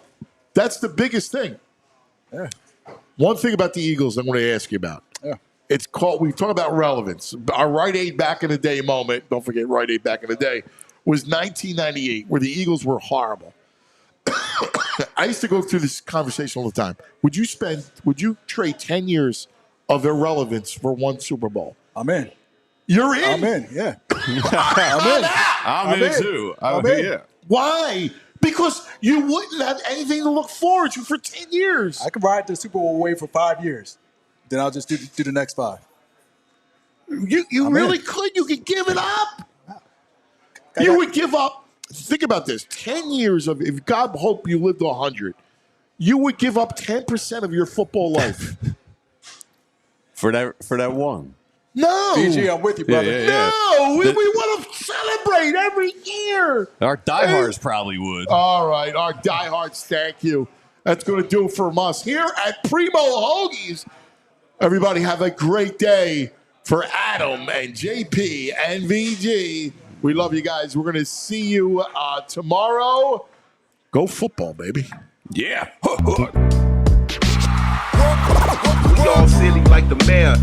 That's the biggest thing. Yeah. One thing about the Eagles I'm going to ask you about. Yeah. It's called, we talk about relevance. Our Rite Aid back in the day moment, don't forget Rite Aid back in the day, was 1998, where the Eagles were horrible. I used to go through this conversation all the time. Would you trade 10 years of irrelevance for one Super Bowl? I'm in. You're in? I'm in, yeah. I'm in too. I'm in. Yeah. Why? Because you wouldn't have anything to look forward to for 10 years. I could ride the Super Bowl away for 5 years. Then I'll just do the next 5. You really could. You could give it up. You would give up. Think about this. 10 years of, if God hope you lived to 100, you would give up 10% of your football life. For that one. No. BG, I'm with you, brother. Yeah. No. We want to celebrate every year. Our diehards probably would. All right. Our diehards, thank you. That's going to do it from us here at Primo Hoagies. Everybody have a great day. For Adam and JP and VG, we love you guys. We're going to see you tomorrow. Go football, baby. Yeah. We all silly like the mayor.